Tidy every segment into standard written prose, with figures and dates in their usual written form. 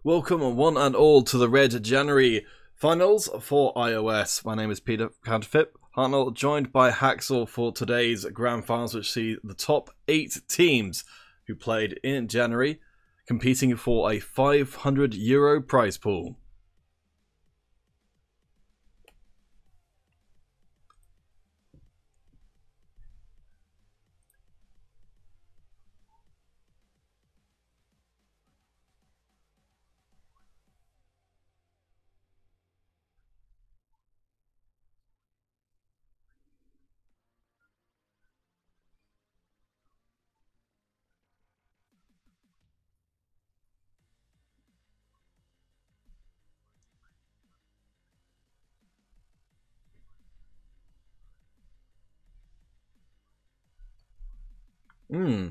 Welcome one and all to the Red January finals for iOS. My name is Peter Counterfeit Hartnell, joined by Haxel for today's grand finals, which see the top 8 teams who played in January competing for a €500 prize pool. Hmm.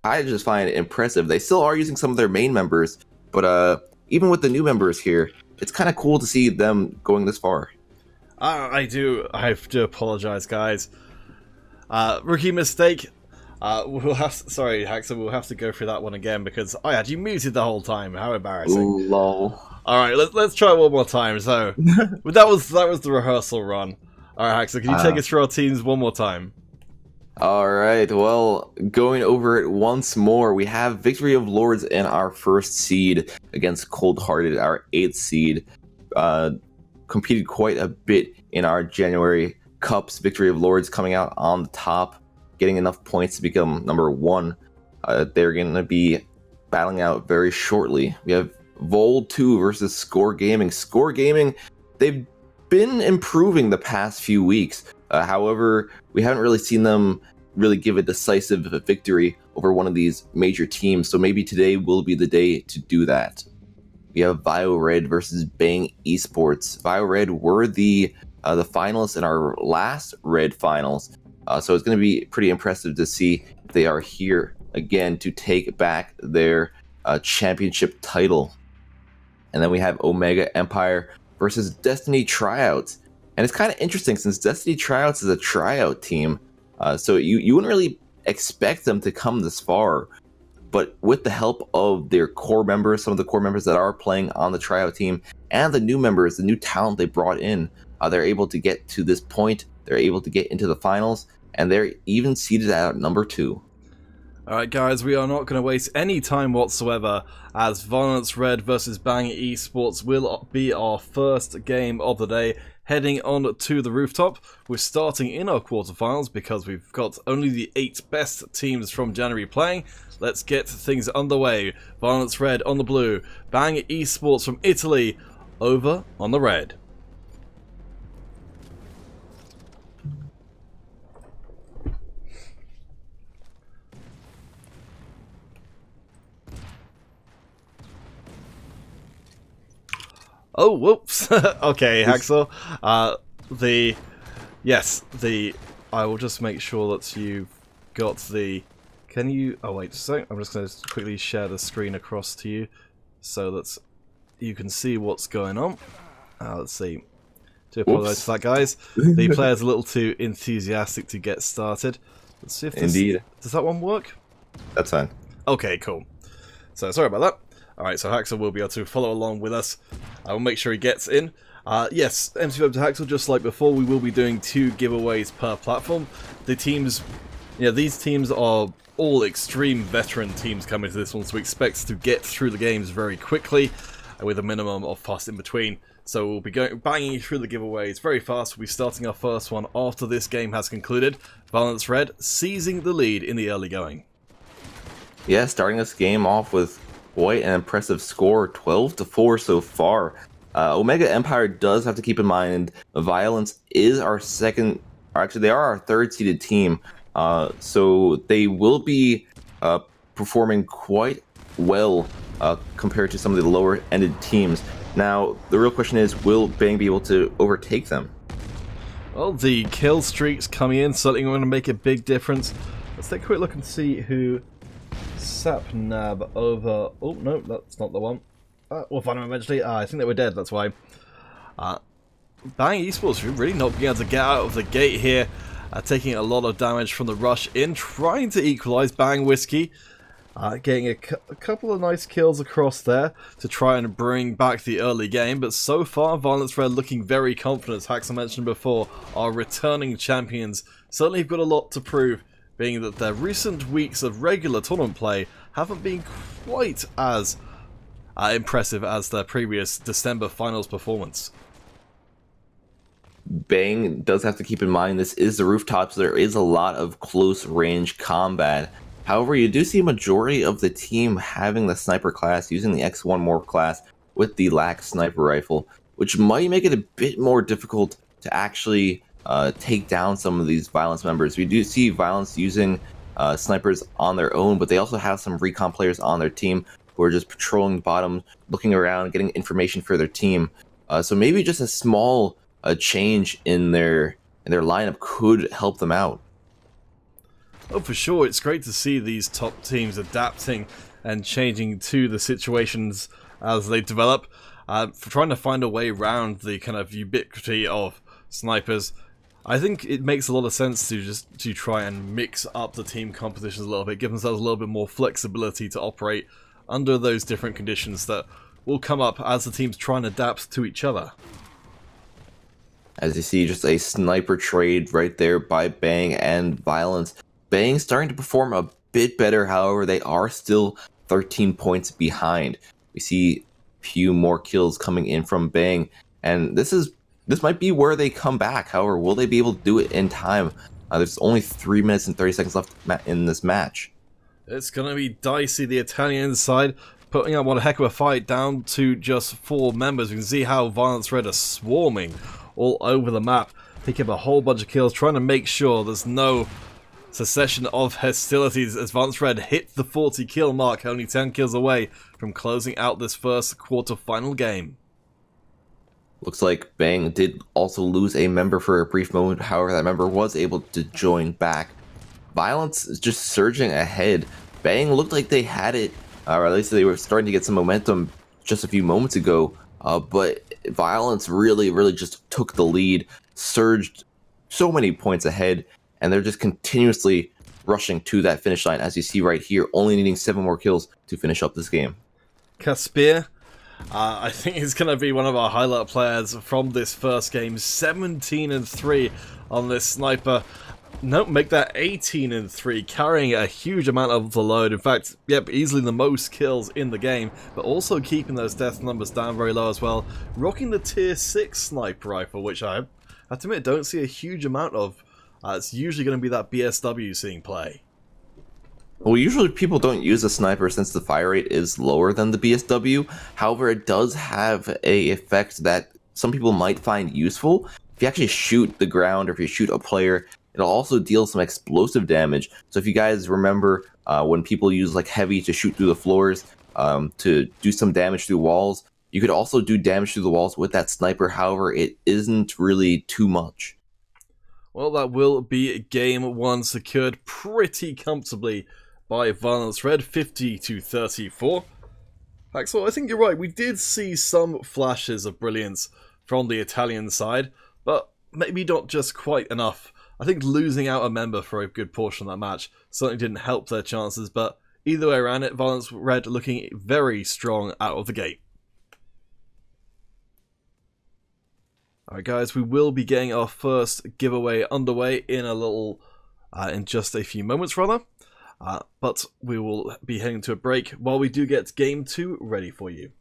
I just find it impressive. They still are using some of their main members, but even with the new members here, it's kind of cool to see them going this far. I have to apologize, guys. Rookie mistake. Sorry, Haxel, we'll have to go through that one again because I had you muted the whole time. How embarrassing! Ooh, lol. All right, let's try one more time. So, but that was the rehearsal run. All right, Haxel, can you take us through our teams one more time? All right, well, going over it once more, we have Victory of Lords in our first seed against Cold Hearted, our 8th seed. Competed quite a bit in our January Cups. Victory of Lords coming out on the top, getting enough points to become number 1. They're going to be battling out very shortly. We have Vol 2 versus Score Gaming. Score Gaming, they've been improving the past few weeks. However, we haven't really seen them really give a decisive victory over one of these major teams. So maybe today will be the day to do that. We have VioRed versus Bang Esports. VioRed were the finalists in our last Red finals. So it's going to be pretty impressive to see if they are here again to take back their championship title. And then we have Omega Empire versus Destiny Tryouts. And it's kind of interesting since Destiny Tryouts is a tryout team. So you wouldn't really expect them to come this far. But with the help of their core members, some of the core members that are playing on the tryout team, and the new members, the new talent they brought in, they're able to get to this point. They're able to get into the finals, and they're even seeded at number 2. Alright guys, we are not going to waste any time whatsoever, as Violence Red versus Bang Esports will be our first game of the day, heading on to the rooftop. We're starting in our quarterfinals because we've got only the 8 best teams from January playing. Let's get things underway. Violence Red on the blue, Bang Esports from Italy over on the red. Oh, whoops. Okay, Haxel. I will just make sure that you've got the... Can you... Oh, wait a sec. I'm just going to quickly share the screen across to you so that you can see what's going on. Let's see. Do apologise for that, guys. The player's a little too enthusiastic to get started. Let's see if this... Indeed. Does that one work? That's fine. Okay, cool. So, sorry about that. Alright, so Haxel will be able to follow along with us. I will make sure he gets in. Yes, MC Web to Haxel, just like before, we will be doing 2 giveaways per platform. The teams, these teams are all extreme veteran teams coming to this one, so we expect to get through the games very quickly, with a minimum of fuss in between. So we'll be banging through the giveaways very fast. We'll be starting our first one after this game has concluded. Violence Red seizing the lead in the early going. Yeah, starting this game off with quite an impressive score, 12-4 so far. Omega Empire does have to keep in mind Violence is our second, or actually they are our 3rd seeded team, so they will be performing quite well compared to some of the lower ended teams. Now the real question is, will Bang be able to overtake them? Well, the kill streaks coming in certainly going to make a big difference. Let's take a quick look and see who Sapnab over... Oh, no, that's not the one. We'll find them eventually. I think they were dead, that's why. Bang Esports really not being able to get out of the gate here. Taking a lot of damage from the rush in, trying to equalize. Bang Whiskey getting a couple of nice kills across there to try and bring back the early game, but so far Violence Red looking very confident, as Haxel mentioned before, are returning champions. Certainly have got a lot to prove, being that their recent weeks of regular tournament play haven't been quite as impressive as their previous December finals performance. Bang does have to keep in mind this is the rooftops. There is a lot of close range combat. However, you do see a majority of the team having the sniper class, using the X1 Morph class with the LAC sniper rifle, which might make it a bit more difficult to actually take down some of these Violence members. We do see Violence using snipers on their own, but they also have some recon players on their team who are just patrolling the bottom, looking around, getting information for their team. So maybe just a small change in their lineup could help them out. Oh, for sure. It's great to see these top teams adapting and changing to the situations as they develop, for trying to find a way around the kind of ubiquity of snipers. I think it makes a lot of sense to try and mix up the team compositions a little bit, give themselves a little bit more flexibility to operate under those different conditions that will come up as the teams try and adapt to each other. As you see, just a sniper trade right there by Bang and Violence. Bang starting to perform a bit better, however, they are still 13 points behind. We see a few more kills coming in from Bang, and this might be where they come back. However, will they be able to do it in time? There's only 3 minutes and 30 seconds left in this match. It's going to be dicey, the Italian side, putting up one heck of a fight down to just 4 members. We can see how Violence Red are swarming all over the map, picking up a whole bunch of kills, trying to make sure there's no cessation of hostilities as Violence Red hit the 40 kill mark, only 10 kills away from closing out this first quarter-final game. Looks like Bang did also lose a member for a brief moment, however that member was able to join back. Violence is just surging ahead. Bang looked like they had it, or at least they were starting to get some momentum just a few moments ago, but Violence really just took the lead, surged so many points ahead, and they're just continuously rushing to that finish line, as you see right here, only needing 7 more kills to finish up this game. Caspir, I think he's going to be one of our highlight players from this first game. 17-3 on this sniper. Nope, make that 18-3, carrying a huge amount of the load. In fact, yep, easily the most kills in the game, but also keeping those death numbers down very low as well. Rocking the tier 6 sniper rifle, which I have to admit don't see a huge amount of. It's usually going to be that BSW seeing play. Well, usually people don't use a sniper since the fire rate is lower than the BSW. However, it does have a effect that some people might find useful. If you actually shoot the ground or if you shoot a player, it'll also deal some explosive damage. So if you guys remember when people use like heavy to shoot through the floors to do some damage through walls, you could also do damage through the walls with that sniper. However, it isn't really too much. Well, that will be game 1 secured pretty comfortably by Violence Red, 50-34. Axel, I think you're right. We did see some flashes of brilliance from the Italian side, but maybe not just quite enough. I think losing out a member for a good portion of that match certainly didn't help their chances, but either way around it, Violence Red looking very strong out of the gate. Alright guys, we will be getting our first giveaway underway in just a few moments rather. But we will be heading to a break while we do get game 2 ready for you.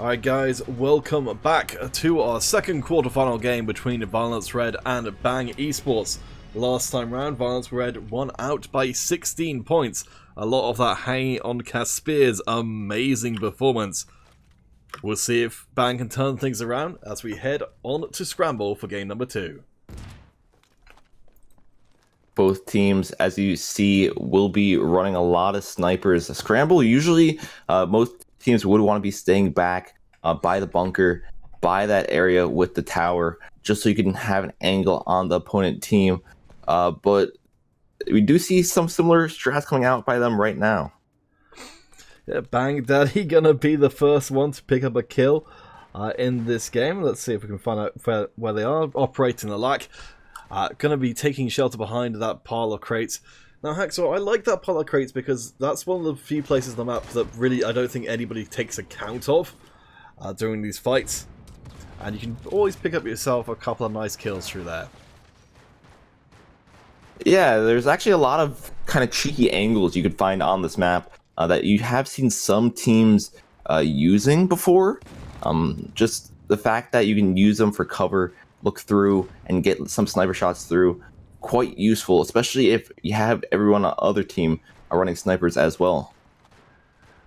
Alright guys, welcome back to our second quarterfinal game between Violence Red and Bang Esports. Last time round, Violence Red won out by 16 points. A lot of that hanging on Caspier's amazing performance. We'll see if Bang can turn things around as we head on to Scramble for game number 2. Both teams, as you see, will be running a lot of snipers. Scramble, usually most teams would want to be staying back by the bunker, by that area with the tower, just so you can have an angle on the opponent team. But we do see some similar strats coming out by them right now. Yeah, Bang Daddy gonna be the first one to pick up a kill in this game. Let's see if we can find out where they are. Operating the lack. Gonna be taking shelter behind that pile of crates. Now, Hacksaw, I like that pile of crates because that's one of the few places on the map that really I don't think anybody takes account of during these fights. And you can always pick up yourself a couple of nice kills through there. Yeah, there's actually a lot of kind of cheeky angles you could find on this map that you have seen some teams using before. Just the fact that you can use them for cover, look through, and get some sniper shots through, quite useful, especially if you have everyone on the other team running snipers as well.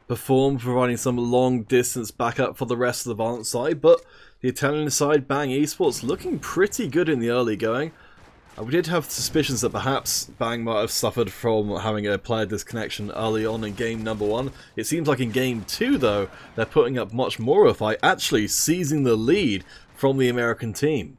Perform, providing some long distance backup for the rest of the Violence side, but the Italian side, Bang Esports, looking pretty good in the early going. We did have suspicions that perhaps Bang might have suffered from having a player disconnection early on in game number 1. It seems like in game 2, though, they're putting up much more of a fight, actually seizing the lead from the American team.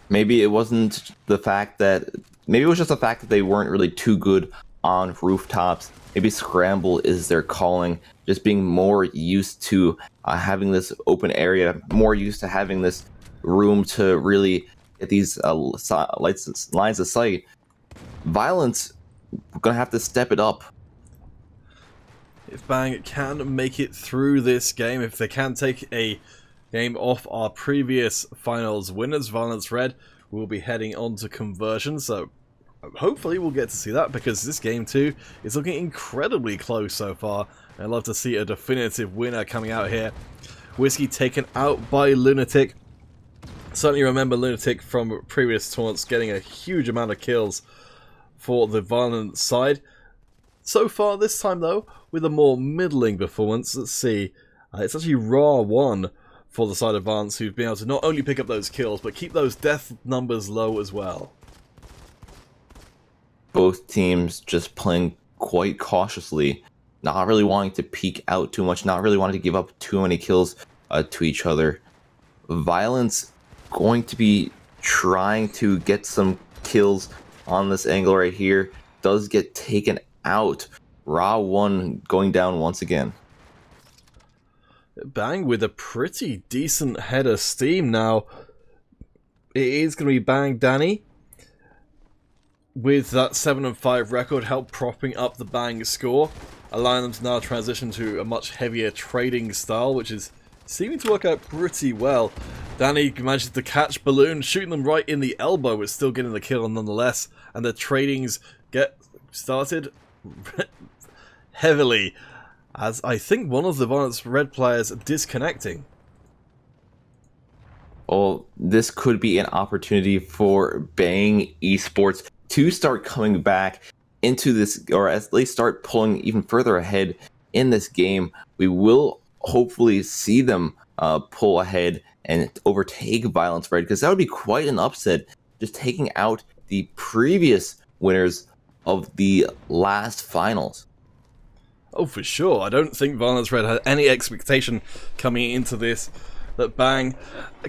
Maybe it wasn't the fact that... Maybe it was just the fact that they weren't really too good on rooftops. Maybe Scramble is their calling, just being more used to having this open area, more used to having this room to really get these lines of sight. Violence, we're going to have to step it up. If Bang can make it through this game, if they can take a game off our previous finals winners, Violence Red, will be heading on to conversion, so hopefully we'll get to see that, because this game 2 is looking incredibly close so far. I'd love to see a definitive winner coming out here. Whiskey taken out by Lunatic. Certainly remember Lunatic from previous tournaments getting a huge amount of kills for the Violent side. So far this time though, with a more middling performance. Let's see, it's actually Ra1 for the side of Violence who've been able to not only pick up those kills, but keep those death numbers low as well. Both teams just playing quite cautiously, not really wanting to peek out too much, not really wanting to give up too many kills to each other. Violence going to be trying to get some kills on this angle right here. Does get taken out. Ra1 going down once again. Bang with a pretty decent head of steam now. It is going to be Bang Danny with that 7-5 record, help propping up the Bang score, allowing them to now transition to a much heavier trading style, which is seeming to work out pretty well. Danny manages to catch Balloon, shooting them right in the elbow, but still getting the kill nonetheless, and the tradings get started heavily, as I think one of the Violence Red players disconnecting. Well, this could be an opportunity for Bang Esports to start coming back into this, or at least start pulling even further ahead in this game. We will hopefully see them pull ahead and overtake Violence Red, because that would be quite an upset, just taking out the previous winners of the last finals. Oh, for sure. I don't think Violence Red had any expectation coming into this that Bang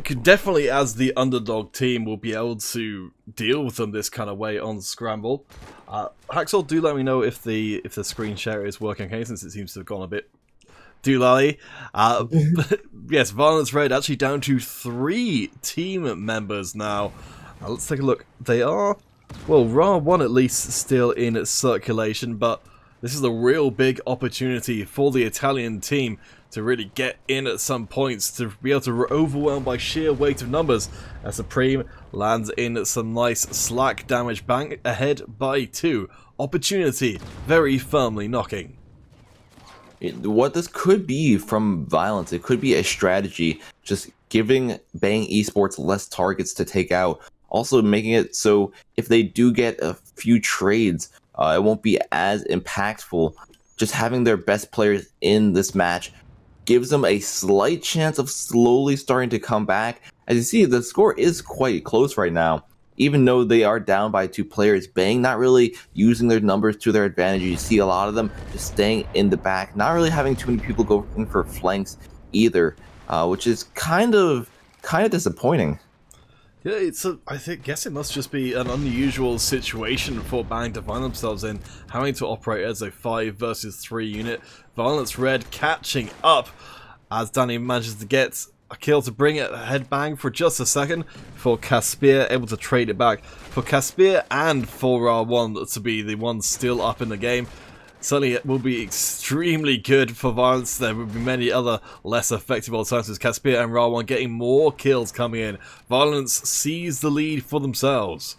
could definitely, as the underdog team, will be able to deal with them this kind of way on Scramble. Hacksaw, do let me know if the screen share is working okay, since it seems to have gone a bit doolally. Yes, Violence Red actually down to 3 team members now. Let's take a look. They are, well, Ra1 at least still in circulation, but this is a real big opportunity for the Italian team to really get in at some points, to be able to overwhelm by sheer weight of numbers, as Supreme lands in some nice slack damage. Bang ahead by 2. Opportunity very firmly knocking. what this could be from Violence, it could be a strategy, just giving Bang Esports less targets to take out. Also making it so if they do get a few trades, it won't be as impactful. Just having their best players in this match gives them a slight chance of slowly starting to come back. As you see, the score is quite close right now. Even though they are down by 2 players, Bang not really using their numbers to their advantage. You see a lot of them just staying in the back, not really having too many people go in for flanks either, which is kind of disappointing. Yeah, guess it must just be an unusual situation for Bang to find themselves in, having to operate as a 5 versus 3 unit. Violence Red catching up as Danny manages to get a kill to bring it ahead Bang for just a second, before Caspier able to trade it back. For Caspier and for R1 to be the ones still up in the game, certainly it will be extremely good for Violence. There will be many other less effective alternatives. Caspier and Ra1 getting more kills coming in. Violence sees the lead for themselves.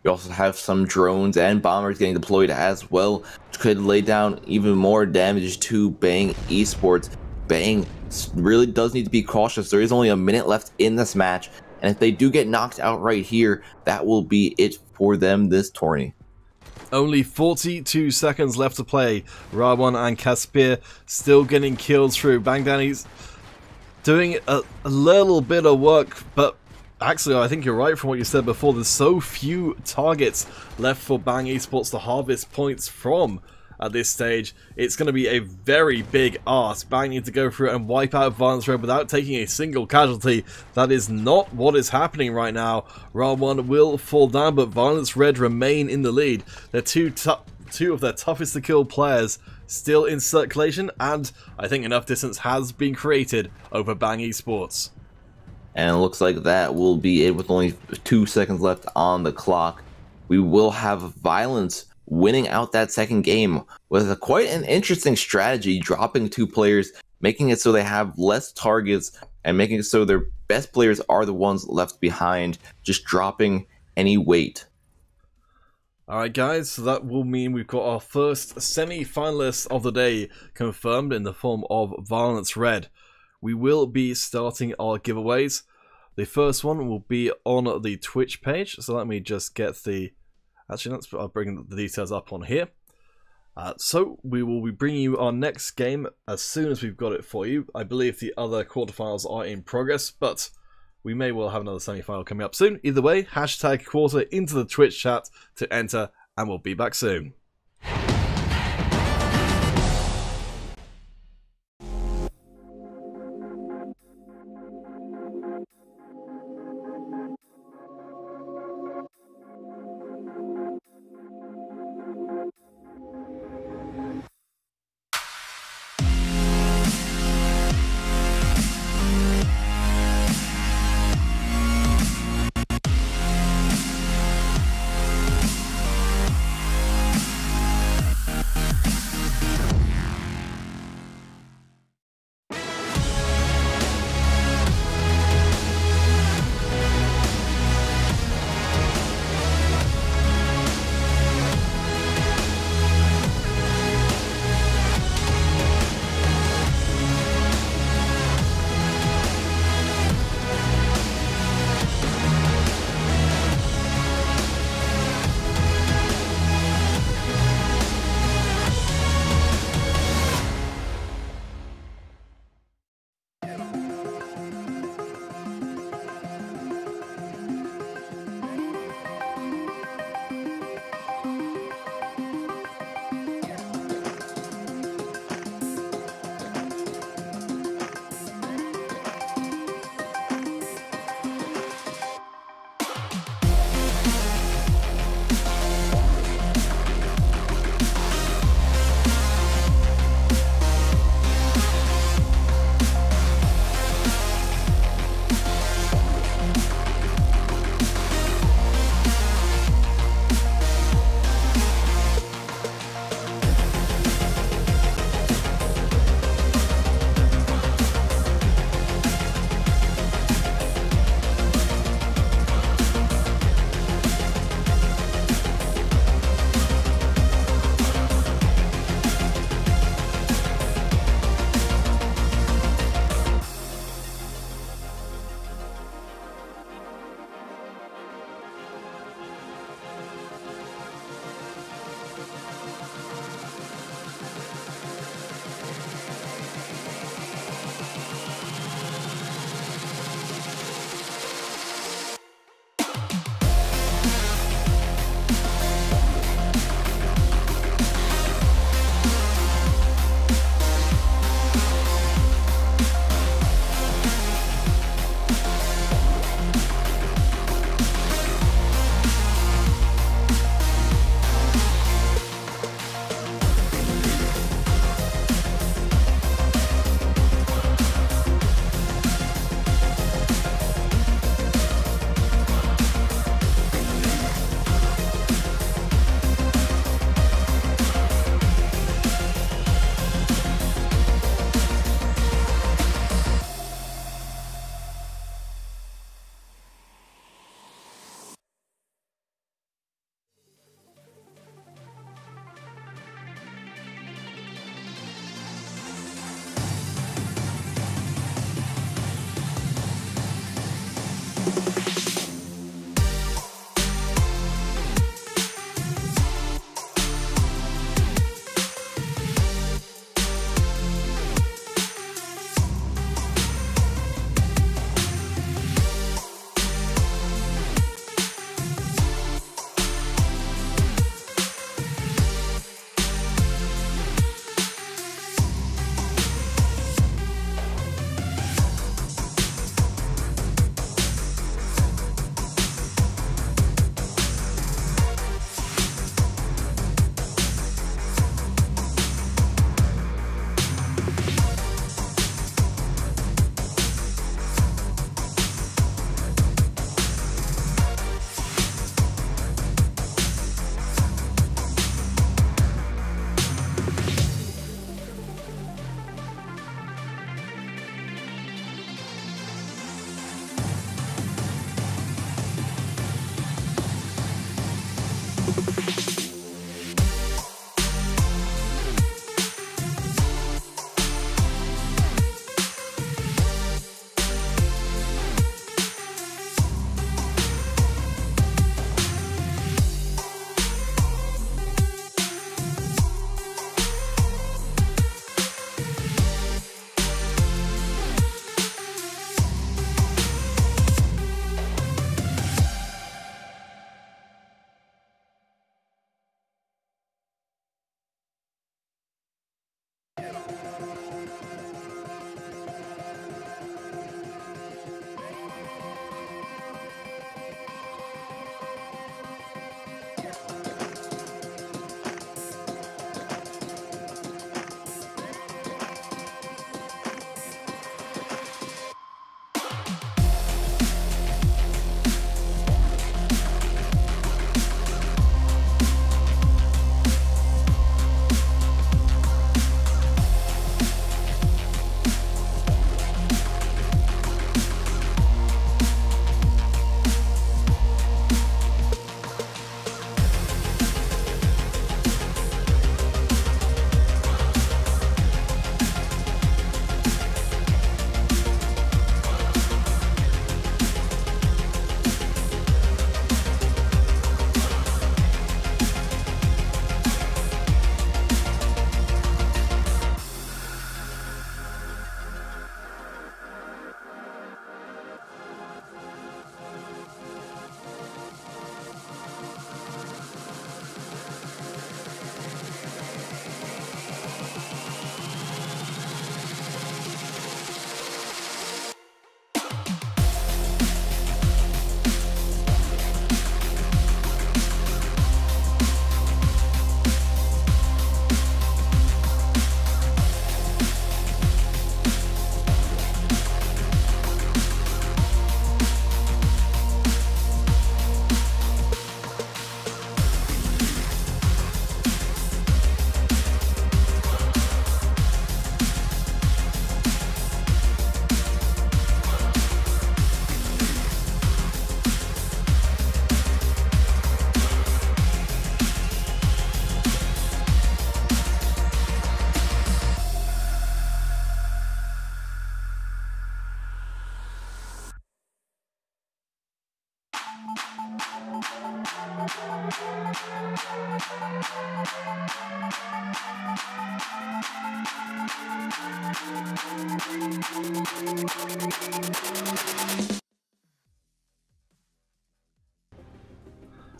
We also have some drones and bombers getting deployed as well, which could lay down even more damage to Bang Esports. Bang really does need to be cautious. There is only a minute left in this match, and if they do get knocked out right here, that will be it for them this tourney. Only 42 seconds left to play. Ra1 and Caspier still getting kills through. Bang Danny's doing a little bit of work, but actually I think you're right from what you said before. There's so few targets left for Bang Esports to harvest points from at this stage. It's going to be a very big ask. Bang need to go through and wipe out Violence Red without taking a single casualty. That is not what is happening right now. Ra1 will fall down, but Violence Red remain in the lead. They're two of their toughest to kill players still in circulation, and I think enough distance has been created over Bang Esports. And it looks like that will be it with only 2 seconds left on the clock. We will have Violence winning out that second game with quite an interesting strategy, dropping 2 players, making it so they have less targets, and making it so their best players are the ones left behind, just dropping any weight. Alright guys, so that will mean we've got our first semi-finalists of the day confirmed in the form of Violence Red. We will be starting our giveaways. The first one will be on the Twitch page, so let me just get the... Actually, I'll bring the details up on here. So we will be bringing you our next game as soon as we've got it for you. I believe the other quarterfinals are in progress, but we may well have another semi-final coming up soon. Either way, hashtag quarter into the Twitch chat to enter, and we'll be back soon.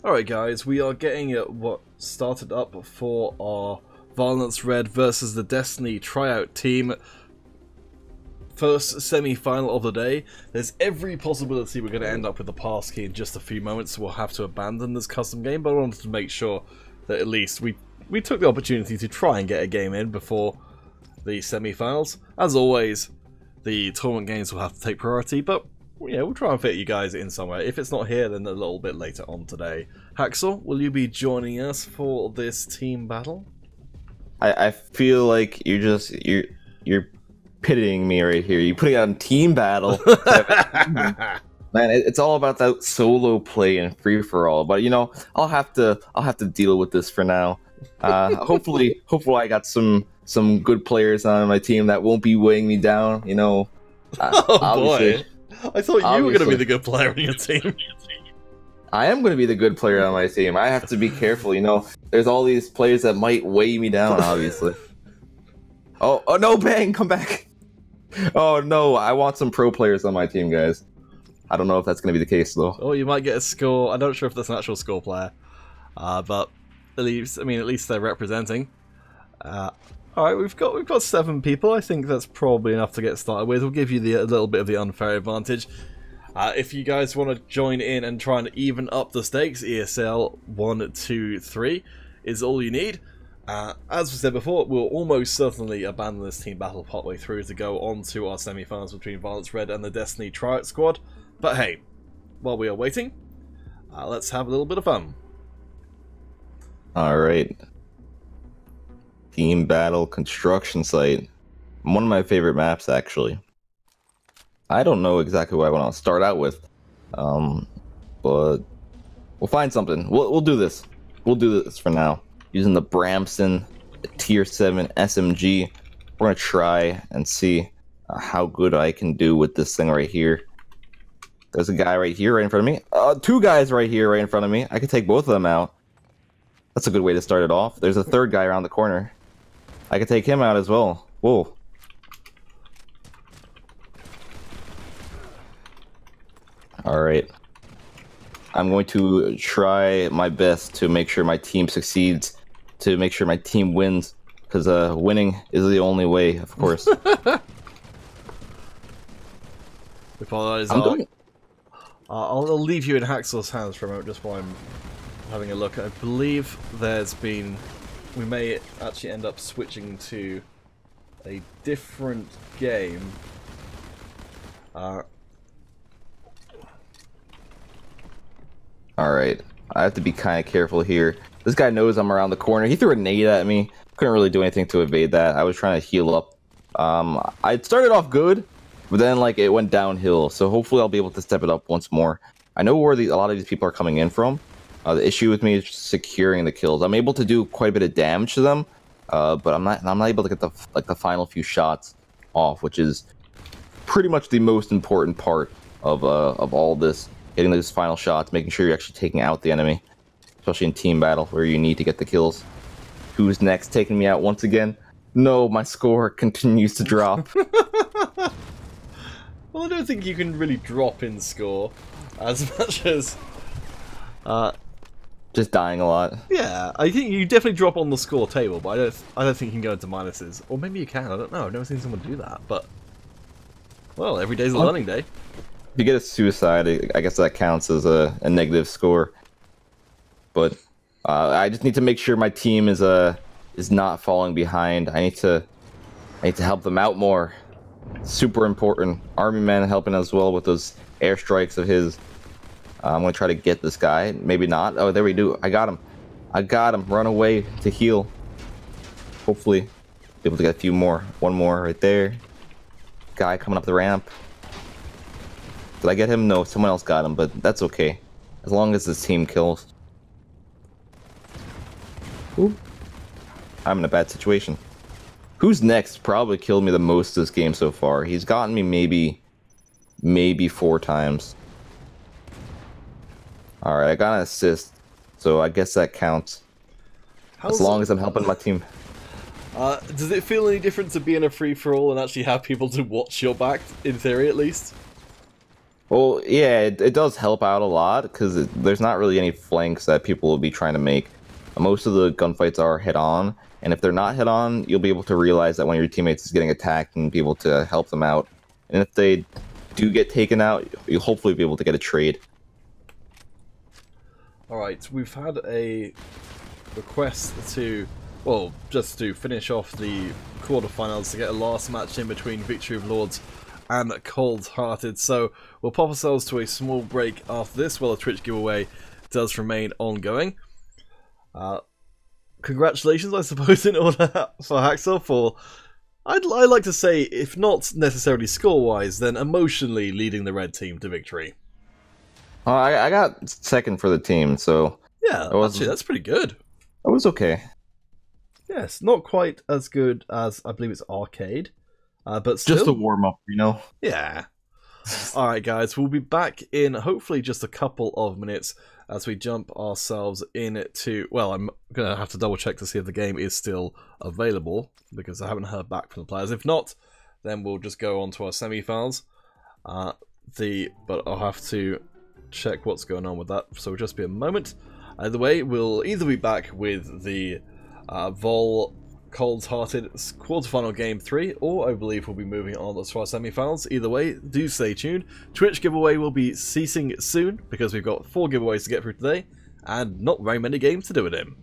Alright guys, we are getting at what started up for our Violence Red versus the Destiny tryout team. First semi-final of the day. There's every possibility we're going to end up with the pass key in just a few moments, so we'll have to abandon this custom game, but I wanted to make sure that at least we took the opportunity to try and get a game in before the semi-finals. As always, the tournament games will have to take priority, but yeah, we'll try and fit you guys in somewhere. If it's not here, then a little bit later on today. Hacksaw, will you be joining us for this team battle? I feel like you're pitying me right here. You're putting out a team battle. Man, it's all about that solo play and free for all. But you know, I'll have to deal with this for now. Hopefully I got some good players on my team that won't be weighing me down. You know. Oh boy. I thought you were going to be the good player on your team. I am going to be the good player on my team. I have to be careful, you know. There's all these players that might weigh me down, obviously. Oh no, Bang, come back. Oh no, I want some pro players on my team, guys. I don't know if that's going to be the case, though. Oh, you might get a score. I'm not sure if that's an actual score player. But at least they're representing. Alright, we've got 7 people. I think that's probably enough to get started with. We'll give you a little bit of the unfair advantage. If you guys want to join in and try and even up the stakes, ESL 1, 2, 3 is all you need. As we said before, we'll almost certainly abandon this team battle partway through to go on to our semi-finals between Violence Red and the Destiny Tryout Squad. But hey, while we are waiting, let's have a little bit of fun. Alright. Team battle construction site. One of my favorite maps, actually. I don't know exactly what I want to start out with, but we'll find something. We'll do this. we'll do this for now. Using the Bramson Tier 7 SMG. We're gonna try and see how good I can do with this thing right here. There's a guy right here, right in front of me. Two guys right here, right in front of me. I could take both of them out. That's a good way to start it off. There's a third guy around the corner. I could take him out as well. Whoa. Alright. I'm going to try my best to make sure my team succeeds, to make sure my team wins, because winning is the only way, of course. I'll leave you in Haxor's hands for a moment, just while I'm having a look. I believe there's been... We may actually end up switching to a different game. Alright, I have to be kind of careful here. This guy knows I'm around the corner. He threw a nade at me. Couldn't really do anything to evade that. I was trying to heal up. I started off good, but then like it went downhill. So hopefully I'll be able to step it up once more. I know where a lot of these people are coming in from. The issue with me is securing the kills. I'm able to do quite a bit of damage to them, but I'm not able to get the final few shots off, which is pretty much the most important part of all this. Getting those final shots, making sure you're actually taking out the enemy, especially in team battle where you need to get the kills. Who's next? Taking me out once again? No, my score continues to drop. Well, I don't think you can really drop in score as much as just dying a lot. Yeah, I think you definitely drop on the score table, but I don't think you can go into minuses. Or maybe you can. I don't know. I've never seen someone do that. But well, every day's a learning day. If you get a suicide, I guess that counts as a negative score. But I just need to make sure my team is not falling behind. I need to help them out more. Super important. Army man helping as well with those airstrikes of his. I'm gonna try to get this guy. Maybe not. Oh, there we do. I got him. I got him. Run away to heal. Hopefully, be able to get a few more. One more right there. Guy coming up the ramp. Did I get him? No, someone else got him, but that's okay. As long as his team kills. Ooh. I'm in a bad situation. Who's next? Probably killed me the most this game so far. He's gotten me maybe 4 times. Alright, I got an assist, so I guess that counts. As long as I'm helping my team. Does it feel any different to be in a free-for-all and actually have people to watch your back, in theory at least? Well, yeah, it does help out a lot, because there's not really any flanks that people will be trying to make. Most of the gunfights are head-on, and if they're not head-on, you'll be able to realize that one of your teammates is getting attacked and be able to help them out. And if they do get taken out, you'll hopefully be able to get a trade. Alright, we've had a request to, well, just to finish off the quarterfinals to get a last match in between Victory of Lords and Cold Hearted. So we'll pop ourselves to a small break after this while the Twitch giveaway does remain ongoing. Congratulations, I suppose, in order for Haxor for, I'd like to say, if not necessarily score-wise, then emotionally leading the red team to victory. I got second for the team, so... Yeah, actually, that's pretty good. It was okay. Yes, not quite as good as, I believe it's Arcade, but still... Just a warm-up, you know? Yeah. Alright, guys, we'll be back in hopefully just a couple of minutes as we jump ourselves into... Well, I'm going to have to double-check to see if the game is still available, because I haven't heard back from the players. If not, then we'll just go on to our semi-finals. But I'll have to check what's going on with that, so it'll just be a moment. Either way, we'll either be back with the Vol Cold Hearted quarterfinal game 3, or I believe we'll be moving on to our semi-finals. Either way, do stay tuned. Twitch giveaway will be ceasing soon, because we've got 4 giveaways to get through today, and not very many games to do it in.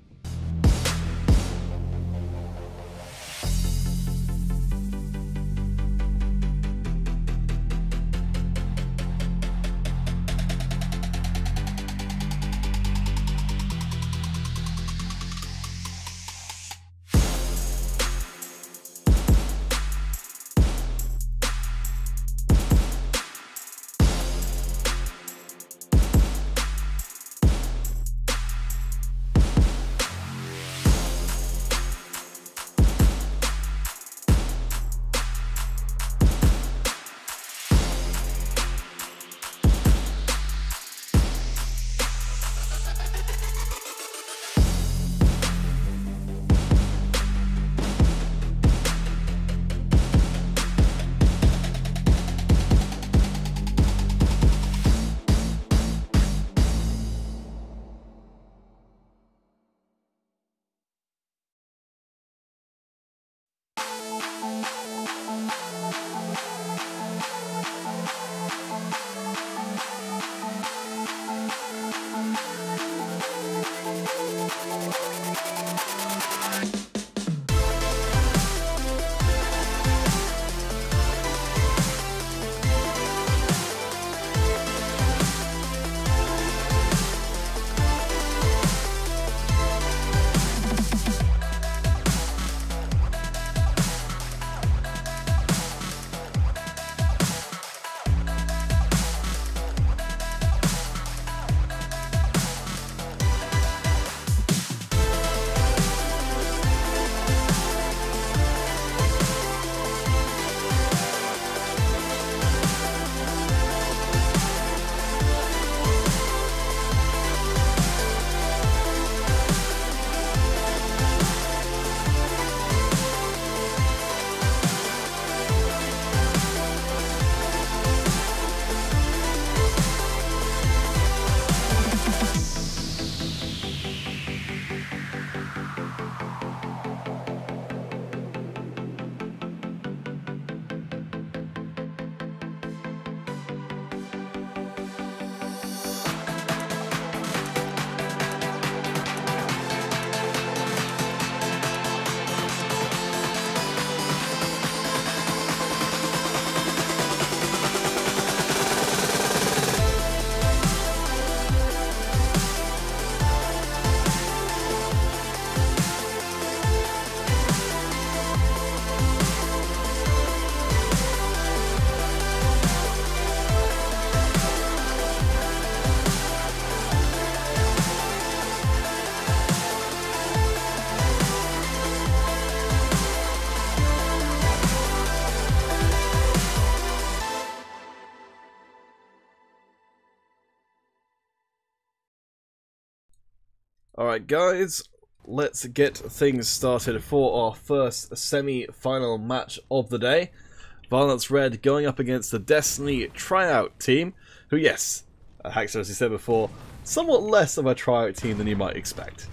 Alright guys, let's get things started for our first semi-final match of the day. Violence Red going up against the Destiny tryout team, who, yes, Haxor, as you said before, somewhat less of a tryout team than you might expect.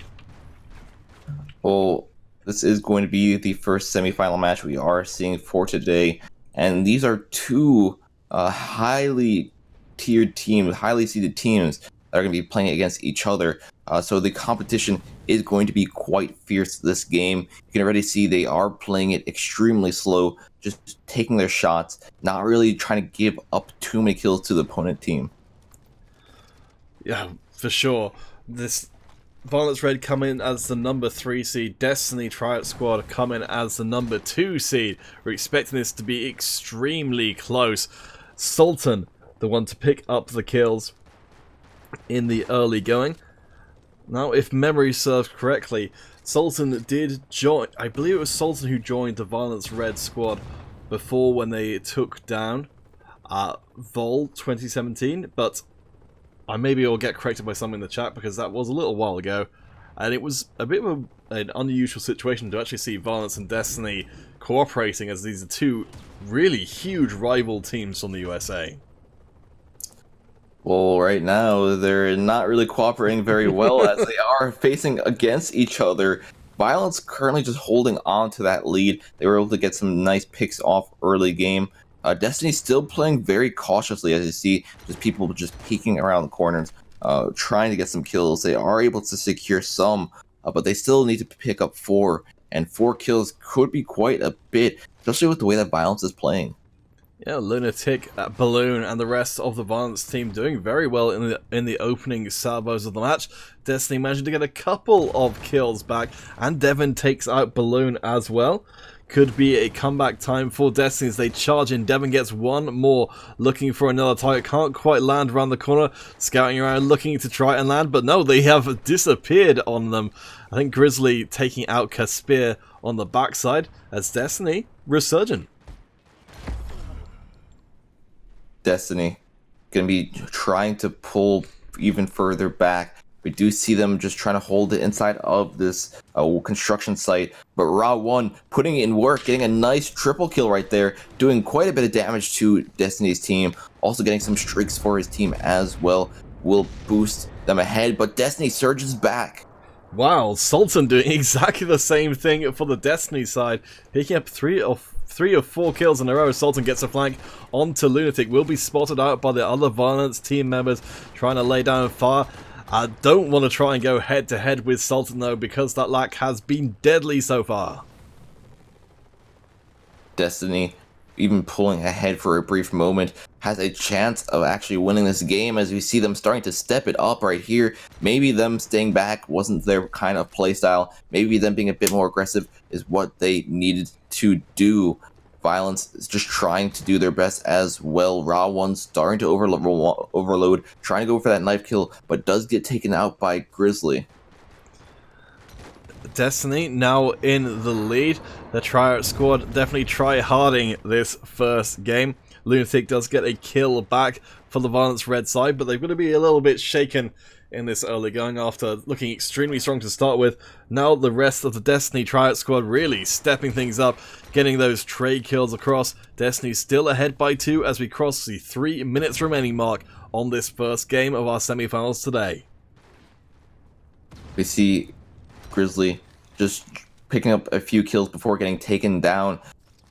Well, this is going to be the first semi-final match we are seeing for today, and these are two highly tiered teams, highly seeded teams that are going to be playing against each other. So the competition is going to be quite fierce this game. You can already see they are playing it extremely slow, just taking their shots, not really trying to give up too many kills to the opponent team. Yeah, for sure. This Violence Red come in as the number 3 seed, Destiny Tryout Squad come in as the number 2 seed. We're expecting this to be extremely close. Sultan, the one to pick up the kills in the early going. Now, if memory serves correctly, Sultan did join, I believe it was Sultan who joined the Violence Red squad before when they took down Vol 2017, but I maybe will get corrected by someone in the chat because that was a little while ago, and it was a bit of an unusual situation to actually see Violence and Destiny cooperating, as these are two really huge rival teams from the USA. Well, right now, they're not really cooperating very well as they are facing against each other. Violence currently just holding on to that lead. They were able to get some nice picks off early game. Destiny still playing very cautiously, as you see, just people just peeking around the corners, trying to get some kills. They are able to secure some, but they still need to pick up 4, and 4 kills could be quite a bit, especially with the way that Violence is playing. Yeah, Lunatic, Balloon, and the rest of the Violence team doing very well in the opening salvos of the match. Destiny managing to get a couple of kills back, and Devon takes out Balloon as well. Could be a comeback time for Destiny as they charge in. Devon gets one more, looking for another target. Can't quite land around the corner. Scouting around, looking to try and land, but no, they have disappeared on them. I think Grizzly taking out Kaspir on the backside as Destiny resurgent. Destiny going to be trying to pull even further back. We do see them just trying to hold the inside of this construction site, but Ra1 putting in work, getting a nice triple kill right there, doing quite a bit of damage to Destiny's team, also getting some streaks for his team as well, will boost them ahead, but Destiny surges back. Wow, Sultan doing exactly the same thing for the Destiny side, picking up 3 or 4 kills in a row. Sultan gets a flank onto Lunatic, will be spotted out by the other Violence team members trying to lay down fire. I don't want to try and go head to head with Sultan though, because that lack has been deadly so far. Destiny, even pulling ahead for a brief moment, has a chance of actually winning this game, as we see them starting to step it up right here. Maybe them staying back wasn't their kind of playstyle. Maybe them being a bit more aggressive is what they needed to do. Violence is just trying to do their best as well. Ra1 starting to overload, trying to go for that knife kill, but does get taken out by Grizzly. Destiny now in the lead. The tryout squad definitely try-harding this first game. Lunatic does get a kill back for the Violence Red side, but they're going to be a little bit shaken in this early going after looking extremely strong to start with. Now the rest of the Destiny tryout squad really stepping things up, getting those trade kills across. Destiny still ahead by 2 as we cross the 3 minutes remaining mark on this first game of our semi-finals today. We see Grizzly just picking up a few kills before getting taken down.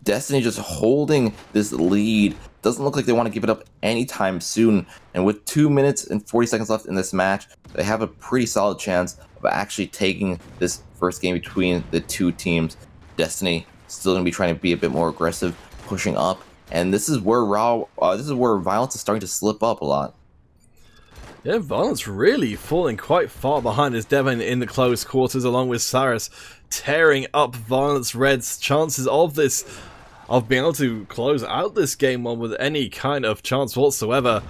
Destiny just holding this lead. Doesn't look like they want to give it up anytime soon. And with 2 minutes and 40 seconds left in this match, they have a pretty solid chance of actually taking this first game between the two teams. Destiny still going to be trying to be a bit more aggressive, pushing up. And this is where Violence is starting to slip up a lot. Yeah, Violence really falling quite far behind as Devon in the close quarters, along with Saris tearing up Violence Red's chances of being able to close out this game one with any kind of chance whatsoever.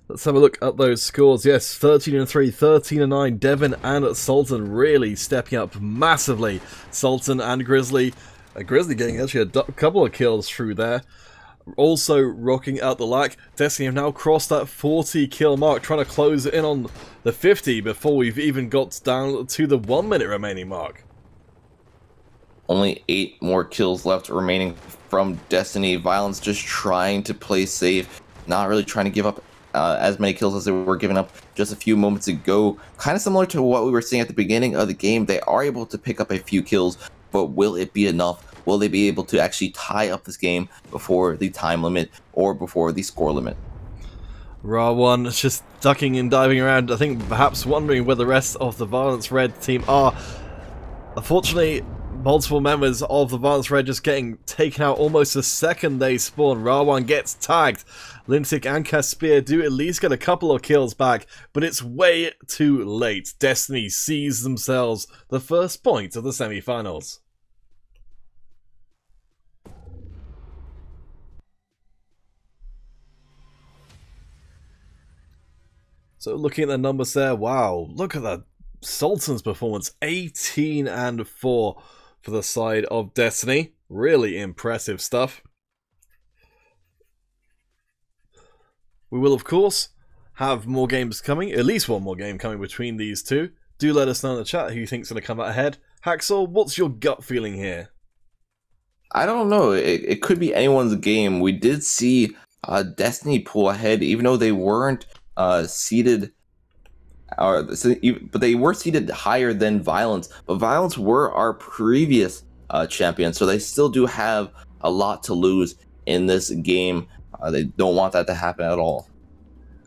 Let's have a look at those scores. Yes, 13-3, 13-9. Devon and Sultan really stepping up massively. Sultan and Grizzly. Grizzly getting actually a couple of kills through there. also rocking out the lack. Destiny have now crossed that 40 kill mark, trying to close in on the 50 before we've even got down to the 1 minute remaining mark. Only 8 more kills left remaining from Destiny. Violence just trying to play safe, not really trying to give up as many kills as they were giving up just a few moments ago. Kind of similar to what we were seeing at the beginning of the game. They are able to pick up a few kills, but will it be enough? Will they be able to actually tie up this game before the time limit or before the score limit? Ra1 is just ducking and diving around, I think perhaps wondering where the rest of the Violence Red team are. Unfortunately, multiple members of the Violence Red just getting taken out almost the second they spawn. Ra1 gets tagged. Lintic and Caspier do at least get a couple of kills back, but it's way too late. Destiny sees themselves the first point of the semi-finals. So looking at the numbers there, wow, look at that Sultan's performance, 18-4 for the side of Destiny. Really impressive stuff. We will, of course, have more games coming, at least one more game coming between these two. Do let us know in the chat who you think's going to come out ahead. Hacksaw, what's your gut feeling here? I don't know. It could be anyone's game. We did see Destiny pull ahead, even though they weren't seeded, but they were seeded higher than Violence. But Violence were our previous champions, so they still do have a lot to lose in this game. They don't want that to happen at all.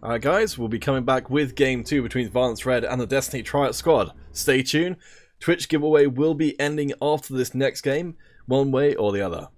Alright guys, we'll be coming back with Game 2 between Violence Red and the Destiny Tryout Squad. Stay tuned. Twitch giveaway will be ending after this next game, one way or the other.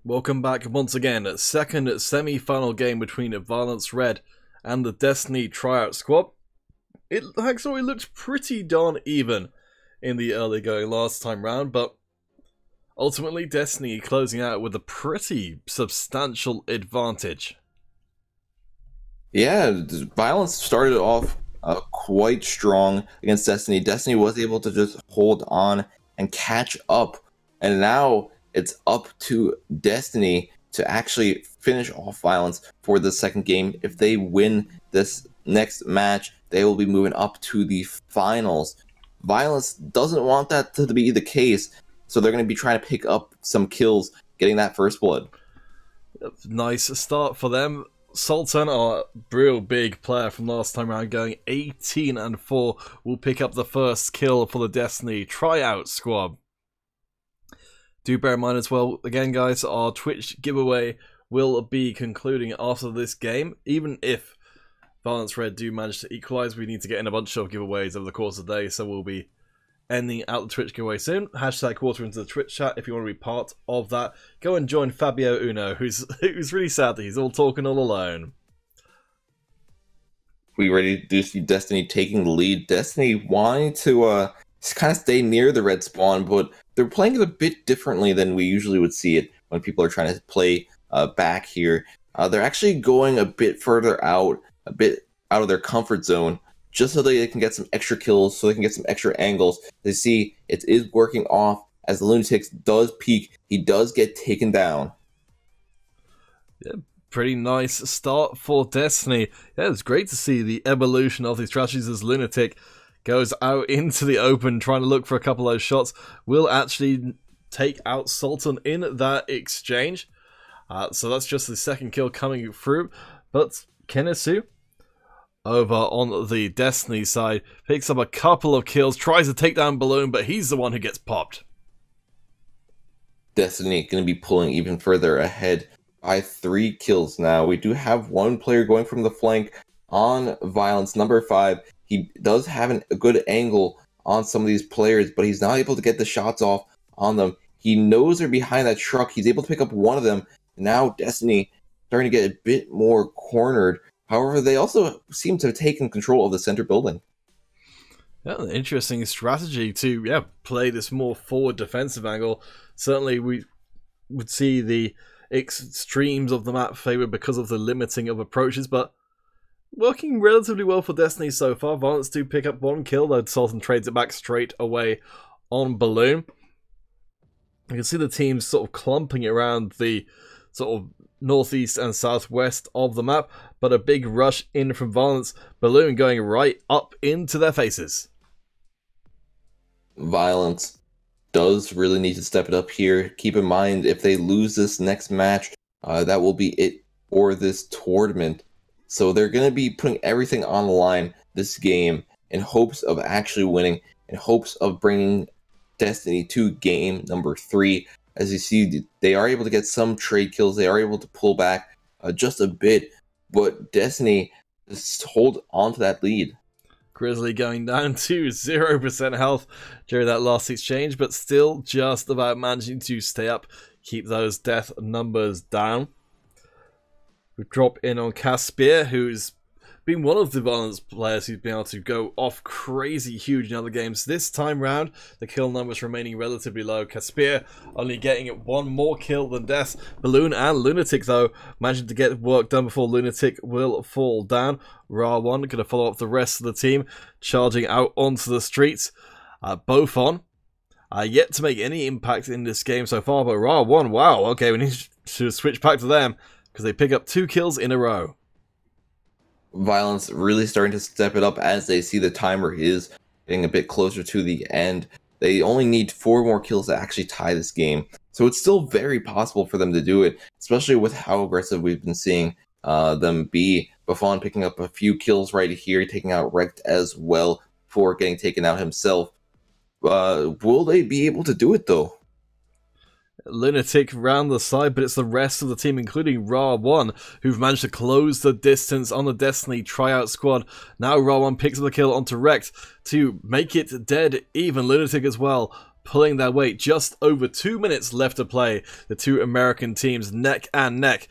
Welcome back once again. Second semi-final game between Violence Red and the Destiny tryout squad. It actually looked pretty darn even in the early going last time round, but ultimately Destiny closing out with a pretty substantial advantage. Yeah, Violence started off quite strong against Destiny. Destiny was able to just hold on and catch up, and now it's up to Destiny to actually finish off Violence for the second game. If they win this next match, they will be moving up to the finals. Violence doesn't want that to be the case, so they're going to be trying to pick up some kills, getting that first blood. Nice start for them. Sultan, our real big player from last time around, going 18-4, will pick up the first kill for the Destiny tryout squad. Do bear in mind as well, again guys, our Twitch giveaway will be concluding after this game. Even if Violence Red do manage to equalise, we need to get in a bunch of giveaways over the course of the day, so we'll be ending out the Twitch giveaway soon. Hashtag quarter into the Twitch chat if you want to be part of that. Go and join Fabio Uno, who's really sad that he's all talking all alone. We ready to see Destiny taking the lead. Destiny wanting to kind of stay near the red spawn, but they're playing it a bit differently than we usually would see it when people are trying to play back here. They're actually going a bit further out, a bit out of their comfort zone, just so they can get some extra kills, so they can get some extra angles. They see it is working off as the Lunatics does peek. He does get taken down. Yeah, pretty nice start for Destiny. Yeah, it's great to see the evolution of these strategies as Lunatic goes out into the open trying to look for a couple of those shots. Will actually take out Sultan in that exchange. So that's just the second kill coming through. But Kenisu, over on the Destiny side, picks up a couple of kills, tries to take down Balloon, but he's the one who gets popped. Destiny going to be pulling even further ahead by 3 kills now. We do have one player going from the flank on Violence, number 5. He does have a good angle on some of these players, but he's not able to get the shots off on them. He knows they're behind that truck. He's able to pick up one of them. Now Destiny starting to get a bit more cornered. However, they also seem to have taken control of the center building. Yeah, an interesting strategy to play this more forward defensive angle. Certainly we would see the extremes of the map favored because of the limiting of approaches, but working relatively well for Destiny so far. Violence do pick up 1 kill, though Sultan trades it back straight away on Balloon. You can see the teams sort of clumping around the sort of northeast and southwest of the map, but a big rush in from Violence. Balloon going right up into their faces. Violence does really need to step it up here. Keep in mind, if they lose this next match, that will be it for this tournament. So they're going to be putting everything on the line this game in hopes of actually winning, in hopes of bringing Destiny to game number 3. As you see, they are able to get some trade kills. They are able to pull back just a bit, but Destiny just hold on to that lead. Grizzly going down to 0% health during that last exchange, but still just about managing to stay up, keep those death numbers down. We drop in on Caspier, who's been one of the Violence players who's been able to go off crazy huge in other games. This time round, the kill numbers remaining relatively low. Caspier only getting 1 more kill than death. Balloon and Lunatic, though, managing to get work done before Lunatic will fall down. Ra1 going to follow up the rest of the team, charging out onto the streets. Both on. Yet to make any impact in this game so far, but Ra1, wow, okay, we need to switch back to them, because they pick up 2 kills in a row. Violence really starting to step it up as they see the timer is getting a bit closer to the end. They only need 4 more kills to actually tie this game. So it's still very possible for them to do it, especially with how aggressive we've been seeing them be. Buffon picking up a few kills right here, taking out Wrecked as well before getting taken out himself. Will they be able to do it though? Lunatic round the side, but it's the rest of the team, including Ra1, who've managed to close the distance on the Destiny tryout squad. Now Ra1 picks up the kill onto Wrecked to make it dead even. Lunatic as well, pulling their weight. Just over 2 minutes left to play. The two American teams neck and neck.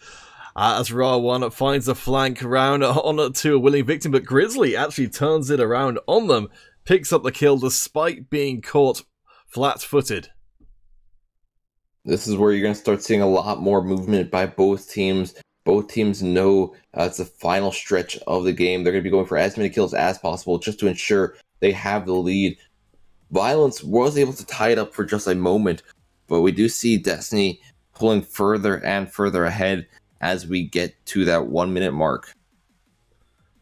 As Ra1 finds a flank round on to a willing victim, but Grizzly actually turns it around on them, picks up the kill despite being caught flat-footed. This is where you're going to start seeing a lot more movement by both teams. Both teams know it's the final stretch of the game. They're going to be going for as many kills as possible just to ensure they have the lead. Violence was able to tie it up for just a moment, but we do see Destiny pulling further and further ahead as we get to that 1 minute mark.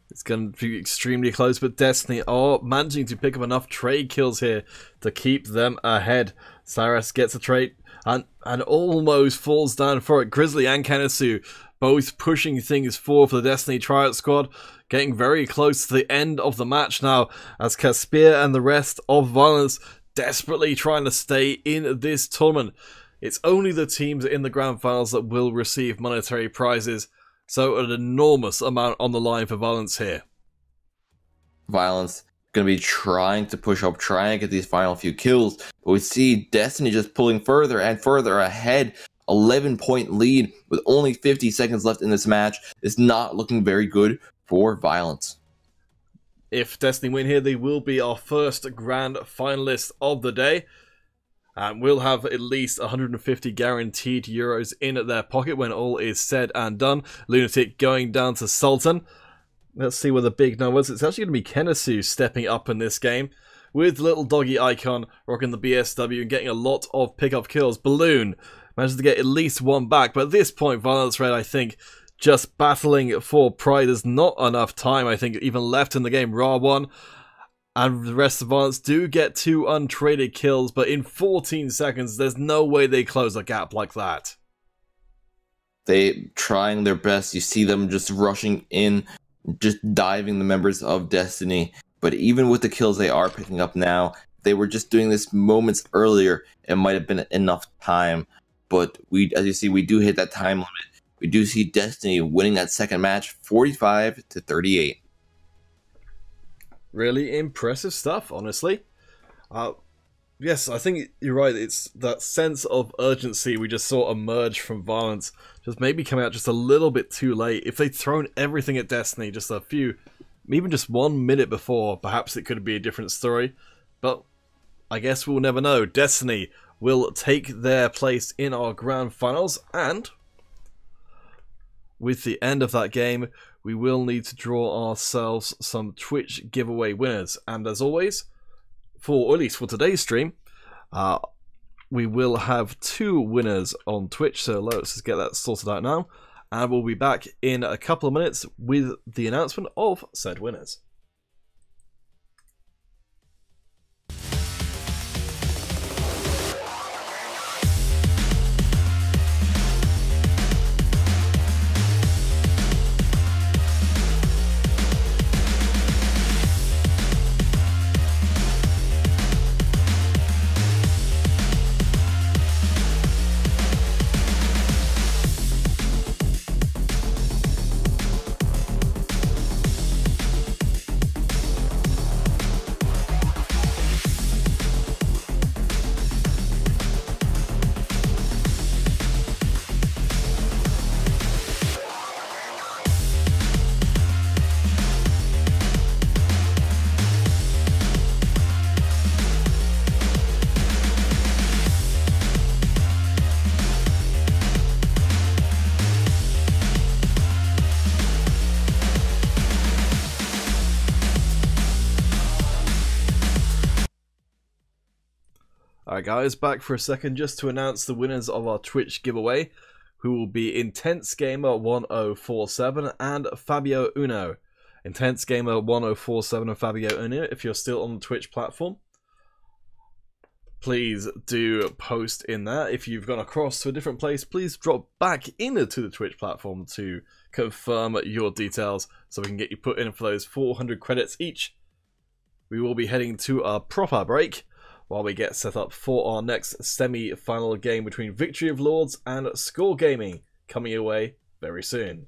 It's going to be extremely close, but Destiny are managing to pick up enough trade kills here to keep them ahead. Cyrus gets a trade and almost falls down for it. Grizzly and Kenesu both pushing things forward for the Destiny Triad squad, getting very close to the end of the match now, as Caspier and the rest of Violence desperately trying to stay in this tournament. It's only the teams in the grand finals that will receive monetary prizes, so an enormous amount on the line for Violence here. Violence going to be trying to push up, trying to get these final few kills, but we see Destiny just pulling further and further ahead. 11-point lead with only 50 seconds left in this match is not looking very good for Violence. If Destiny win here, they will be our first grand finalist of the day. And we'll have at least 150 guaranteed euros in their pocket when all is said and done. Lunatic going down to Sultan. Let's see where the big number is. It's actually going to be Kenesu stepping up in this game, with Little Doggy Icon rocking the BSW and getting a lot of pickup kills. Balloon manages to get at least one back, but at this point, Violence Red, I think, just battling for pride. There's not enough time, I think, even left in the game. Ra1 and the rest of Violence do get 2 untraded kills, but in 14 seconds, there's no way they close a gap like that. They trying their best. You see them just rushing in, just diving the members of Destiny. But even with the kills they are picking up now, they were just doing this moments earlier. It might have been enough time. But we, as you see, we do hit that time limit. We do see Destiny winning that second match 45-38. Really impressive stuff, honestly. Yes, I think you're right. It's that sense of urgency we just saw emerge from Violence, just maybe coming out just a little bit too late. If they'd thrown everything at Destiny just a few, even just 1 minute before, perhaps it could be a different story. But I guess we'll never know. Destiny will take their place in our grand finals, and with the end of that game, we will need to draw ourselves some Twitch giveaway winners. And as always, or at least for today's stream, we will have 2 winners on Twitch, so let's just get that sorted out now. And we'll be back in a couple of minutes with the announcement of said winners. Alright guys, back for a second just to announce the winners of our Twitch giveaway, who will be Intense Gamer 1047 and Fabio Uno. Intense Gamer 1047 and Fabio Uno, if you're still on the Twitch platform, please do post in that. If you've gone across to a different place, please drop back into the Twitch platform to confirm your details so we can get you put in for those 400 credits each. We will be heading to a proper break while we get set up for our next semi-final game between Victory of Lords and Score Gaming, coming your way very soon.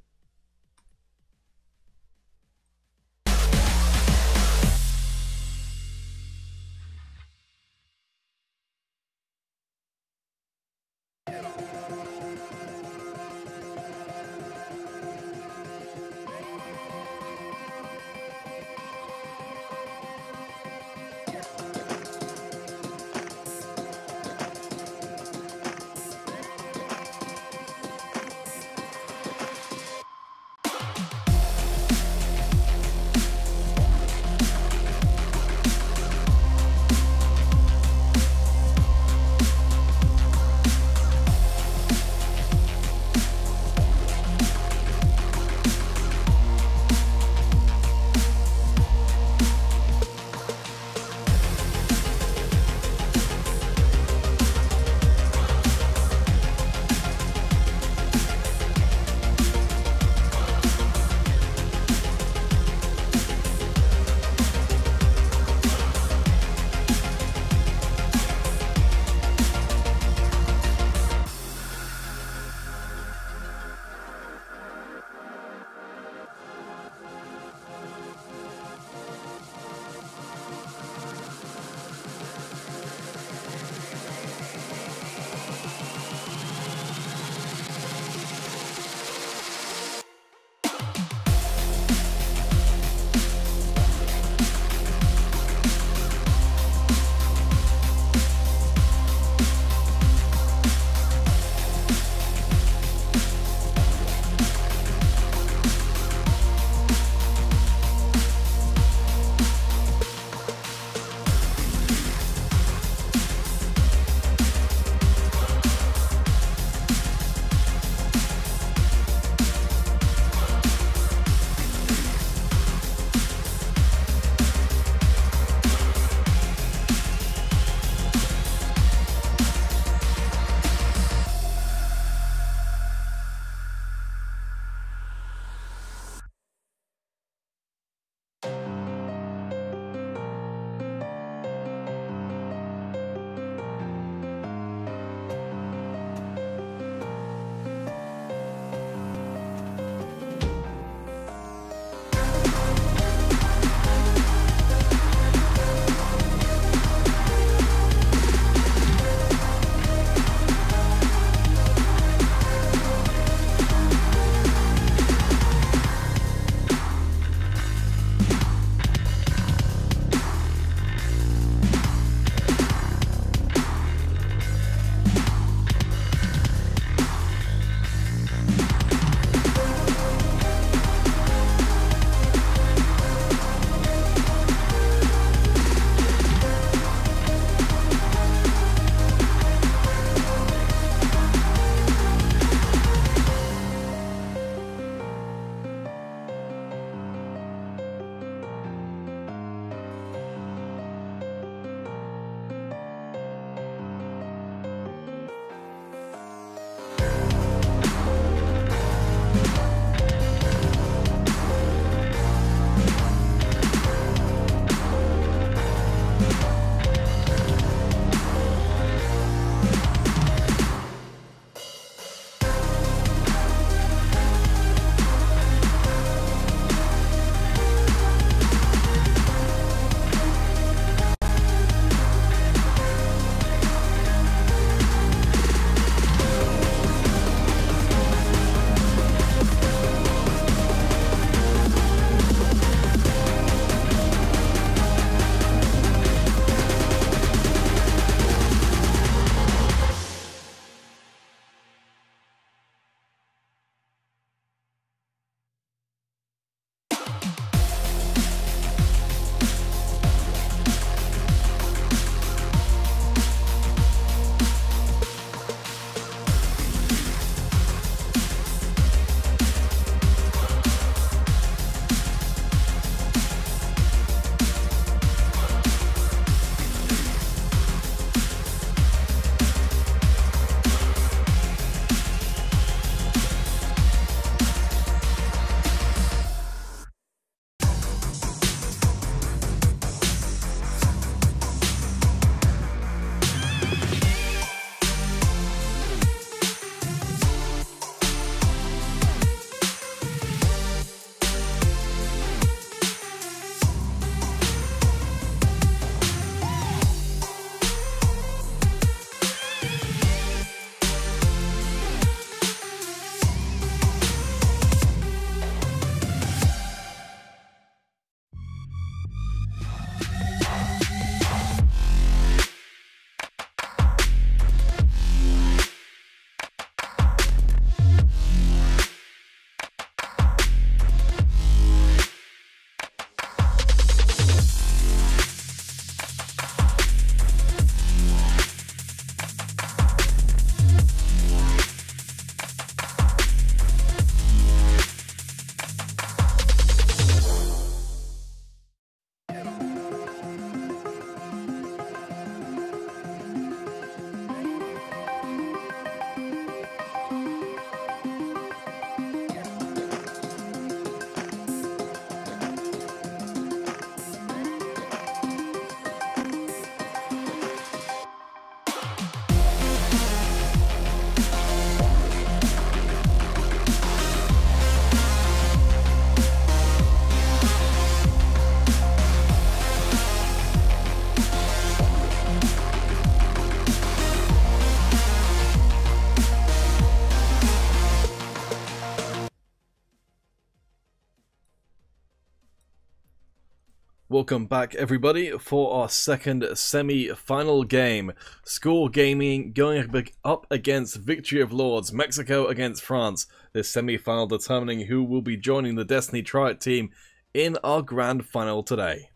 Welcome back everybody for our second semi-final game. Score Gaming going up against Victory of Lords, Mexico against France. This semi-final determining who will be joining the Destiny Triad team in our grand final today.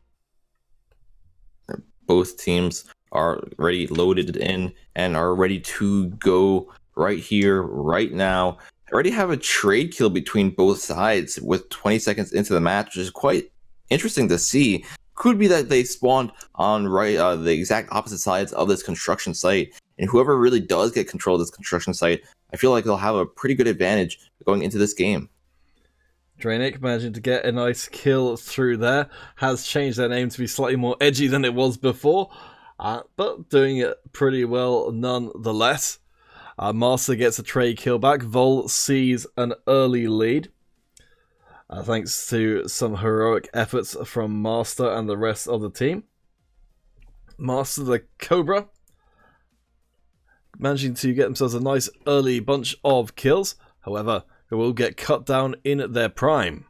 Both teams are already loaded in and are ready to go right here, right now. I already have a trade kill between both sides with 20 seconds into the match, which is quite interesting to see. Could be that they spawned on the exact opposite sides of this construction site, and whoever really does get control of this construction site, I feel like they'll have a pretty good advantage going into this game. Draenic managing to get a nice kill through there, has changed their name to be slightly more edgy than it was before, but doing it pretty well nonetheless. Master gets a trade kill back, Vol sees an early lead. Thanks to some heroic efforts from Master and the rest of the team. Master the Cobra managing to get themselves a nice early bunch of kills. However, they will get cut down in their prime.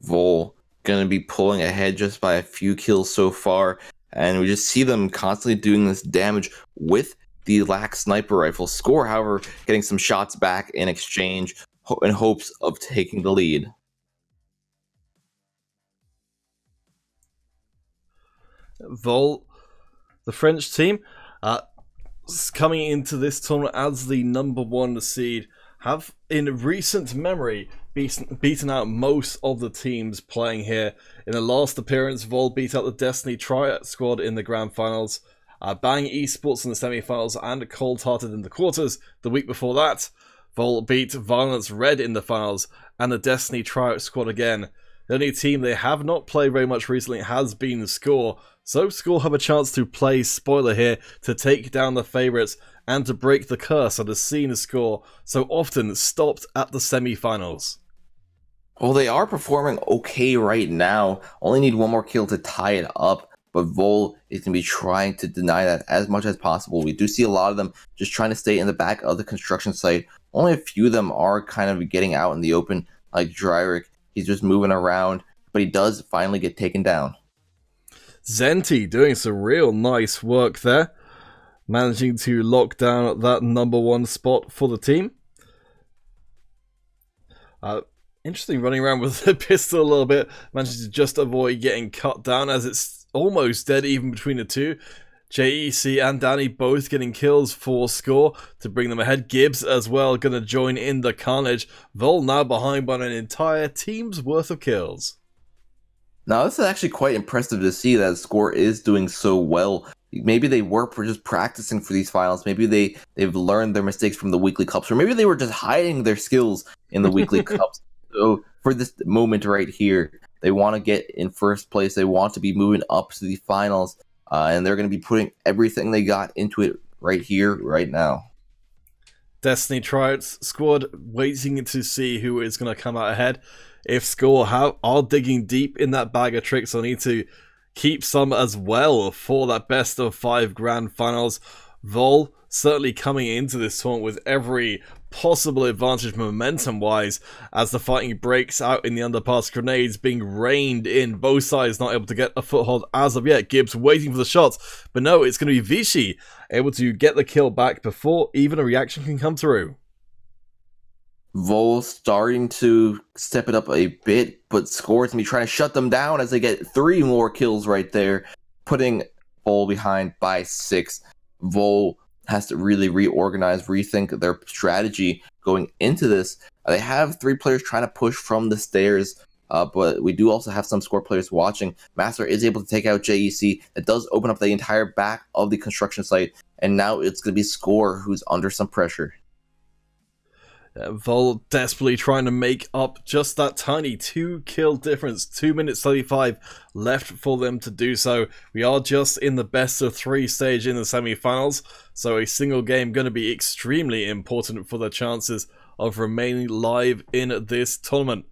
Vol going to be pulling ahead just by a few kills so far. And we just see them constantly doing this damage with the lax sniper rifle. Score, however, getting some shots back in exchange in hopes of taking the lead. Vol, the French team, coming into this tournament as the #1 seed, have in recent memory beaten out most of the teams playing here. In the last appearance, Vol beat out the Destiny Triad squad in the grand finals, Bang Esports in the semi-finals, and Cold Hearted in the quarters. The week before that, Vol beat Violence Red in the finals, and the Destiny Triad squad again. The only team they have not played very much recently has been Score, so Score have a chance to play spoiler here to take down the favourites and to break the curse that has seen Score so often stopped at the semi-finals. Well, they are performing okay right now. Only need one more kill to tie it up, but Vol is going to be trying to deny that as much as possible. We do see a lot of them just trying to stay in the back of the construction site. Only a few of them are kind of getting out in the open, like Draenic. He's just moving around, but he does finally get taken down. Zenti doing some real nice work there, managing to lock down that #1 spot for the team. Interesting running around with the pistol a little bit, managing to just avoid getting cut down as it's almost dead even between the two. JEC and Danny both getting kills for Score to bring them ahead. Gibbs as well going to join in the carnage. Vol now behind by an entire team's worth of kills. Now this is actually quite impressive to see that Score is doing so well. Maybe they were just practicing for these finals. Maybe they've learned their mistakes from the weekly cups, or maybe they were just hiding their skills in the weekly cups. So for this moment right here, they want to get in first place. They want to be moving up to the finals. And they're going to be putting everything they got into it right here, right now. Destiny Triad squad waiting to see who is going to come out ahead. If Score are digging deep in that bag of tricks, they'll need to keep some as well for that best of 5 grand finals. Vol certainly coming into this tournament with every possible advantage momentum-wise as the fighting breaks out in the underpass. Grenades being rained in, both sides not able to get a foothold as of yet. Gibbs waiting for the shots, but no, it's going to be Vichy able to get the kill back before even a reaction can come through. Vol starting to step it up a bit, but Score's going to be trying to shut them down as they get 3 more kills right there, putting Vol behind by 6. Vol has to really reorganize, rethink their strategy going into this. They have 3 players trying to push from the stairs, but we do also have some Score players watching. Master is able to take out JEC. That does open up the entire back of the construction site, and now it's going to be Score who's under some pressure. Vol desperately trying to make up just that tiny 2-kill difference. 2 minutes 35 left for them to do so. We are just in the best of 3 stage in the semi-finals, so a single game going to be extremely important for their chances of remaining live in this tournament.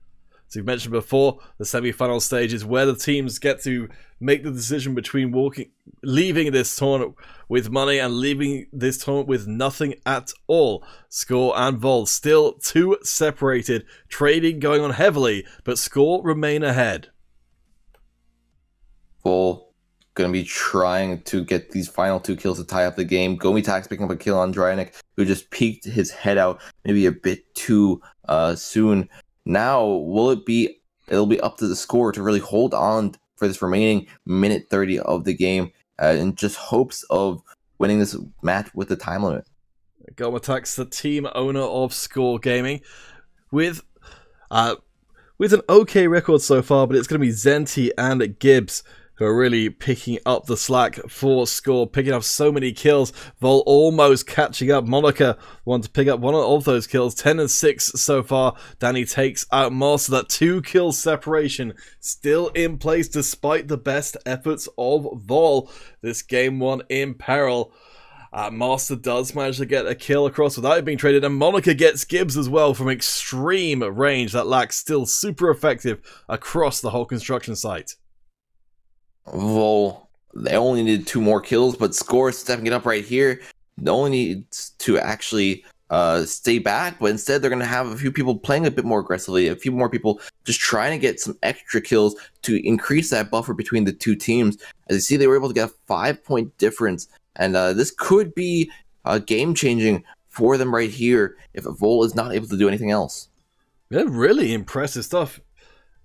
As we've mentioned before, the semi-final stage is where the teams get to make the decision between leaving this tournament with money and leaving this tournament with nothing at all. Score and Vol still 2 separated, trading going on heavily, but Score remain ahead. Vol going to be trying to get these final 2 kills to tie up the game. Gomitak's picking up a kill on Drynik, who just peeked his head out maybe a bit too soon. Now, it'll be up to the score to really hold on for this remaining minute 30 of the game in just hopes of winning this match with the time limit. Gomitak's the team owner of Score Gaming with an okay record so far, but it's going to be Zenti and Gibbs who are really picking up the slack for Score, picking up so many kills. Vol almost catching up. Monica wants to pick up one of those kills. 10 and 6 so far. Danny takes out Master. That 2-kill separation still in place despite the best efforts of Vol. This game 1 in peril. Master does manage to get a kill across without it being traded, and Monica gets Gibbs as well from extreme range. That lack's still super effective across the whole construction site. Vol, they only needed 2 more kills, but Score stepping it up right here. They only needs to actually stay back, but instead they're going to have a few people playing a bit more aggressively, a few more people just trying to get some extra kills to increase that buffer between the 2 teams. As you see, they were able to get a 5-point difference, and this could be game-changing for them right here if Vol is not able to do anything else. Yeah, really impressive stuff.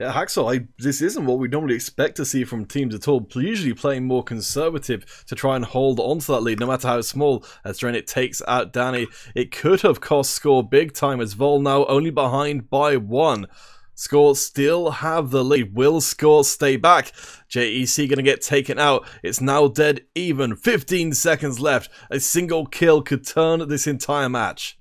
Yeah, Hacksaw, this isn't what we normally expect to see from teams at all. Usually playing more conservative to try and hold on to that lead, no matter how small. As Drennick takes out Danny, it could have cost Score big time, as Vol now only behind by 1. Score still have the lead. Will Score stay back? JEC going to get taken out. It's now dead even. 15 seconds left. A single kill could turn this entire match.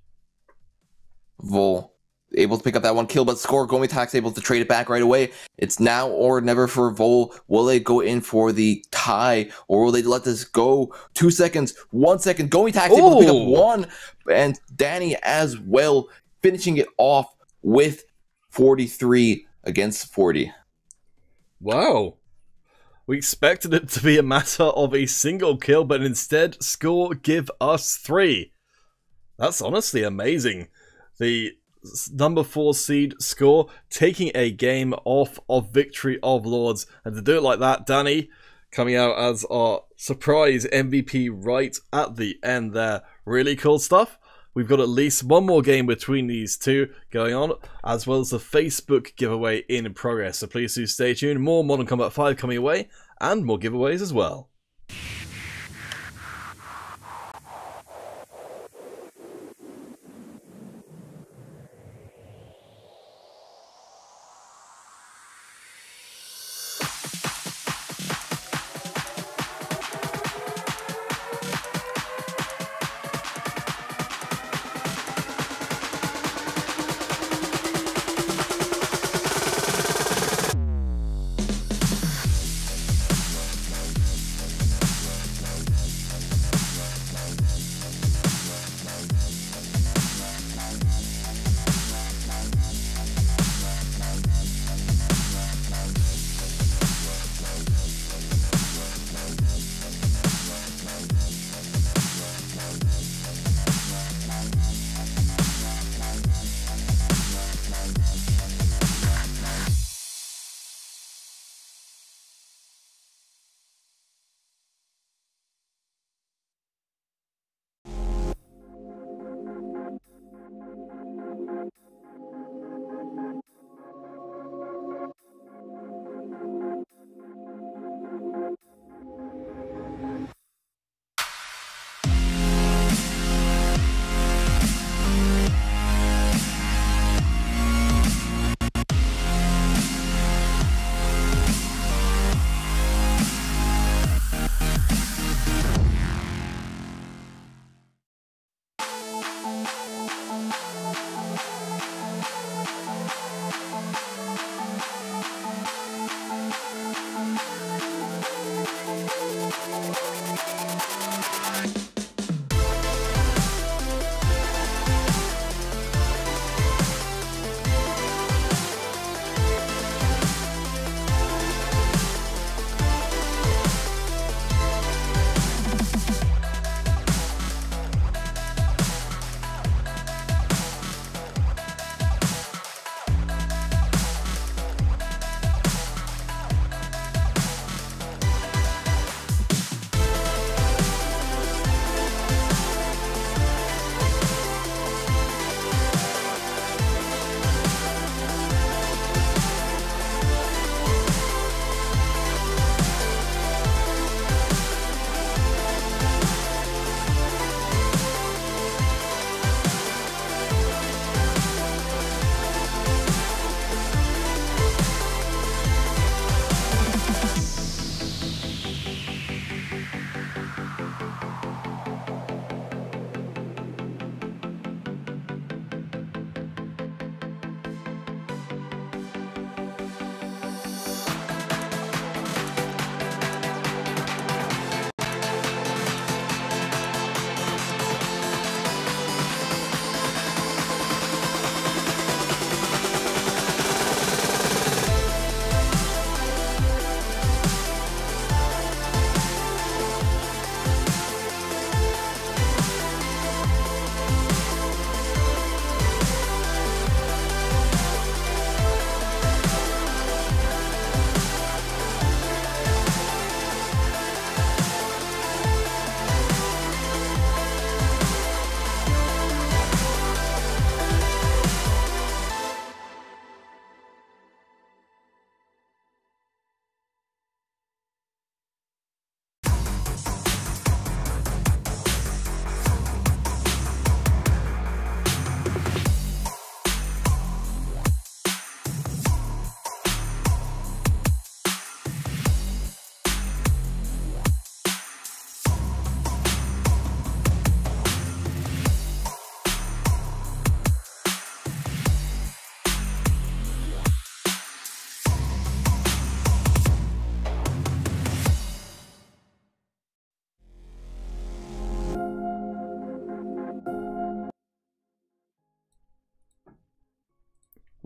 Vol able to pick up that 1 kill, but Score Gomitak's able to trade it back right away. It's now or never for Vol. Will they go in for the tie, or will they let this go? 2 seconds, 1 second. Gomitak's able to pick up 1, and Danny as well, finishing it off with 43 against 40. Wow. We expected it to be a matter of a single kill, but instead Score give us 3. That's honestly amazing. The number 4 seed Score taking a game off of Victory of Lords, and to do it like that, Danny coming out as our surprise MVP right at the end there. Really cool stuff. We've got at least one more game between these two going on, as well as the Facebook giveaway in progress, so please do stay tuned. More Modern Combat 5 coming away, and more giveaways as well.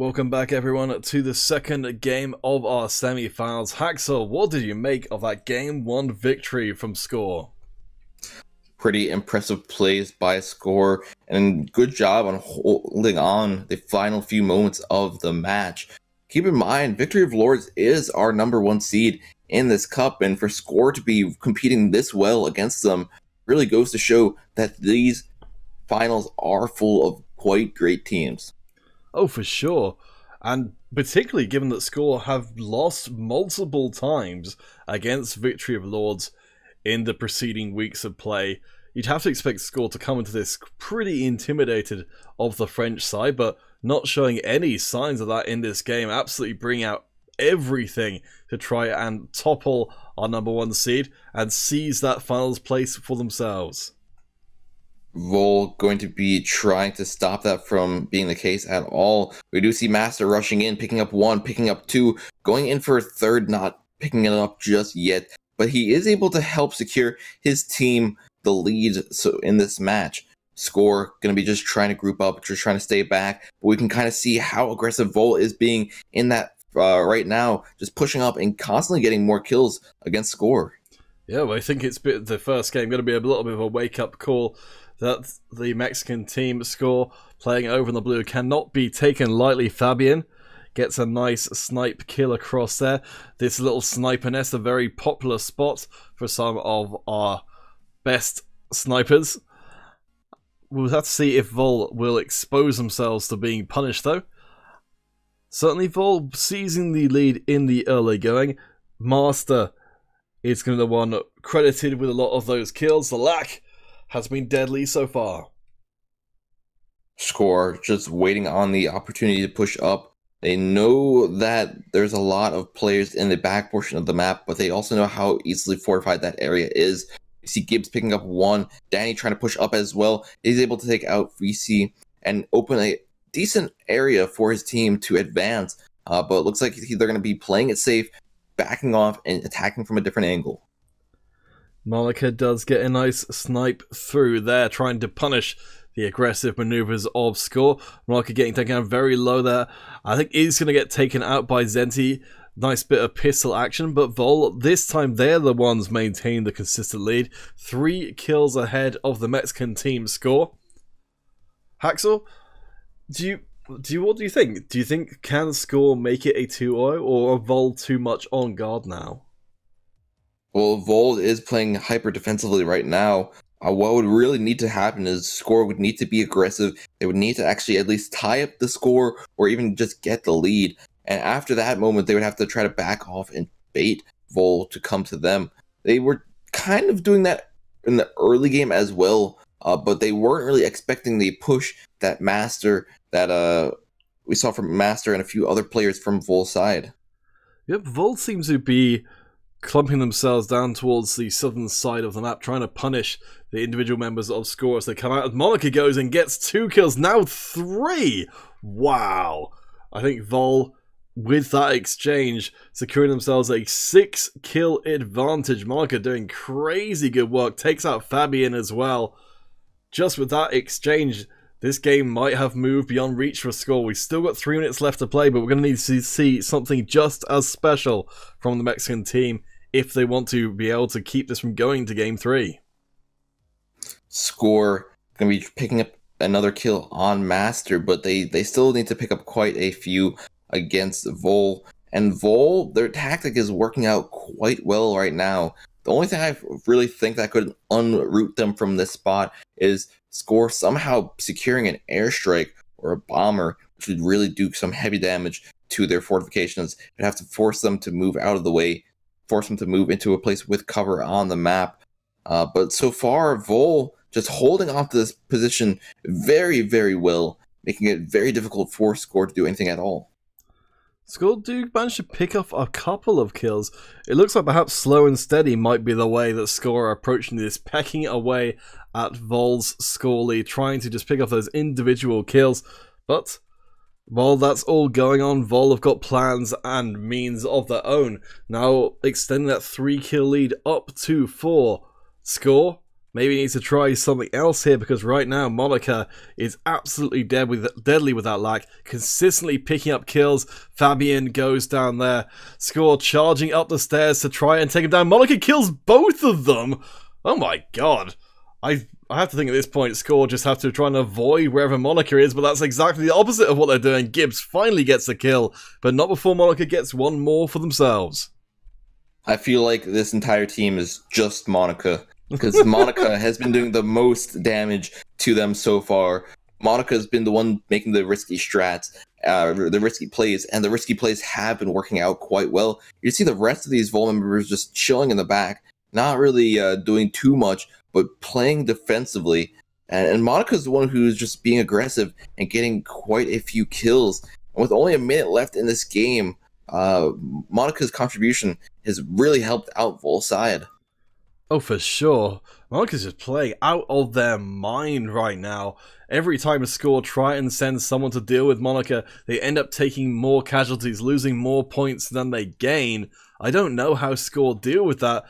Welcome back everyone to the second game of our semi-finals. Haxel, what did you make of that game 1 victory from Score? Pretty impressive plays by Score, and good job on holding on the final few moments of the match. Keep in mind, Victory of Lords is our #1 seed in this cup, and for Score to be competing this well against them really goes to show that these finals are full of quite great teams. Oh, for sure. And particularly given that Score have lost multiple times against Victory of Lords in the preceding weeks of play, you'd have to expect Score to come into this pretty intimidated of the French side, but not showing any signs of that in this game. Absolutely bring out everything to try and topple our #1 seed and seize that finals place for themselves. Vol going to be trying to stop that from being the case at all. We do see Master rushing in, picking up 1, picking up 2, going in for a 3rd, not picking it up just yet, but he is able to help secure his team the lead so in this match. Score going to be just trying to group up, just trying to stay back, but we can kind of see how aggressive Vol is being in that right now, just pushing up and constantly getting more kills against Score. Yeah, well, I think it's the first game going to be a little bit of a wake-up call that the Mexican team Score playing over in the blue cannot be taken lightly. Fabian gets a nice snipe kill across there. This little sniper nest, a very popular spot for some of our best snipers. We'll have to see if Vol will expose themselves to being punished though. Certainly Vol seizing the lead in the early going. Master is going to be the one credited with a lot of those kills. The lack has been deadly so far. Score just waiting on the opportunity to push up. They know that there's a lot of players in the back portion of the map, but they also know how easily fortified that area is. You see Gibbs picking up 1, Danny trying to push up as well. He's able to take out VC and open a decent area for his team to advance, but it looks like they're going to be playing it safe, backing off and attacking from a different angle. Monica does get a nice snipe through there, trying to punish the aggressive maneuvers of Score. Monica getting taken out very low there. I think he's going to get taken out by Zenti. Nice bit of pistol action, but Vol, this time they're the ones maintaining the consistent lead. 3 kills ahead of the Mexican team Score. Haxel, what do you think? Do you think can Score make it a 2-0, or are Vol too much on guard now? Well, Vol is playing hyper defensively right now. What would really need to happen is Score would need to be aggressive. They would need to actually at least tie up the score or even just get the lead. And after that moment, they would have to try to back off and bait Vol to come to them. They were kind of doing that in the early game as well, but they weren't really expecting the push that Master, that we saw from Master and a few other players from Vol's side. Yep, Vol seems to be clumping themselves down towards the southern side of the map, trying to punish the individual members of Score as they come out. Monica goes and gets 2 kills, now 3! Wow! I think Vol, with that exchange, securing themselves a 6-kill advantage. Monica doing crazy good work, takes out Fabian as well. Just with that exchange, this game might have moved beyond reach for Score. We've still got 3 minutes left to play, but we're going to need to see something just as special from the Mexican team if they want to be able to keep this from going to Game 3. Score going to be picking up another kill on Master, but they still need to pick up quite a few against Vol. And Vol, their tactic is working out quite well right now. The only thing I really think that could unroot them from this spot is Score somehow securing an airstrike or a bomber, which would really do some heavy damage to their fortifications. It'd have to force them to move out of the way, force them to move into a place with cover on the map. But so far, Vol just holding on to this position very, very well, making it very difficult for Score to do anything at all. Score do manage to pick up a couple of kills. It looks like perhaps slow and steady might be the way that Score are approaching this, pecking away at Vol's score lead, trying to just pick up those individual kills. But while that's all going on, Vol have got plans and means of their own. Now extending that 3-kill lead up to 4. Score Maybe he needs to try something else here, because right now Monica is absolutely deadly with that lack, consistently picking up kills. Fabian goes down there, Score charging up the stairs to try and take him down. Monica kills both of them. Oh my god. I have to think at this point Score just have to try and avoid wherever Monica is, but that's exactly the opposite of what they're doing. Gibbs finally gets the kill, but not before Monica gets one more for themselves. I feel like this entire team is just Monica, because Monica has been doing the most damage to them so far. Monica has been the one making the risky strats, the risky plays, and the risky plays have been working out quite well. You see the rest of these Vol members just chilling in the back, not really doing too much, but playing defensively. And Monica's the one who's just being aggressive and getting quite a few kills. And with only a minute left in this game, Monica's contribution has really helped out Vol's side. Oh, for sure. Monica's just playing out of their mind right now. Every time a Score try and send someone to deal with Monica, they end up taking more casualties, losing more points than they gain. I don't know how Score deal with that,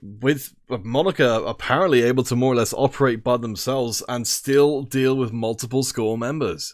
with Monica apparently able to more or less operate by themselves and still deal with multiple Score members.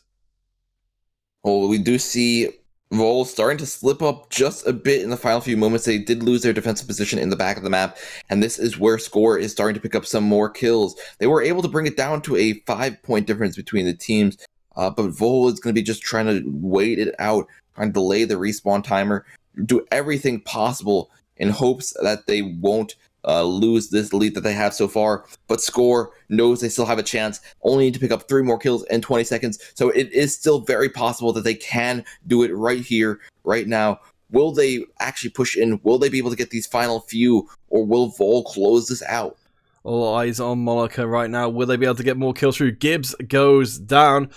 Well, we do see Vol starting to slip up just a bit in the final few moments. They did lose their defensive position in the back of the map, and this is where Score is starting to pick up some more kills. They were able to bring it down to a 5-point difference between the teams, but Vol is going to be just trying to wait it out, trying to delay the respawn timer, do everything possible in hopes that they won't lose this lead that they have so far. But Score knows they still have a chance, only need to pick up 3 more kills in 20 seconds, so it is still very possible that they can do it right here, right now. Will they actually push in? Will they be able to get these final few, or will Vol close this out? All eyes on Monica right now. Will they be able to get more kills through? Gibbs goes down,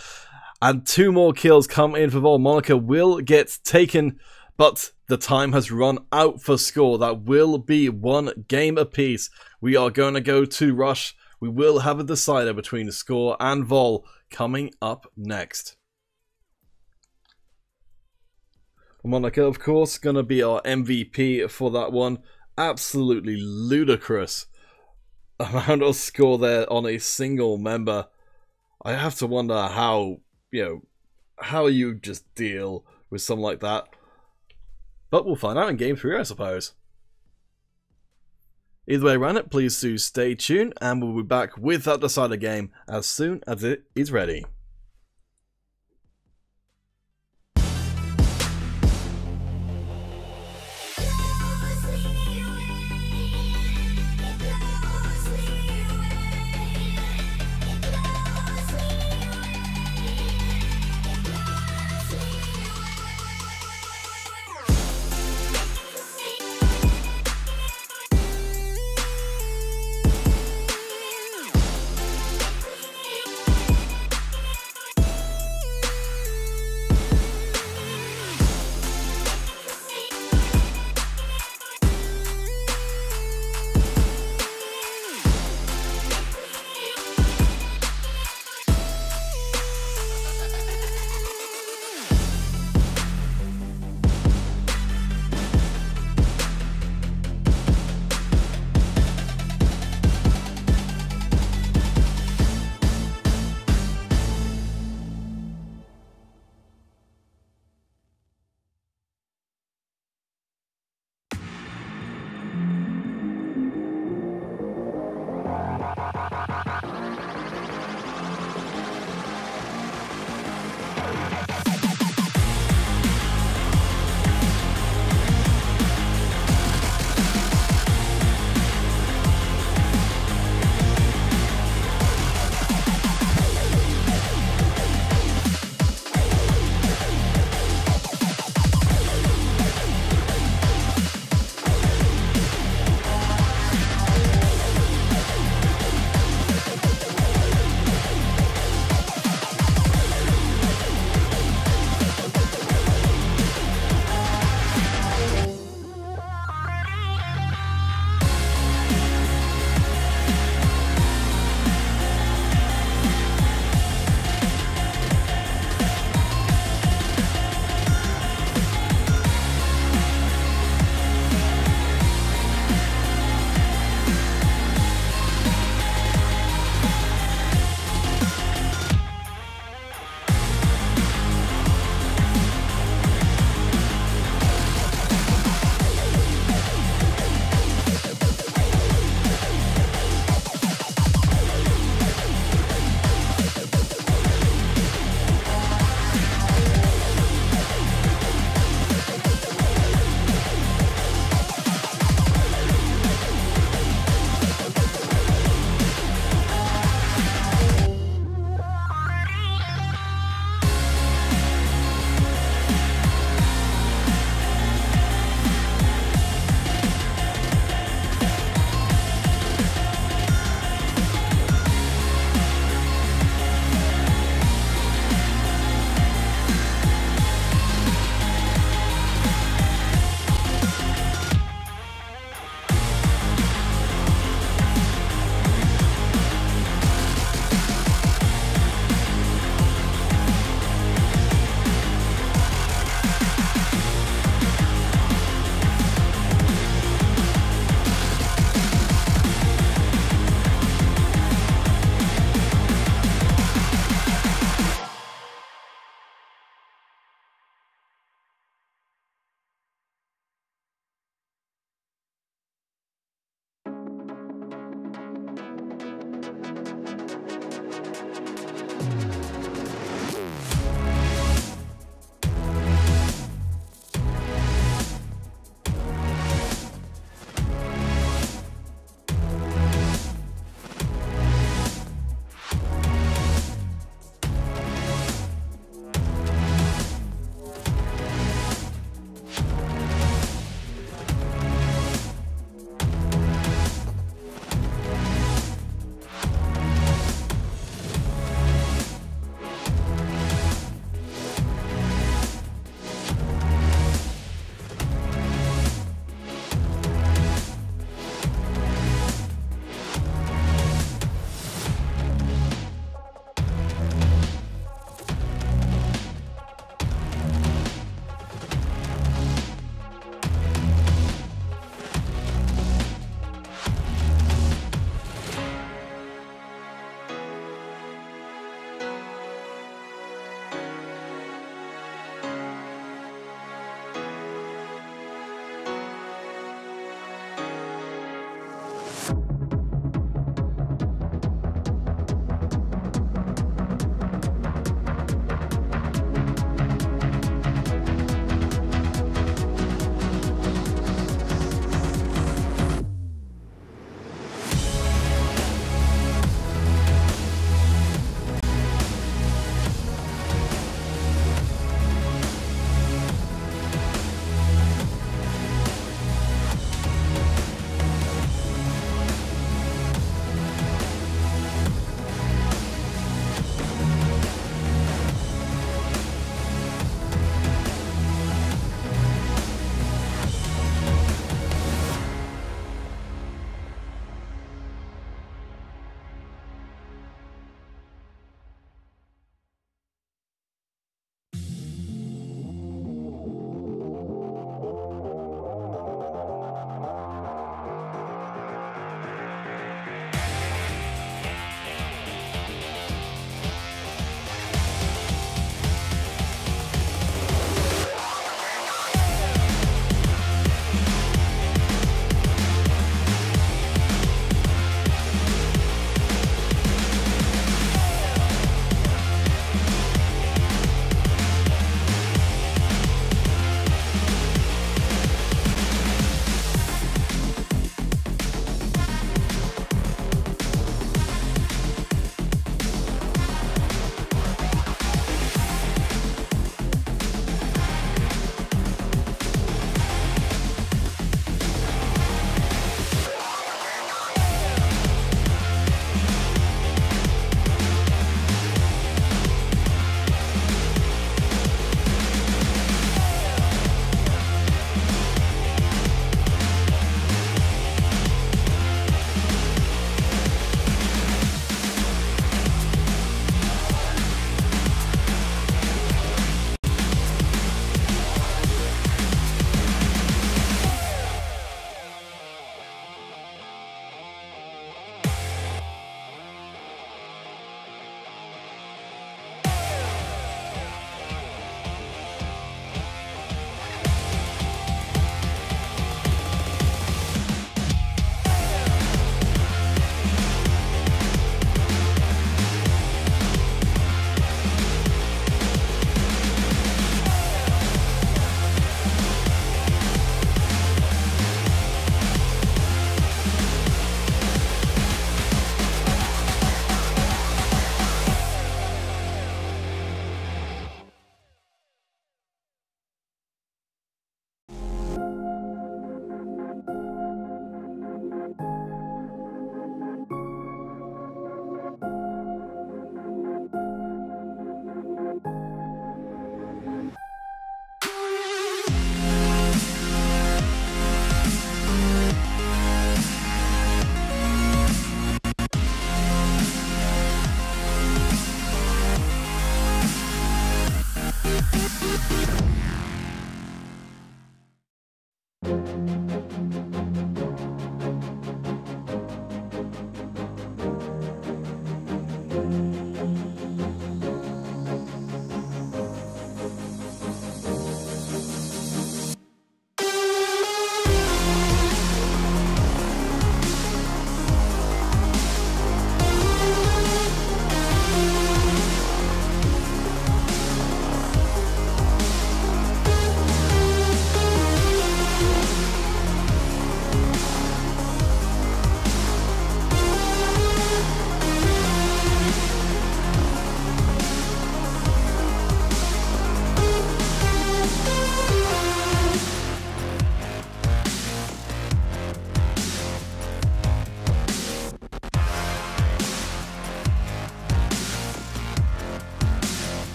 and 2 more kills come in for Vol. Monica will get taken, but the time has run out for Score. That will be 1 game apiece. We are going to go to Rush. We will have a decider between Score and Vol coming up next. Monica, of course, going to be our MVP for that one. Absolutely ludicrous amount of score there on a single member. I have to wonder how you just deal with something like that. But we'll find out in Game 3, I suppose. Either way around it, please do stay tuned, and we'll be back with that decider game as soon as it is ready.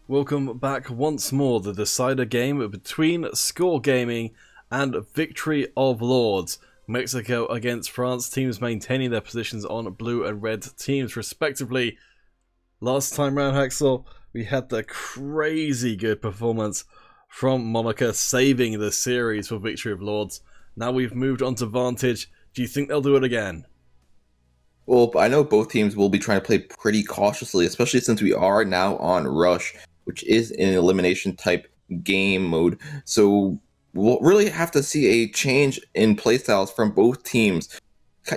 Welcome back once more, the decider game between Score Gaming and Victory of Lords. Mexico against France, teams maintaining their positions on blue and red teams respectively. Last time round, Haxel, we had the crazy good performance from Monaco, saving the series for Victory of Lords. Now we've moved on to Vantage. Do you think they'll do it again? Well, I know both teams will be trying to play pretty cautiously, especially since we are now on Rush, which is an elimination type game mode. So we'll really have to see a change in playstyles from both teams.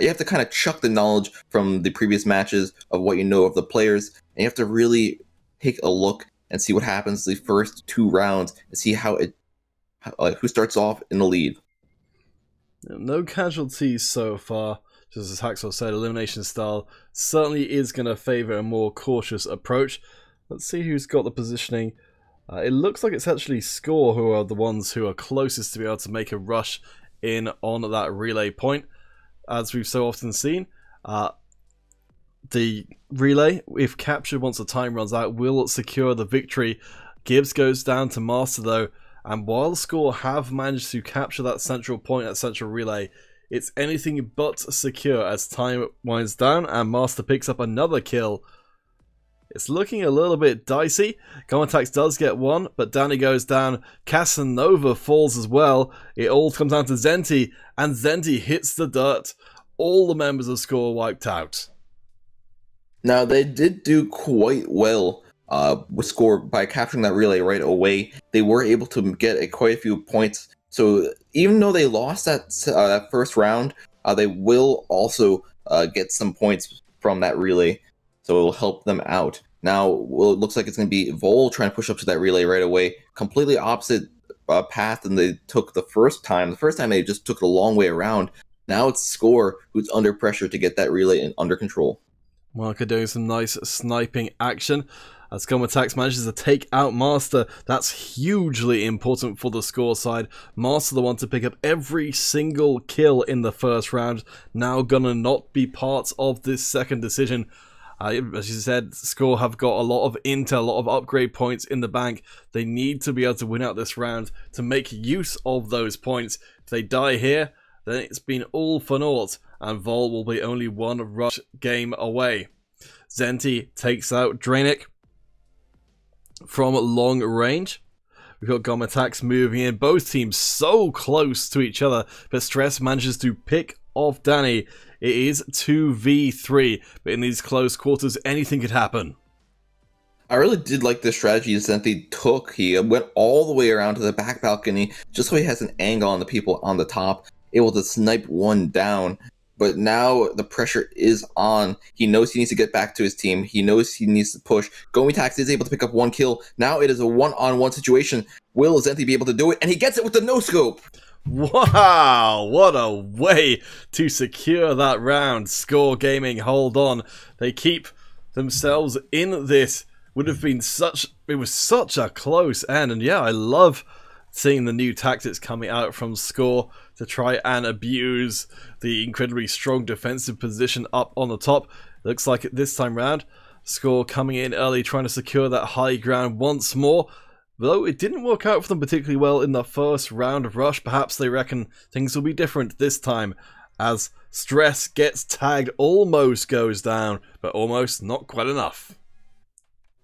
You have to kind of chuck the knowledge from the previous matches of what you know of the players, and you have to really take a look and see what happens the first 2 rounds and see who starts off in the lead. No casualties so far. Just as Haxel said, elimination style certainly is going to favour a more cautious approach. Let's see who's got the positioning. It looks like it's actually Score who are the ones who are closest to be able to make a rush in on that relay point. As we've so often seen, the relay, if captured once the time runs out, will secure the victory. Gibbs goes down to Master though, and while Score have managed to capture that central point, that central relay, it's anything but secure as time winds down and Master picks up another kill. It's looking a little bit dicey. Comatax does get one, but Danny goes down. Casanova falls as well. It all comes down to Zenti, and Zenti hits the dirt. All the members of Score wiped out. Now, they did do quite well with Score by capturing that relay right away. They were able to get quite a few points. So even though they lost that first round, they will also get some points from that relay. So it will help them out. Now, well, it looks like it's going to be Vol trying to push up to that relay right away. Completely opposite path than they took the first time. The first time they just took it a long way around. Now it's Score who's under pressure to get that relay under control. Marker doing some nice sniping action. As Comatax manages to take out Master, that's hugely important for the Score side. Master the one to pick up every single kill in the first round. Now gonna not be part of this second decision. As you said, Score have got a lot of intel, a lot of upgrade points in the bank. They need to be able to win out this round to make use of those points. If they die here, then it's been all for naught, and Vol will be only one rush game away. Zenti takes out Drainic from long range. We've got Comatax moving in. Both teams so close to each other, but Stress manages to pick off Danny. It is 2v3, but in these close quarters, anything could happen. I really did like the strategy Zenti took. He went all the way around to the back balcony, just so he has an angle on the people on the top, able to snipe one down. But now the pressure is on. He knows he needs to get back to his team. He knows he needs to push. Comatax is able to pick up one kill. Now it is a one-on-one situation. Will Zenti be able to do it? And he gets it with the no-scope. Wow, what a way to secure that round. Score Gaming hold on. They keep themselves in this. It was such a close end, and yeah, I love seeing the new tactics coming out from Score to try and abuse the incredibly strong defensive position up on the top. Looks like this time round, Score coming in early, trying to secure that high ground once more. Though it didn't work out for them particularly well in the first round of Rush, perhaps they reckon things will be different this time, as Stress gets tagged, almost goes down, but almost not quite enough.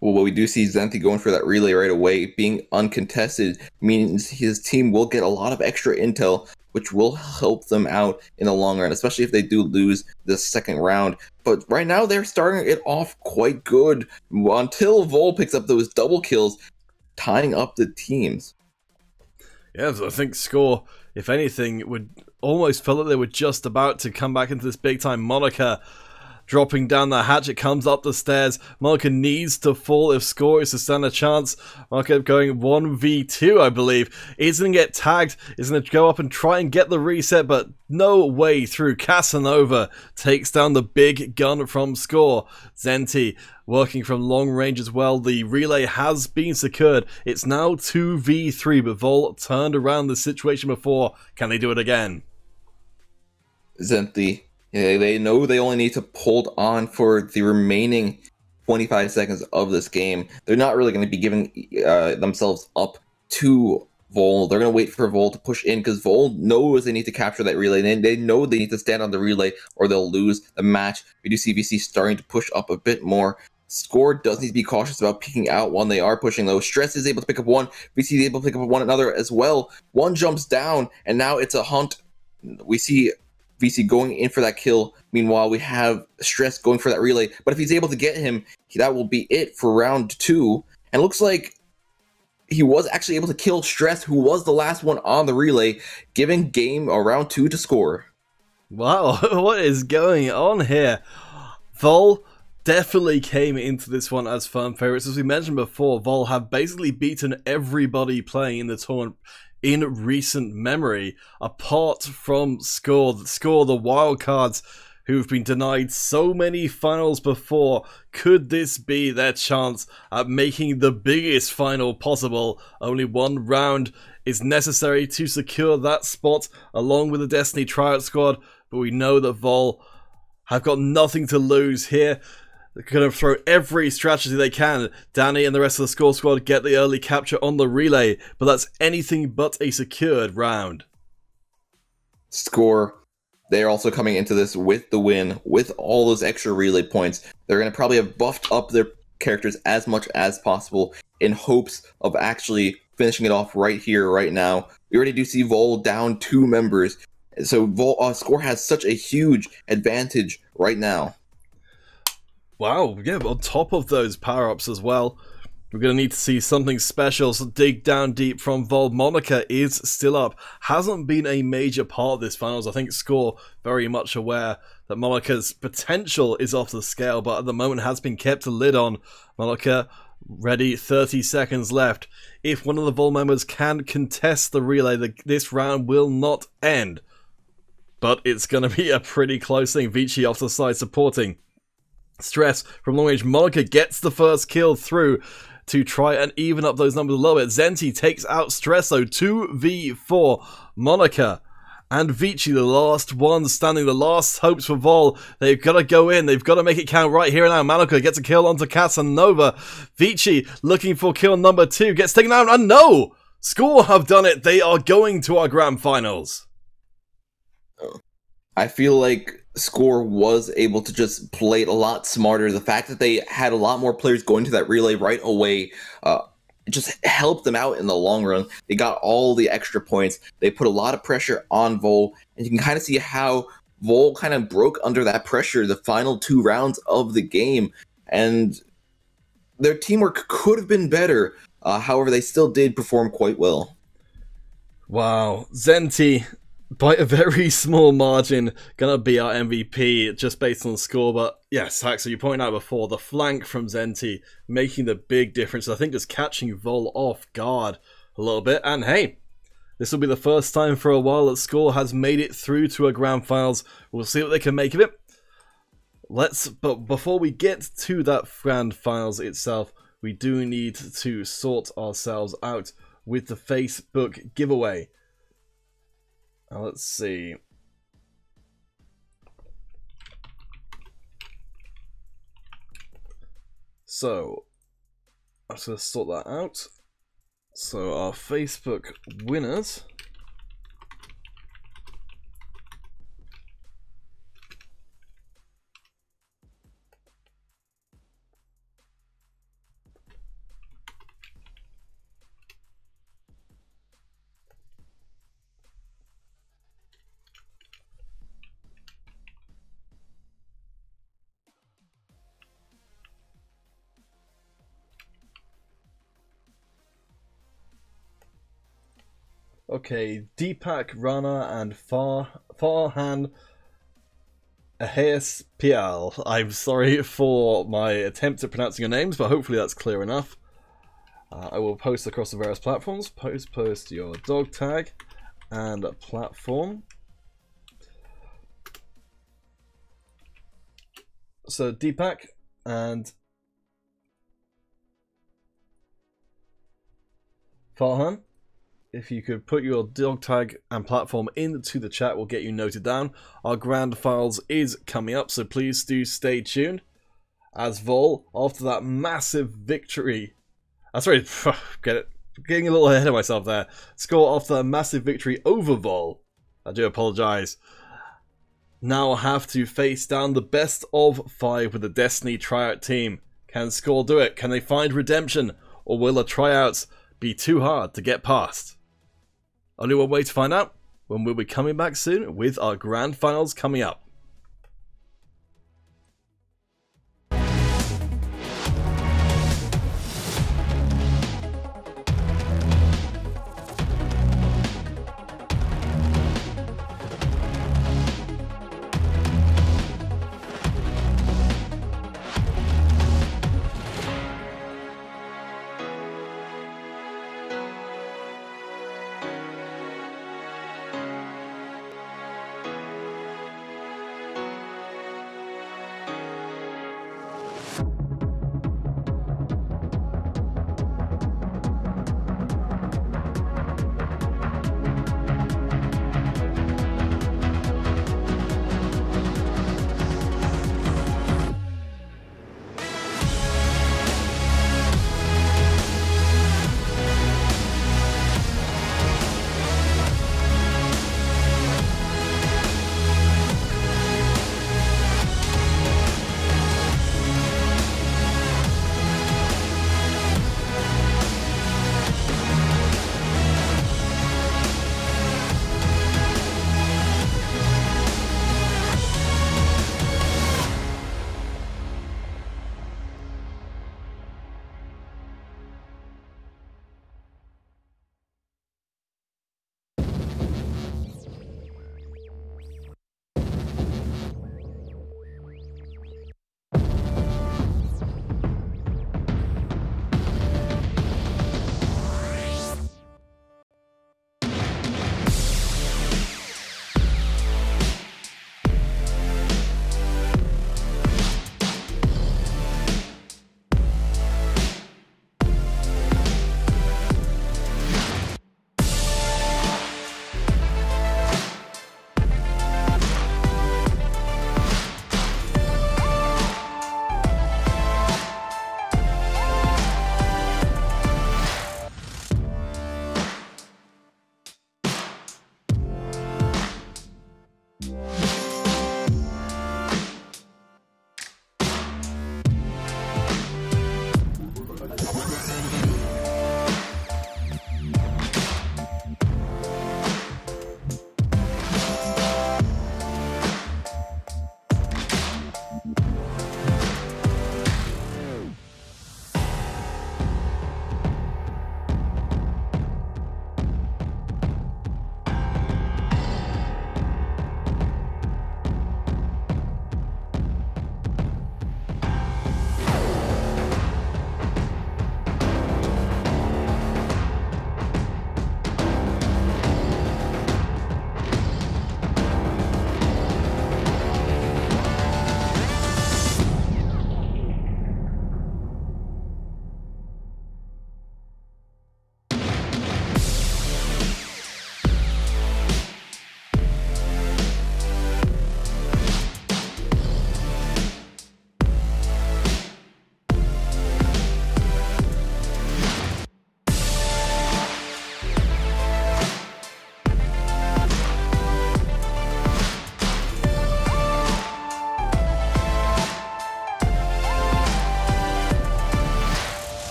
Well, we do see Zenti going for that relay right away. Being uncontested means his team will get a lot of extra intel, which will help them out in the long run, especially if they do lose this second round. But right now, they're starting it off quite good until Vol picks up those double kills, tying up the teams. Yeah, I think Score, if anything, would almost feel like they were just about to come back into this big-time Monaco. dropping down the hatch. It comes up the stairs. Monica needs to fall if Score is to stand a chance. Monica going 1v2, I believe. Is going to get tagged. Is going to go up and try and get the reset, but no way through. Casanova takes down the big gun from Score. Zenti working from long range as well. The relay has been secured. It's now 2v3, but Vol turned around the situation before. Can they do it again? Zenti, they know they only need to hold on for the remaining 25 seconds of this game. They're not really going to be giving themselves up to Vol. They're going to wait for Vol to push in, because Vol knows they need to capture that relay. They know they need to stand on the relay or they'll lose the match. We do see VC starting to push up a bit more. Score does need to be cautious about picking out one. They are pushing low. Stress is able to pick up one. VC is able to pick up one another as well. One jumps down, and now it's a hunt. We see VC going in for that kill. Meanwhile, we have Stress going for that relay. But if he's able to get him, that will be it for round 2. And it looks like he was actually able to kill Stress, who was the last one on the relay, giving game round 2 to Score. Wow, what is going on here? Vol definitely came into this one as firm favorites. As we mentioned before, Vol have basically beaten everybody playing in the tournament in recent memory, apart from Score, the wildcards who've been denied so many finals before. Could this be their chance at making the biggest final possible? Only one round is necessary to secure that spot, along with the Destiny Tryout squad, but we know that Vol have got nothing to lose here. They're going to throw every strategy they can. Danny and the rest of the Score squad get the early capture on the relay, but that's anything but a secured round. Score, they're also coming into this with the win, with all those extra relay points. They're going to probably have buffed up their characters as much as possible in hopes of actually finishing it off right here, right now. We already do see Vol down 2 members, so Score has such a huge advantage right now. Wow, yeah, on top of those power-ups as well, we're going to need to see something special, so dig down deep from Vol. Monica is still up. Hasn't been a major part of this finals. I think Score very much aware that Monica's potential is off the scale, but at the moment has been kept a lid on. Monica ready, 30 seconds left. If one of the Vol members can contest the relay, this round will not end. But it's going to be a pretty close thing. Vici off the side supporting. Stress from long range. Monica gets the first kill through to try and even up those numbers a little bit. Zenti takes out Stress, though. 2v4. Monica and Vici, the last one standing, the last hopes for Vol. They've got to go in. They've got to make it count right here and now. Monica gets a kill onto Casanova. Vici looking for kill number 2. Gets taken out. And no! Score have done it. They are going to our grand finals. I feel like Score was able to just play it a lot smarter. The fact that they had a lot more players going to that relay right away just helped them out in the long run. They got all the extra points. They put a lot of pressure on Vol, and you can kind of see how Vol kind of broke under that pressure the final 2 rounds of the game, and their teamwork could have been better. However, they still did perform quite well. Wow, Zenti, by a very small margin, gonna be our MVP just based on the score. But yes, Haxel, you pointed out before, the flank from Zenti making the big difference. I think just catching Vol off guard a little bit. And hey, this will be the first time for a while that Score has made it through to a grand finals. We'll see what they can make of it. But before we get to that grand finals itself, we do need to sort ourselves out with the Facebook giveaway. Now let's see. So, I'm just going to sort that out. So our Facebook winners okay, Deepak, Rana, and Farhan ASPL. I'm sorry for my attempt at pronouncing your names, but hopefully that's clear enough. I will post across the various platforms. Post your dog tag and platform. So Deepak and Farhan, if you could put your dog tag and platform into the chat, we'll get you noted down. Our grand finals is coming up, so please do stay tuned. As Vol, after that massive victory, getting a little ahead of myself there. Score after that massive victory over Vol, I do apologise. Now have to face down the best of 5 with the Destiny tryout team. Can Score do it? Can they find redemption? Or will the tryouts be too hard to get past? Only one way to find out, when we'll be coming back soon with our grand finals coming up.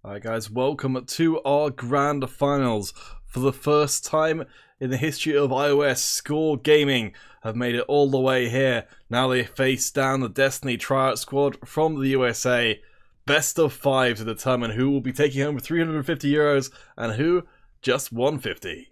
Alright guys, welcome to our grand finals. For the first time in the history of iOS, Score Gaming have made it all the way here. Now they face down the Destiny tryout squad from the USA. Best of 5 to determine who will be taking home €350 and who just $150.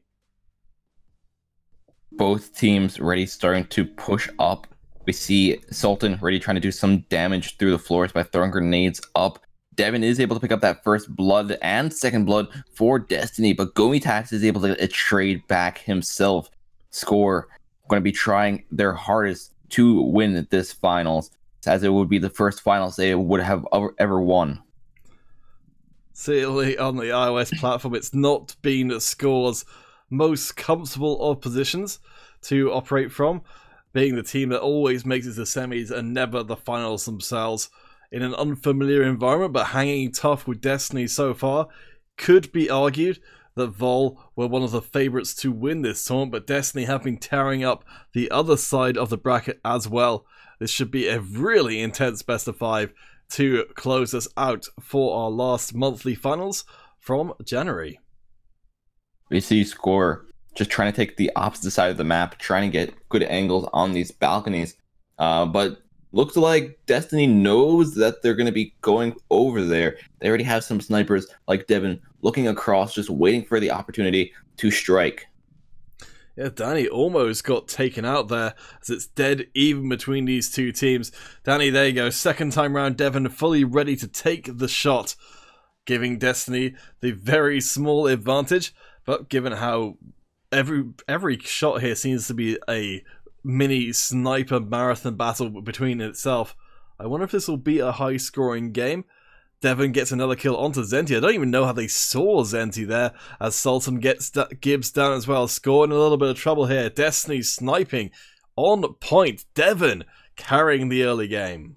Both teams ready, starting to push up. We see Sultan ready, trying to do some damage through the floors by throwing grenades up. Devin is able to pick up that first blood and second blood for Destiny, but Go4MC5 is able to trade back himself. Score going to be trying their hardest to win this finals, as it would be the first finals they would have ever won. Certainly on the iOS platform, it's not been Score's most comfortable of positions to operate from, being the team that always makes it to semis and never the finals themselves. In an unfamiliar environment, but hanging tough with Destiny so far. Could be argued that Vol were one of the favourites to win this tournament, but Destiny have been tearing up the other side of the bracket as well. This should be a really intense best of 5 to close us out for our last monthly finals from January. We see Score just trying to take the opposite side of the map, trying to get good angles on these balconies, but looks like Destiny knows that they're going to be going over there. They already have some snipers like Devin looking across, just waiting for the opportunity to strike. Yeah, Danny almost got taken out there, as it's dead even between these two teams. Danny, there you go. Second time round, Devin fully ready to take the shot, giving Destiny the very small advantage. But given how every shot here seems to be a mini sniper marathon battle between itself, I wonder if this will be a high scoring game. Devin gets another kill onto Zenti. I don't even know how they saw Zenti there, as Sultan gets Gibbs down as well. Scoring a little bit of trouble here. Destiny sniping on point. Devin carrying the early game.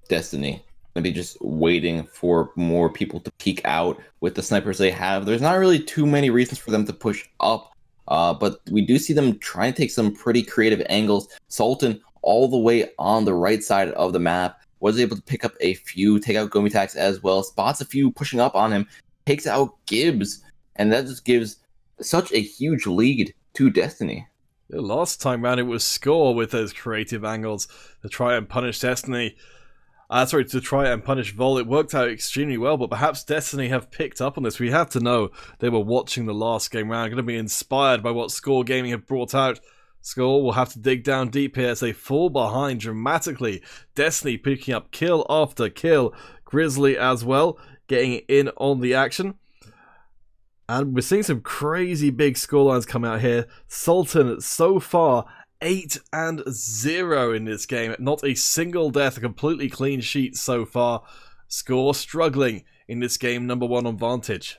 Destiny going to be just waiting for more people to peek out with the snipers they have. There's not really too many reasons for them to push up. But we do see them trying to take some pretty creative angles. Sultan, all the way on the right side of the map, was able to pick up a few, take out Go4MC5 as well, spots a few pushing up on him, takes out Gibbs, and that just gives such a huge lead to Destiny. The last time round it was Score with those creative angles to try and punish Destiny. To try and punish Vol. It worked out extremely well, but perhaps Destiny have picked up on this. We have to know they were watching the last game round, going to be inspired by what Score Gaming have brought out. Score will have to dig down deep here as they fall behind dramatically. Destiny picking up kill after kill. Grizzly as well, getting in on the action. And we're seeing some crazy big scorelines come out here. Sultan so far 8-0 in this game. Not a single death, a completely clean sheet so far. Score struggling in this game, #1 on Vantage.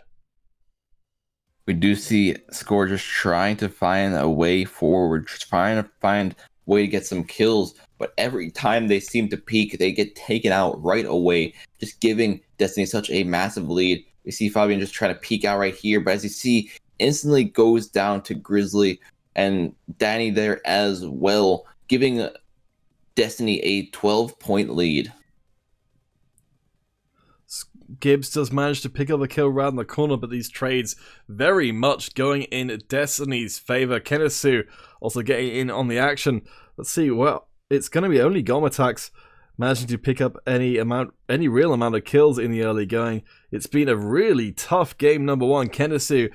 We do see Score just trying to find a way forward, just trying to find a way to get some kills, but every time they seem to peak, they get taken out right away, just giving Destiny such a massive lead. We see Fabian just trying to peek out right here, but as you see, instantly goes down to Grizzly, and Danny there as well, giving Destiny a 12-point lead. Gibbs does manage to pick up a kill around the corner, but these trades very much going in Destiny's favor. Kenisu also getting in on the action. Let's see, well, it's going to be only Go4MC5 managing to pick up any real amount of kills in the early going. It's been a really tough game, #1. Kenisu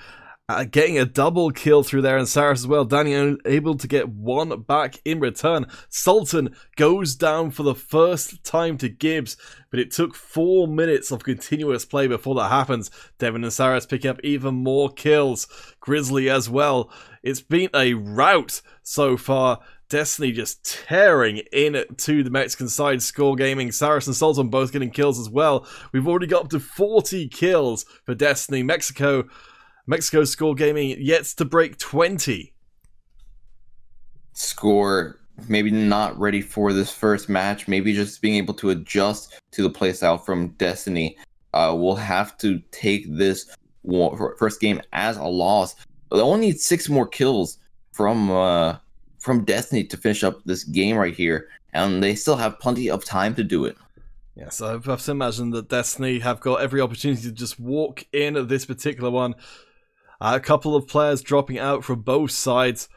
getting a double kill through there, and Saris as well. Danny able to get one back in return. Sultan goes down for the first time to Gibbs, but it took 4 minutes of continuous play before that happens. Devin and Saris picking up even more kills. Grizzly as well. It's been a rout so far. Destiny just tearing into the Mexican side. Score Gaming, Saris and Sultan both getting kills as well. We've already got up to 40 kills for Destiny. Mexico Score Gaming yet to break 20. Score maybe not ready for this first match, maybe just being able to adjust to the playstyle from Destiny. We'll have to take this first game as a loss. They only need 6 more kills from Destiny to finish up this game right here, and they still have plenty of time to do it. Yes, I have to imagine that Destiny have got every opportunity to just walk in at this particular one. A couple of players dropping out from both sides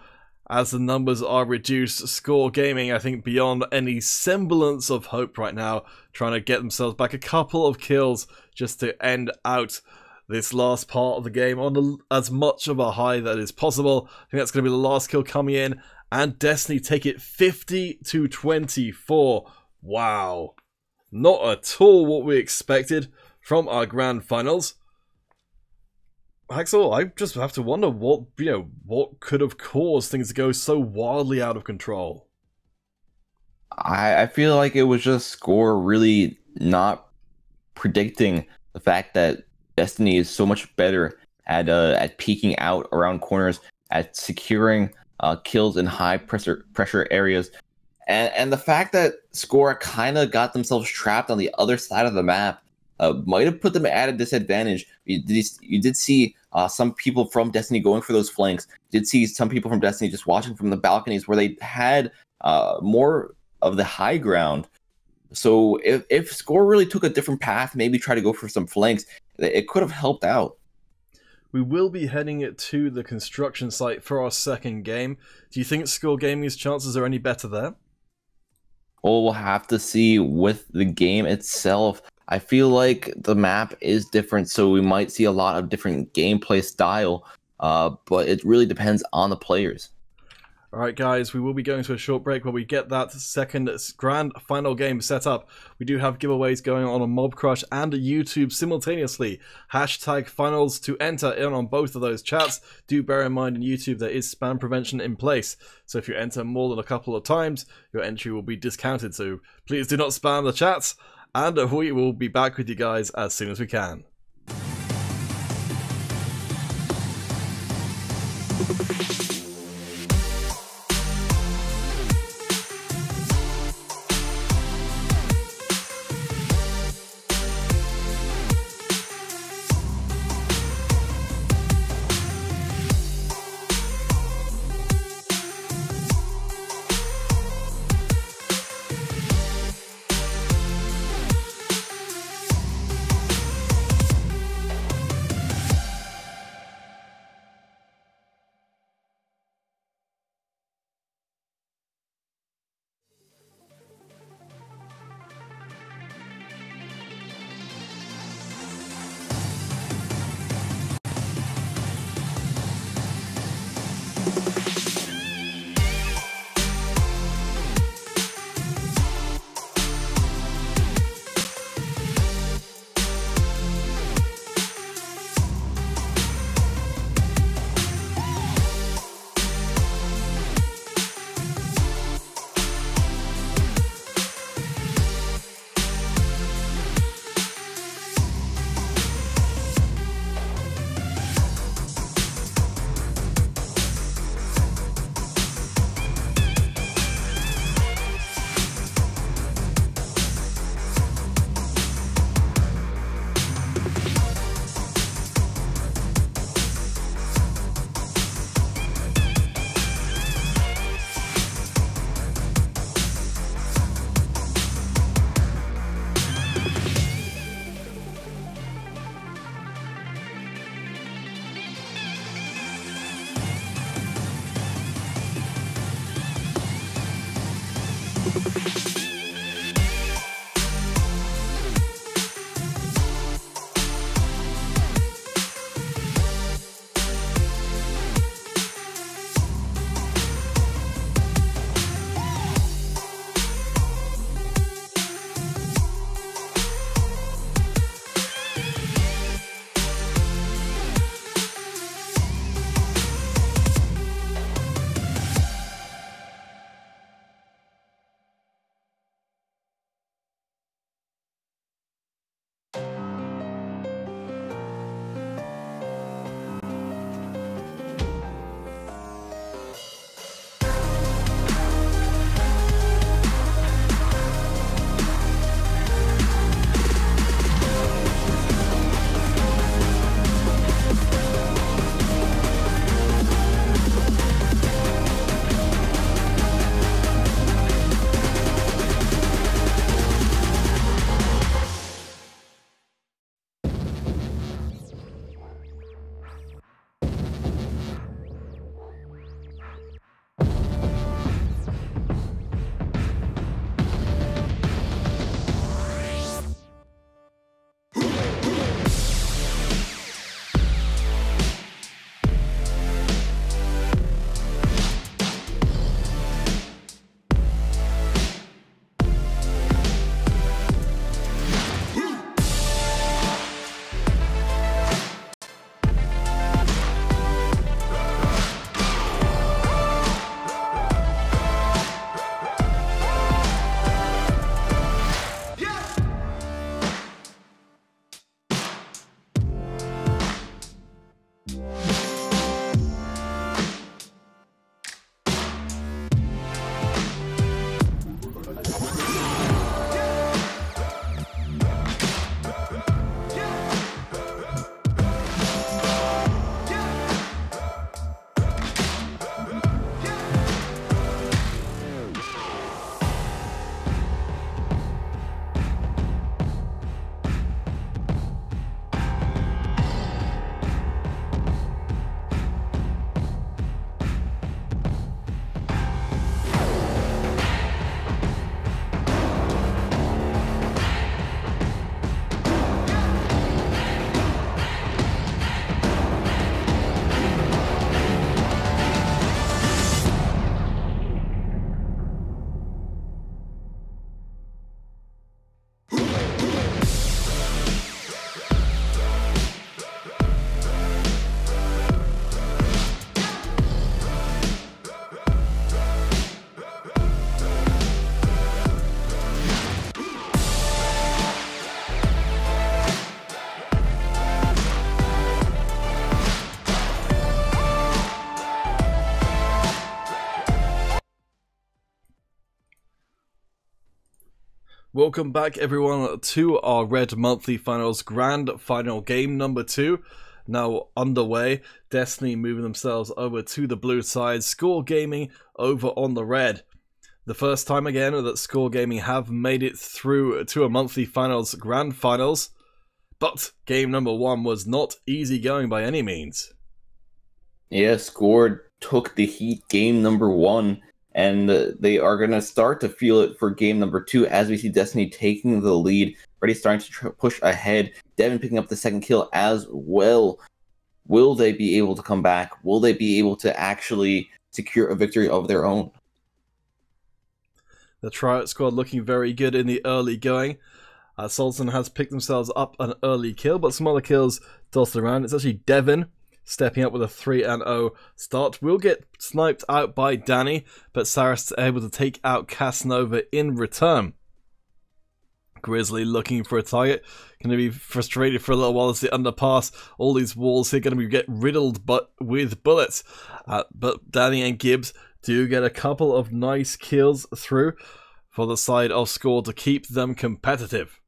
as the numbers are reduced. Score Gaming, I think, beyond any semblance of hope right now, trying to get themselves back a couple of kills just to end out this last part of the game on as much of a high that is possible. I think that's going to be the last kill coming in, and Destiny take it 50-24. Wow. Not at all what we expected from our grand finals. Axel, I just have to wonder what could have caused things to go so wildly out of control. I feel like it was just Score really not predicting the fact that Destiny is so much better at peeking out around corners, at securing kills in high pressure areas. And the fact that Score kind of got themselves trapped on the other side of the map might have put them at a disadvantage. You did see some people from Destiny going for those flanks. You did see some people from Destiny just watching from the balconies where they had more of the high ground. So if Score really took a different path, maybe try to go for some flanks, it could have helped out. We will be heading to the construction site for our second game. Do you think Score Gaming's chances are any better there? Well, we'll have to see with the game itself. I feel like the map is different, so we might see a lot of different gameplay style, but it really depends on the players. Alright guys, we will be going to a short break where we get that second grand final game set up. We do have giveaways going on Mob Crush and YouTube simultaneously. Hashtag finals to enter in on both of those chats. Do bear in mind in YouTube there is spam prevention in place. So if you enter more than a couple of times, your entry will be discounted. So please do not spam the chats. And we will be back with you guys as soon as we can. Welcome back everyone to our Red Monthly Finals Grand Final game number 2. Now underway, Destiny moving themselves over to the blue side, Score Gaming over on the red. The first time again that Score Gaming have made it through to a Monthly Finals Grand Finals, but game number 1 was not easy going by any means. Yeah, Score took the heat game number 1. And they are going to start to feel it for game number 2 as we see Destiny taking the lead, already starting to push ahead. Devin picking up the second kill as well. Will they be able to come back? Will they be able to actually secure a victory of their own? The Triad squad looking very good in the early going. Sultan has picked themselves up an early kill, but some other kills tossed around. It's actually Devin stepping up with a 3-0 start. Will get sniped out by Danny, but Saras able to take out Casanova in return. Grizzly looking for a target. Going to be frustrated for a little while as the underpass. All these walls here going to be get riddled with bullets. But Danny and Gibbs do get a couple of nice kills through for the side of Score to keep them competitive.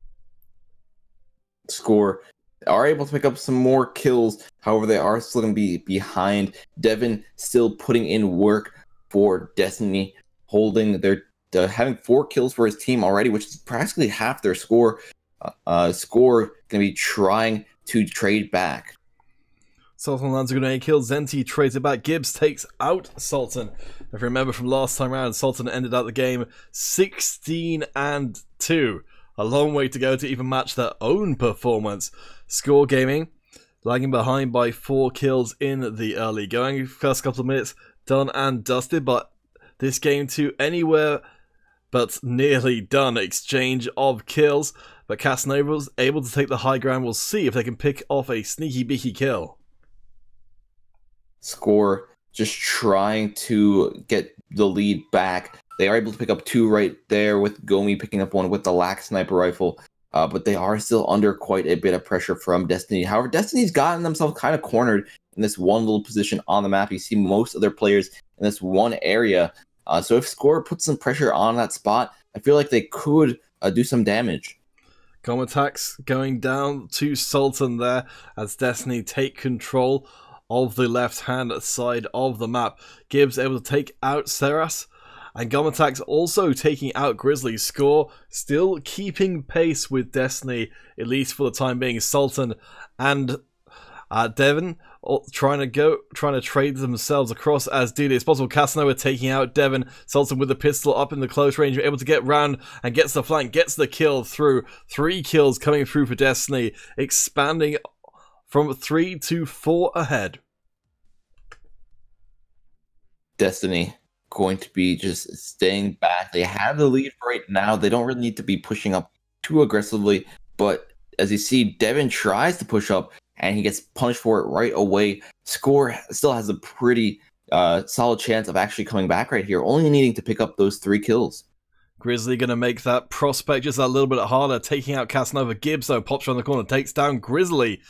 Score are able to pick up some more kills. However, they are still going to be behind. Devin still putting in work for Destiny, holding their having 4 kills for his team already, which is practically half their score. Score going to be trying to trade back. Sultan lands a grenade kill. Zenti trades it back. Gibbs takes out Sultan. If you remember from last time around, Sultan ended out the game 16-2. A long way to go to even match their own performance. Score Gaming lagging behind by 4 kills in the early going. First couple of minutes done and dusted, but this game to anywhere but nearly done exchange of kills. But Casanova was able to take the high ground. We'll see if they can pick off a sneaky beaky kill. Score just trying to get the lead back. They are able to pick up 2 right there, with Gomi picking up 1 with the lack sniper rifle. But they are still under quite a bit of pressure from Destiny. However, Destiny's gotten themselves kind of cornered in this one little position on the map. You see most of their players in this one area. So if Score puts some pressure on that spot, I feel like they could do some damage. Gom attacks going down to Sultan there as Destiny take control of the left-hand side of the map. Gibbs able to take out Saras. And Gum Attacks also taking out Grizzly. Score still keeping pace with Destiny, at least for the time being. Sultan and Devin trying to trade themselves across as dearly as possible. Casanova taking out Devin. Sultan with the pistol up in the close range, able to get round and gets the flank, gets the kill through. 3 kills coming through for Destiny, expanding from 3 to 4 ahead. Destiny going to be just staying back. They have the lead right now. They don't really need to be pushing up too aggressively, but as you see, Devin tries to push up and he gets punished for it right away. Score still has a pretty solid chance of actually coming back right here, only needing to pick up those 3 kills. Grizzly going to make that prospect just a little bit harder, taking out Casanova. Gibbs, though, pops around the corner, takes down Grizzly.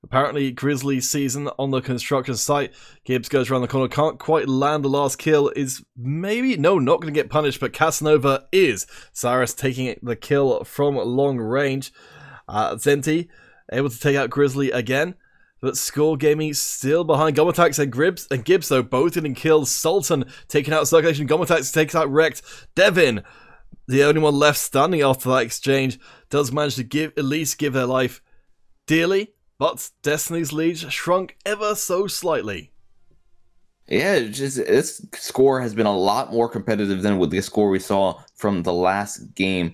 Apparently, Grizzly's season on the construction site. Gibbs goes around the corner, can't quite land the last kill. Is maybe, no, not going to get punished, but Casanova is. Cyrus taking the kill from long range. Zenti able to take out Grizzly again, but Score Gaming still behind. Gum Attacks and Gibbs, though, both getting kills. Sultan taking out Circulation. Gum Attacks takes out Wrecked. Devin, the only one left standing after that exchange, does manage to at least give their life dearly. But Destiny's lead shrunk ever so slightly. Yeah, this score has been a lot more competitive than with the score we saw from the last game.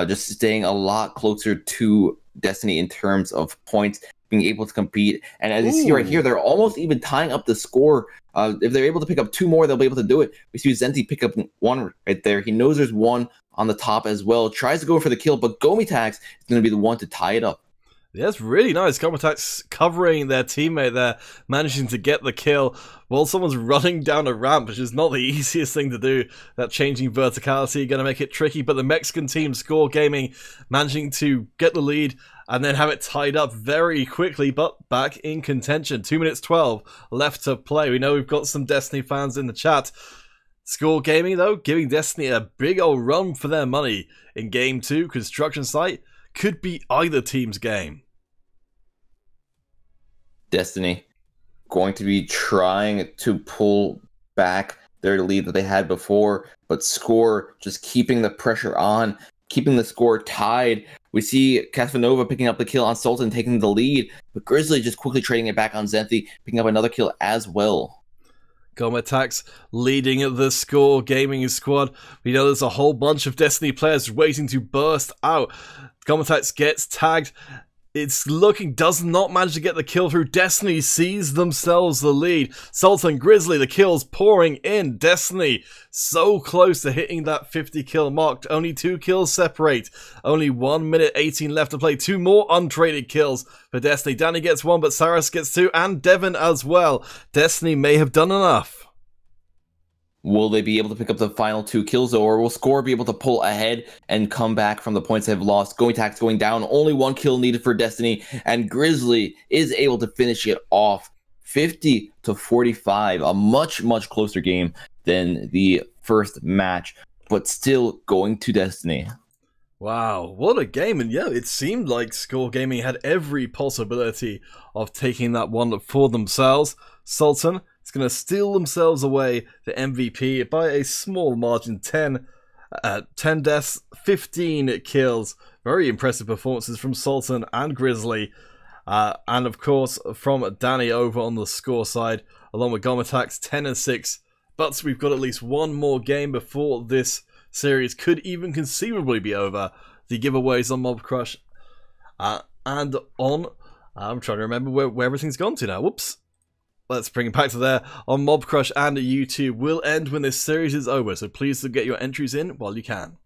Just staying a lot closer to Destiny in terms of points, being able to compete. And as you see right here, they're almost even tying up the score. If they're able to pick up 2 more, they'll be able to do it. We see Zenti pick up 1 right there. He knows there's 1 on the top as well. Tries to go for the kill, but Gomitax is going to be the one to tie it up. Yeah, it's really nice. Gomitax covering their teammate there, managing to get the kill while someone's running down a ramp, which is not the easiest thing to do. That changing verticality going to make it tricky, but the Mexican team, Score Gaming, managing to get the lead and then have it tied up very quickly, but back in contention. 2 minutes 12 left to play. We know we've got some Destiny fans in the chat. Score Gaming, though, giving Destiny a big old run for their money in Game 2. Construction Site could be either team's game. Destiny going to be trying to pull back their lead that they had before, but Score just keeping the pressure on, keeping the score tied. We see Casanova picking up the kill on Sultan, taking the lead, but Grizzly just quickly trading it back on Zenthi, picking up another kill as well. Gomatax leading the Score Gaming squad. We know there's a whole bunch of Destiny players waiting to burst out. Gomatax gets tagged. It's looking, does not manage to get the kill through. Destiny sees themselves the lead. Sultan, Grizzly, the kills pouring in. Destiny so close to hitting that 50 kill mark. Only 2 kills separate. Only 1 minute 18 left to play. 2 more untraded kills for Destiny. Danny gets 1, but Saras gets 2, and Devon as well. Destiny may have done enough. Will they be able to pick up the final 2 kills, though, or will Score be able to pull ahead and come back from the points they've lost? Gomatax going down, only 1 kill needed for Destiny, and Grizzly is able to finish it off 50-45, a much, much closer game than the first match, but still going to Destiny. Wow, what a game. And yeah, it seemed like Score Gaming had every possibility of taking that one for themselves. Sultan is going to steal themselves away the MVP by a small margin, 10 deaths, 15 kills. Very impressive performances from Sultan and Grizzly. And of course from Danny over on the Score side, along with Gomatax, 10 and 6. But we've got at least one more game before this series could even conceivably be over. The giveaways on Mob Crush and on... I'm trying to remember where everything's gone to now. Whoops. Let's bring it back to there. On Mob Crush and YouTube will end when this series is over, so please do get your entries in while you can.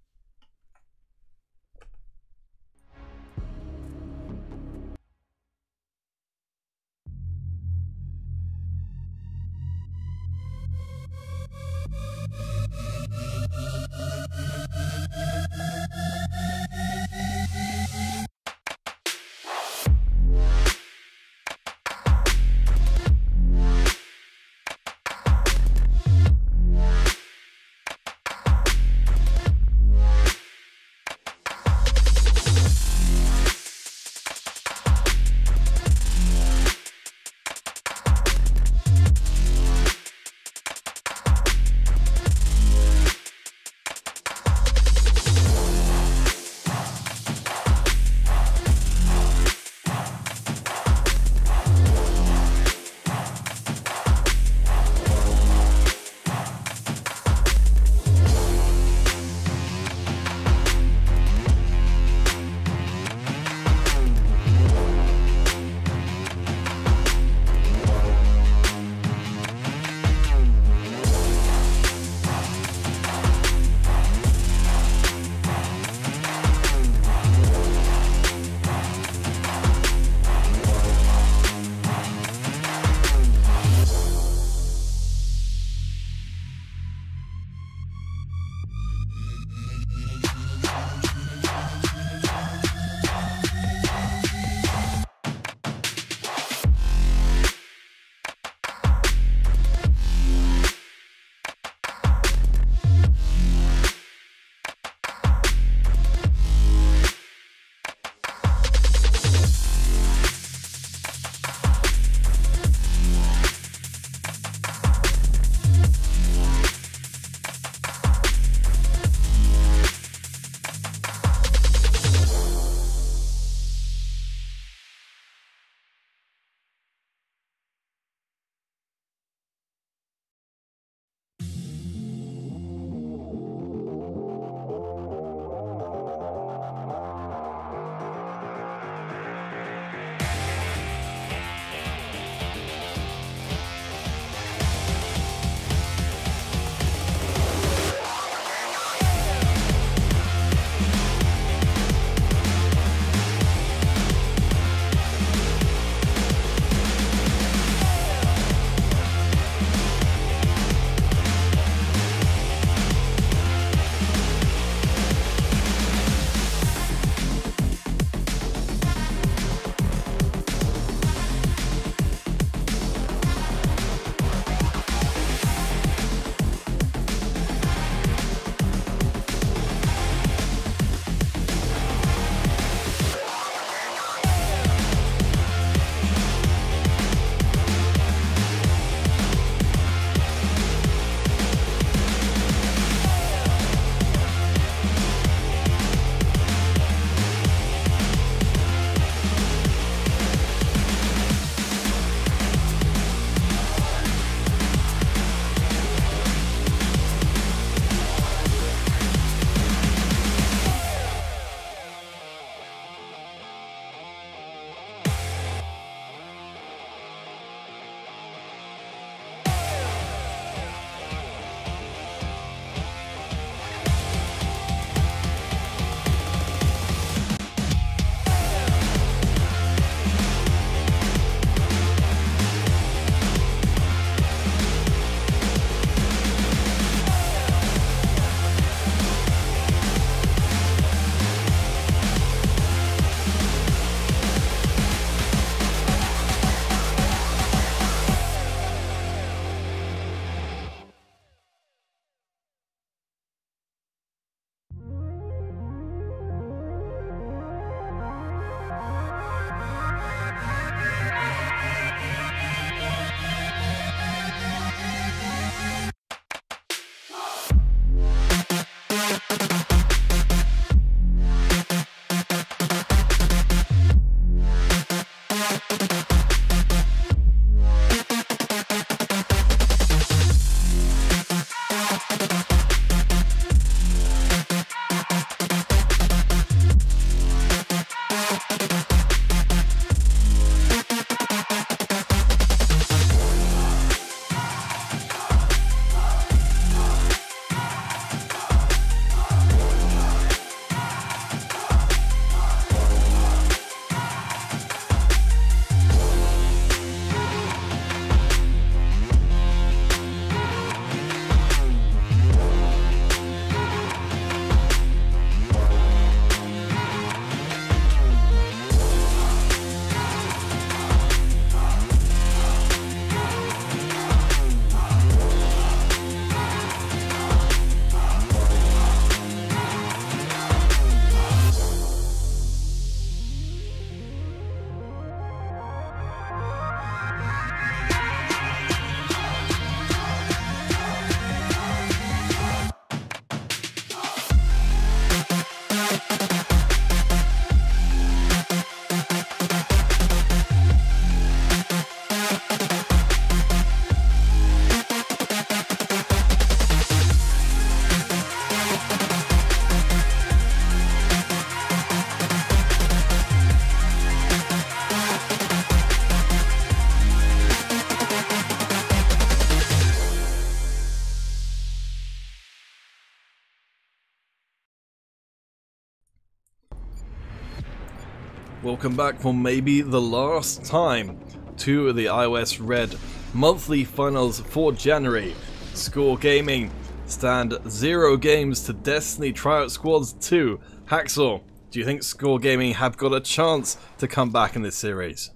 Welcome back for maybe the last time to the iOS Red monthly finals for January. Score Gaming stand 0 games to Destiny Tryout Squads 2. Hacksaw, do you think Score Gaming have got a chance to come back in this series?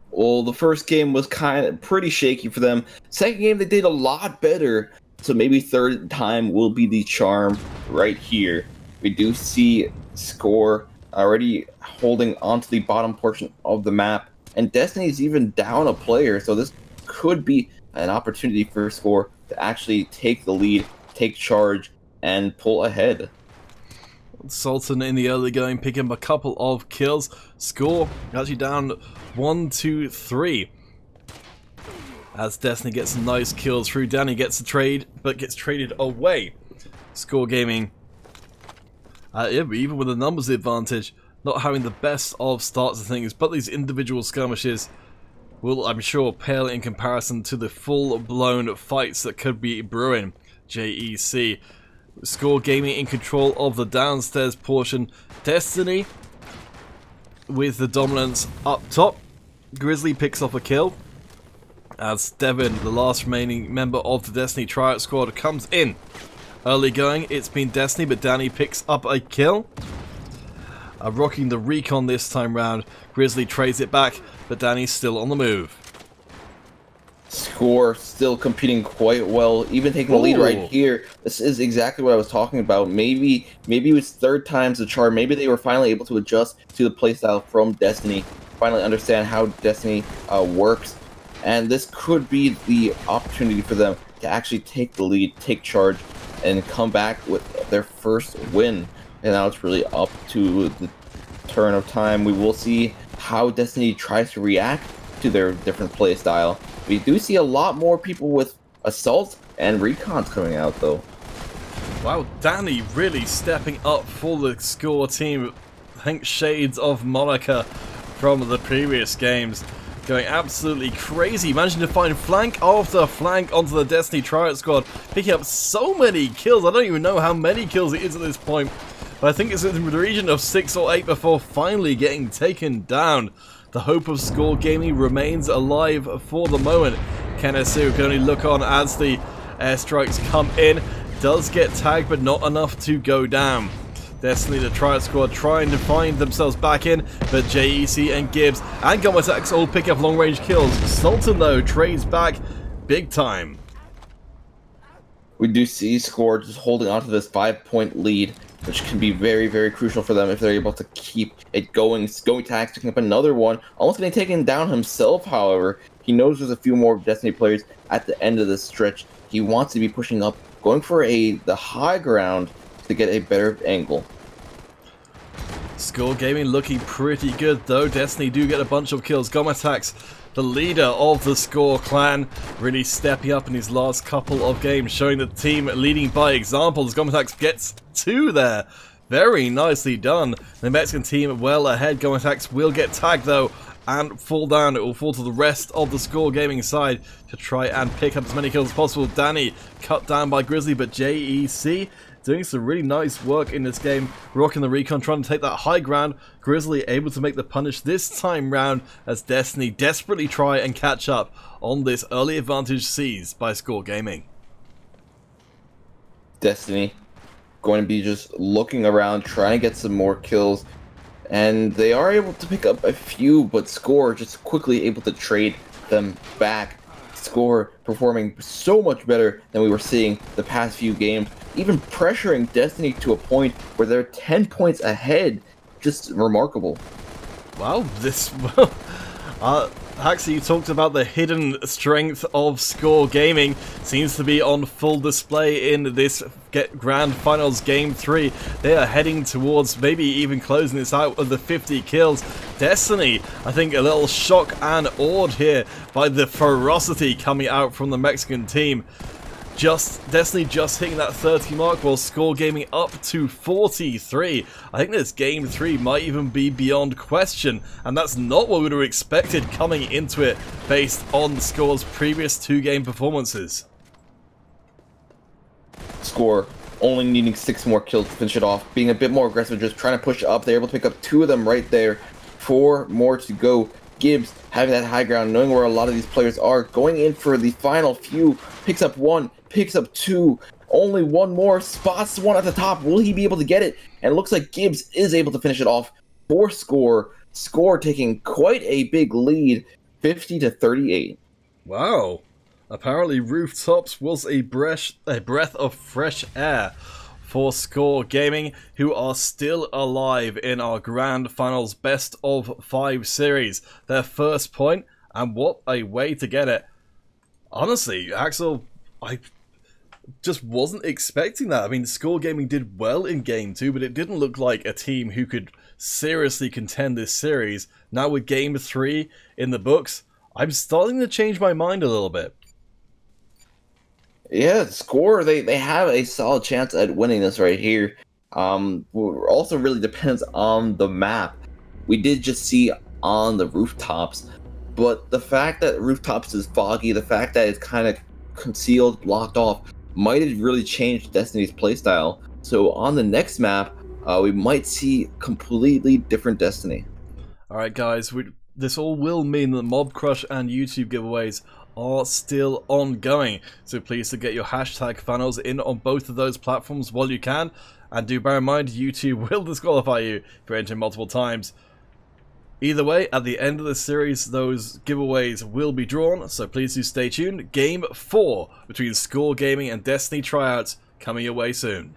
Well, the first game was kind of pretty shaky for them. Second game, they did a lot better. So maybe third time will be the charm right here. We do see Score already holding onto the bottom portion of the map. And Destiny's even down a player. So this could be an opportunity for Score to actually take the lead, take charge, and pull ahead. Sultan in the early going, picking up a couple of kills. Score actually down 1, 2, 3. As Destiny gets some nice kills through. Danny gets the trade, but gets traded away. Score Gaming, even with the numbers advantage, not having the best of starts of things, but these individual skirmishes will, I'm sure, pale in comparison to the full-blown fights that could be brewing. JEC. Score Gaming in control of the downstairs portion. Destiny with the dominance up top. Grizzly picks up a kill as Devin, the last remaining member of the Destiny Tryout Squad, comes in. Early going, it's been Destiny, but Danny picks up a kill. Rocking the recon this time round. Grizzly trades it back, but Danny's still on the move. Score still competing quite well, even taking the lead right here. This is exactly what I was talking about. Maybe it was third time's the charm. Maybe they were finally able to adjust to the playstyle from Destiny, finally understand how Destiny works, and this could be the opportunity for them to actually take the lead, take charge, and come back with their first win. And now it's really up to the turn of time. We will see how Destiny tries to react to their different playstyle. We do see a lot more people with assaults and recons coming out, though. Wow, Danny really stepping up for the Score team. I think shades of Monica from the previous games. Going absolutely crazy, managing to find flank after flank onto the Destiny Tryout Squad, picking up so many kills. I don't even know how many kills it is at this point, but I think it's in the region of 6 or 8 before finally getting taken down. The hope of Score Gaming remains alive for the moment. Kenesu can only look on as the airstrikes come in. Does get tagged, but not enough to go down. Destiny, the Tryout Squad, trying to find themselves back in, but JEC and Gibbs and Gumatax all pick up long-range kills. Sultan, though, trades back big time. We do see Score just holding on to this 5-point lead, which can be very, very crucial for them if they're able to keep it going. Going Tax picking up another one, almost getting taken down himself, however. He knows there's a few more Destiny players at the end of this stretch. He wants to be pushing up, going for the high ground to get a better angle. Score Gaming looking pretty good, though. Destiny do get a bunch of kills. Gomatax, the leader of the Score clan, really stepping up in his last couple of games, showing the team leading by example as Gomatax gets 2 there. Very nicely done. The Mexican team well ahead. Gomatax will get tagged, though, and fall down. It will fall to the rest of the Score Gaming side to try and pick up as many kills as possible. Danny cut down by Grizzly, but JEC doing some really nice work in this game, rocking the recon, trying to take that high ground. Grizzly able to make the punish this time round as Destiny desperately try and catch up on this early advantage seized by Score Gaming. Destiny going to be just looking around, trying to get some more kills, and they are able to pick up a few, but Score just quickly able to trade them back. Score performing so much better than we were seeing the past few games, even pressuring Destiny to a point where they're 10 points ahead. Just remarkable. Wow, Haxie, you talked about the hidden strength of Score Gaming. Seems to be on full display in this Grand Finals Game 3. They are heading towards maybe even closing this out with the 50 kills. Destiny, I think, a little shocked and awed here by the ferocity coming out from the Mexican team. Destiny just hitting that 30 mark, while Score Gaming up to 43. I think this Game 3 might even be beyond question, and that's not what we would have expected coming into it based on Score's previous 2-game performances. Score only needing 6 more kills to finish it off, being a bit more aggressive, just trying to push up. They're able to pick up 2 of them right there. 4 more to go. Gibbs having that high ground, knowing where a lot of these players are, going in for the final few, picks up 1, picks up 2, only 1 more, spots 1 at the top. Will he be able to get it? And it looks like Gibbs is able to finish it off for Score. Score taking quite a big lead, 50-38. Wow. Apparently Rooftops was a breath of fresh air for Score Gaming, who are still alive in our Grand Finals Best of 5 series. Their first point, and what a way to get it. Honestly, Axel, I just wasn't expecting that. I mean, Score Gaming did well in Game 2, but it didn't look like a team who could seriously contend this series. Now with Game 3 in the books, I'm starting to change my mind a little bit. Yeah, Score, they have a solid chance at winning this right here. Also really depends on the map. We did just see on the Rooftops, but the fact that Rooftops is foggy, the fact that it's kind of concealed, blocked off, might have really changed Destiny's playstyle. So on the next map, we might see completely different Destiny. Alright guys, this all will mean that Mob Crush and YouTube giveaways are still ongoing, so please do get your hashtag funnels in on both of those platforms while you can, and do bear in mind YouTube will disqualify you for entering multiple times. Either way, at the end of the series those giveaways will be drawn, so please do stay tuned. Game 4 between Score Gaming and Destiny tryouts coming your way soon.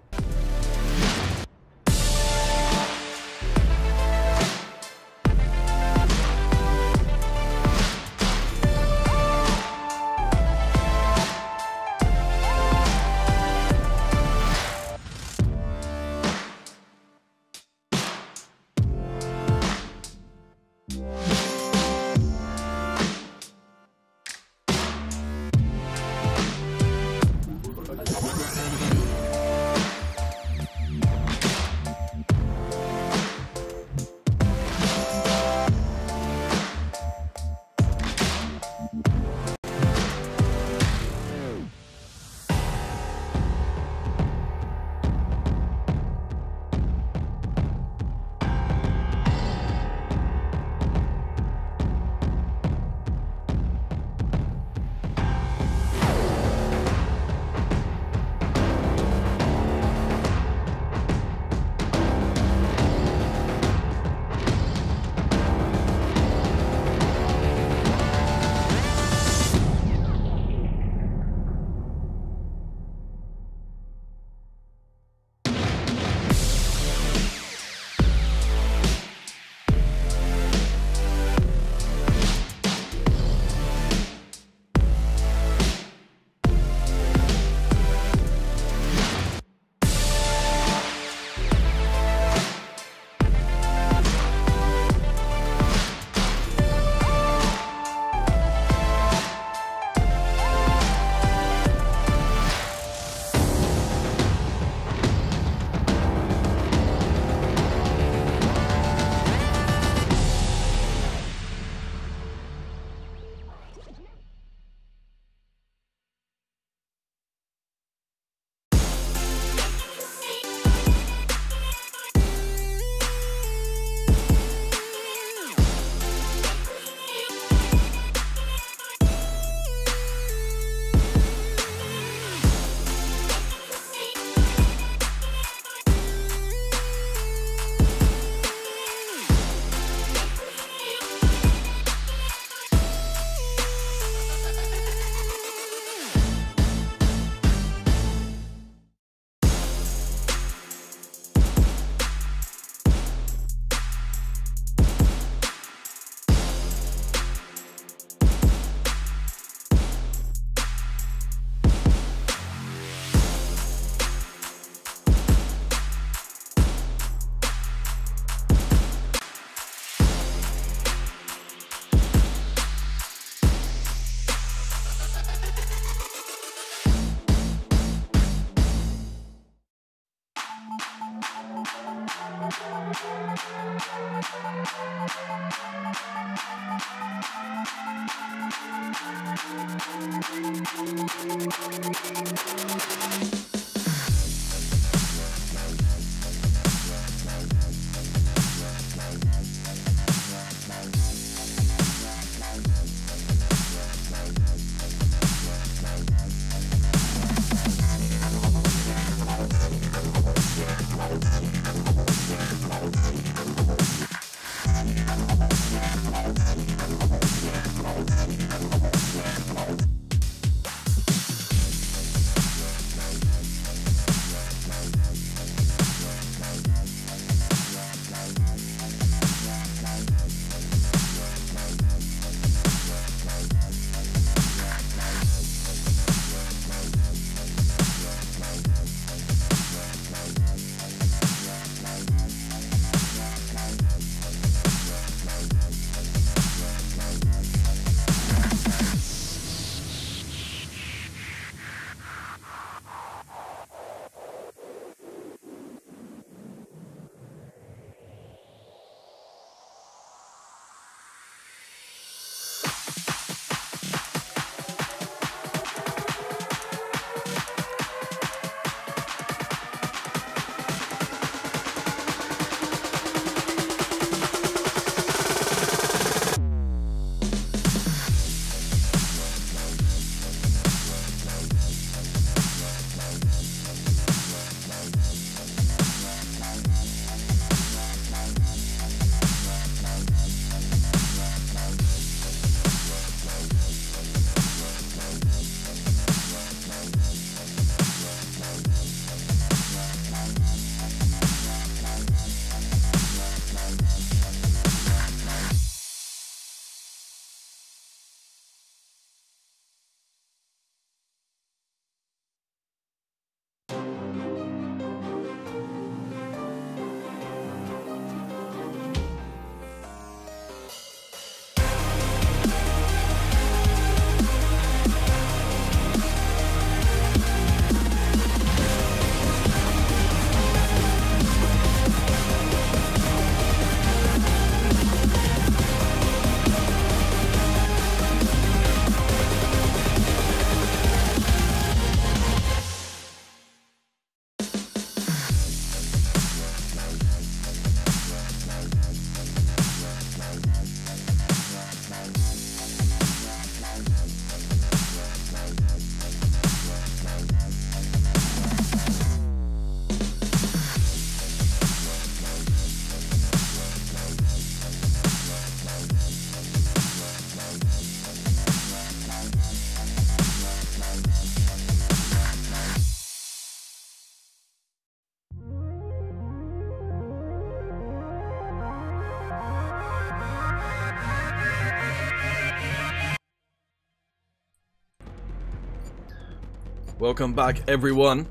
Welcome back, everyone.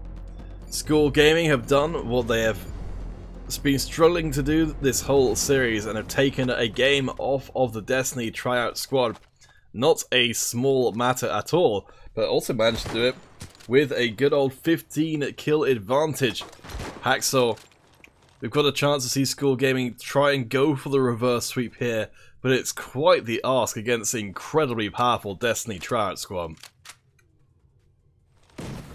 School Gaming have done what they have been struggling to do this whole series and have taken a game off of the Destiny tryout squad. Not a small matter at all, but also managed to do it with a good old 15 kill advantage. Hacksaw, we've got a chance to see School Gaming try and go for the reverse sweep here, but it's quite the ask against the incredibly powerful Destiny tryout squad.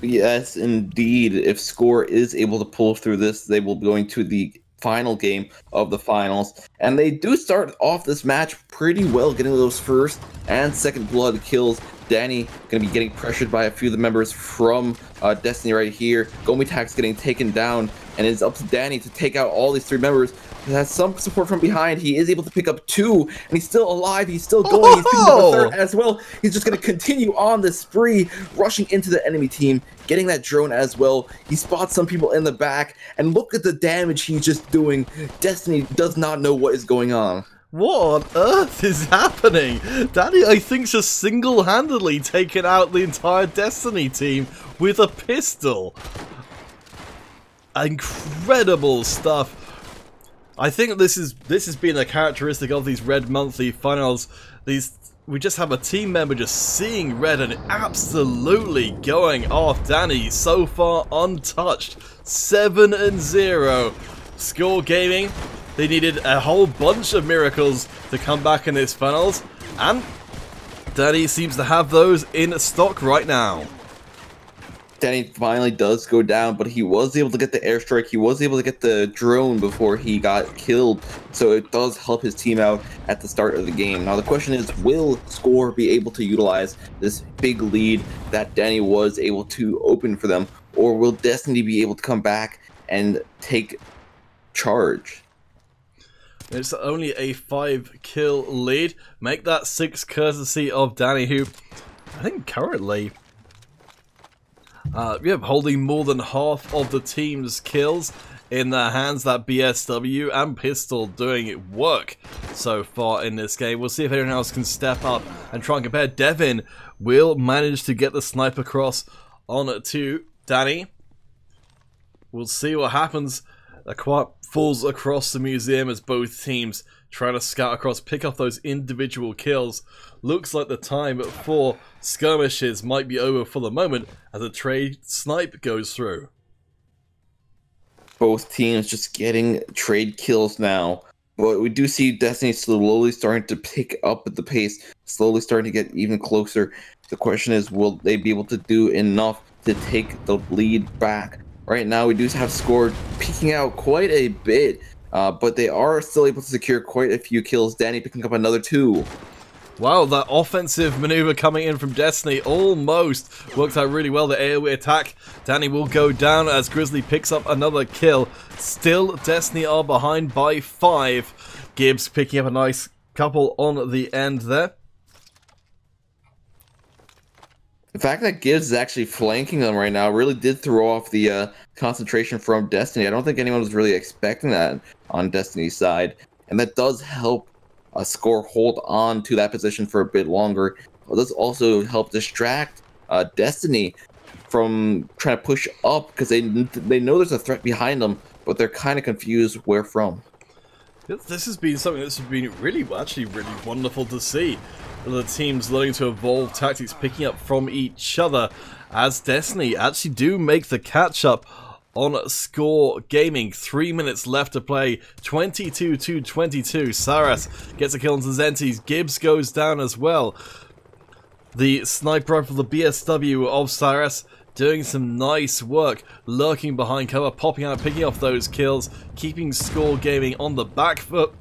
Yes, indeed. If Score is able to pull through this, they will be going to the final game of the finals. And they do start off this match pretty well, getting those first and second blood kills. Danny going to be getting pressured by a few of the members from Destiny right here. Gomitak's getting taken down, and it's up to Danny to take out all these three members. He has some support from behind. He is able to pick up two, and he's still alive. He's still going. He's picking up a third as well. He's just going to continue on this spree, rushing into the enemy team, getting that drone as well. He spots some people in the back, and look at the damage he's just doing. Destiny does not know what is going on. What on earth is happening? Danny, I think, just single-handedly taken out the entire Destiny team with a pistol. Incredible stuff. I think this has been a characteristic of these Red Monthly finals. We just have a team member just seeing red and absolutely going off. Danny, so far untouched, 7-0. Score Gaming, they needed a whole bunch of miracles to come back in this finals, and Danny seems to have those in stock right now. Danny finally does go down, but he was able to get the airstrike. He was able to get the drone before he got killed, so it does help his team out at the start of the game. Now the question is, will Score be able to utilize this big lead that Danny was able to open for them, or will Destiny be able to come back and take charge? It's only a 5-kill lead. Make that 6 courtesy of Danny, who I think currently holding more than half of the team's kills in their hands. That BSW and pistol doing work so far in this game. We'll see if anyone else can step up and try and compare. Devin will manage to get the sniper cross on to Danny. We'll see what happens. A quiet falls across the museum as both teams try to scout across, pick up those individual kills. Looks like the time for skirmishes might be over for the moment as a trade snipe goes through. Both teams just getting trade kills now. But we do see Destiny slowly starting to pick up at the pace, slowly starting to get even closer. The question is, will they be able to do enough to take the lead back? Right now, we do have Score peeking out quite a bit, but they are still able to secure quite a few kills. Danny picking up another 2. Wow, that offensive maneuver coming in from Destiny almost worked out really well. The AoE attack. Danny will go down as Grizzly picks up another kill. Still, Destiny are behind by 5. Gibbs picking up a nice couple on the end there. The fact that Gibbs is actually flanking them right now really did throw off the concentration from Destiny. I don't think anyone was really expecting that on Destiny's side. And that does help Score hold on to that position for a bit longer. It does also help distract Destiny from trying to push up, because they know there's a threat behind them, but they're kind of confused where from. This has been something that's been really wonderful to see. The teams learning to evolve tactics, picking up from each other, as Destiny actually do make the catch-up on Score Gaming. 3 minutes left to play, 22-22. Saras gets a kill on Zentis. Gibbs goes down as well. The sniper rifle, the BSW of Saras, doing some nice work, lurking behind cover, popping out, picking off those kills, keeping Score Gaming on the back foot.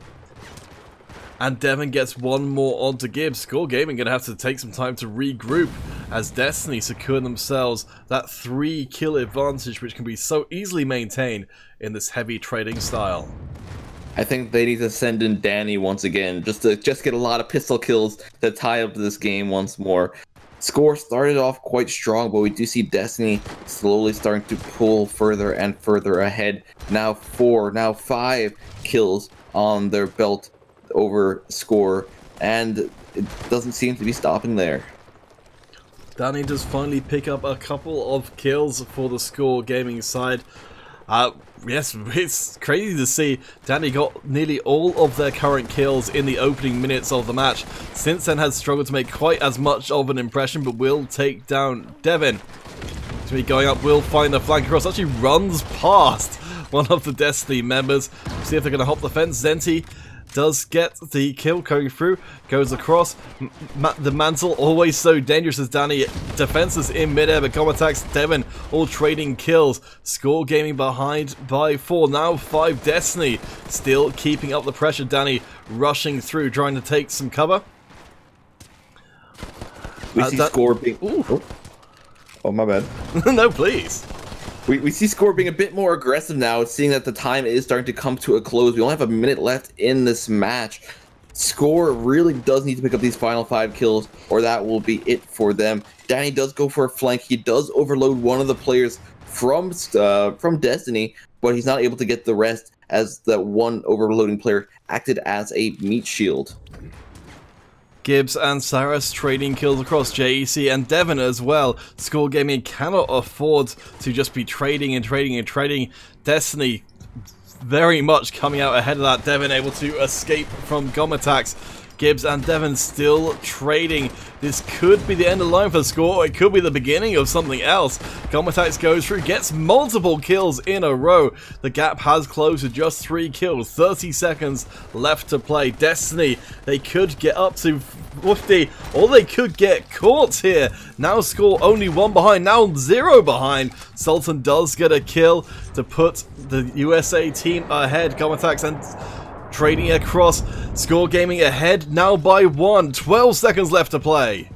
And Devin gets one more onto Gibbs. Score Gaming going to have to take some time to regroup as Destiny secure themselves that 3-kill advantage, which can be so easily maintained in this heavy trading style. I think they need to send in Danny once again, just to get a lot of pistol kills to tie up this game once more. Score started off quite strong, but we do see Destiny slowly starting to pull further and further ahead. Now 4, now 5 kills on their belt over Score, and it doesn't seem to be stopping there. Danny does finally pick up a couple of kills for the Score Gaming side. Yes, it's crazy to see. Danny got nearly all of their current kills in the opening minutes of the match. Since then has struggled to make quite as much of an impression, but will take down Devin. To be going up, will find the flank across. Actually runs past one of the Destiny members. See if they're going to hop the fence. Zenti does get the kill going through, goes across. The mantle, always so dangerous as Danny. Defenses in midair, but come attacks. Devin all trading kills. Score Gaming behind by 4, now 5 Destiny. Still keeping up the pressure. Danny rushing through, trying to take some cover. We see Score being... Oh, my bad. No, please. We see Score being a bit more aggressive now, seeing that the time is starting to come to a close. We only have a minute left in this match. Score really does need to pick up these final 5 kills, or that will be it for them. Danny does go for a flank. He does overload one of the players from Destiny, but he's not able to get the rest, as that one overloading player acted as a meat shield. Gibbs and Saras trading kills across JEC and Devon as well. Score Gaming cannot afford to just be trading and trading and trading. Destiny very much coming out ahead of that. Devon able to escape from Gom attacks. Gibbs and Devon still trading. This could be the end of the line for Score, or it could be the beginning of something else. Gom attacks goes through, gets multiple kills in a row. The gap has closed to just 3 kills. 30 seconds left to play. Destiny, they could get up to 50, or they could get caught here. Now Score only 1 behind, now 0 behind. Sultan does get a kill to put the USA team ahead. Gom attacks and trading across. Score Gaming ahead now by 1. 12 seconds left to play.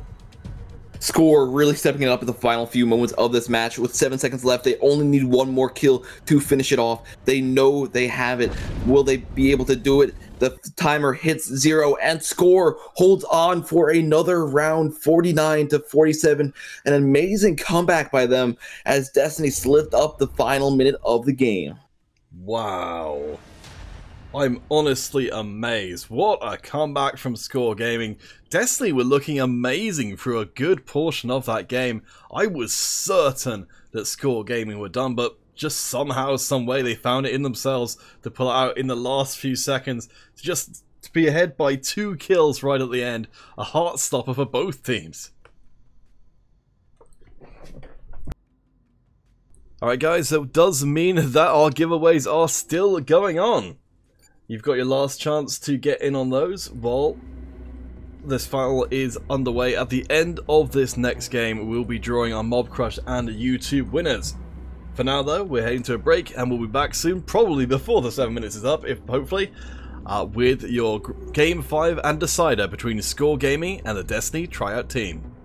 Score really stepping it up in the final few moments of this match. With 7 seconds left, they only need 1 more kill to finish it off. They know they have it. Will they be able to do it? The timer hits 0, and Score holds on for another round, 49-47. An amazing comeback by them as Destiny slipped up the final minute of the game. Wow. I'm honestly amazed. What a comeback from Score Gaming. Destiny were looking amazing through a good portion of that game. I was certain that Score Gaming were done, but just somehow, some way, they found it in themselves to pull it out in the last few seconds to be ahead by 2 kills right at the end. A heart stopper for both teams. Alright guys, that does mean that our giveaways are still going on. You've got your last chance to get in on those while this final is underway. At the end of this next game, we'll be drawing our Mob Crush and YouTube winners. For now though, we're heading to a break and we'll be back soon, probably before the 7 minutes is up, if hopefully, with your Game 5 and decider between Score Gaming and the Destiny tryout team.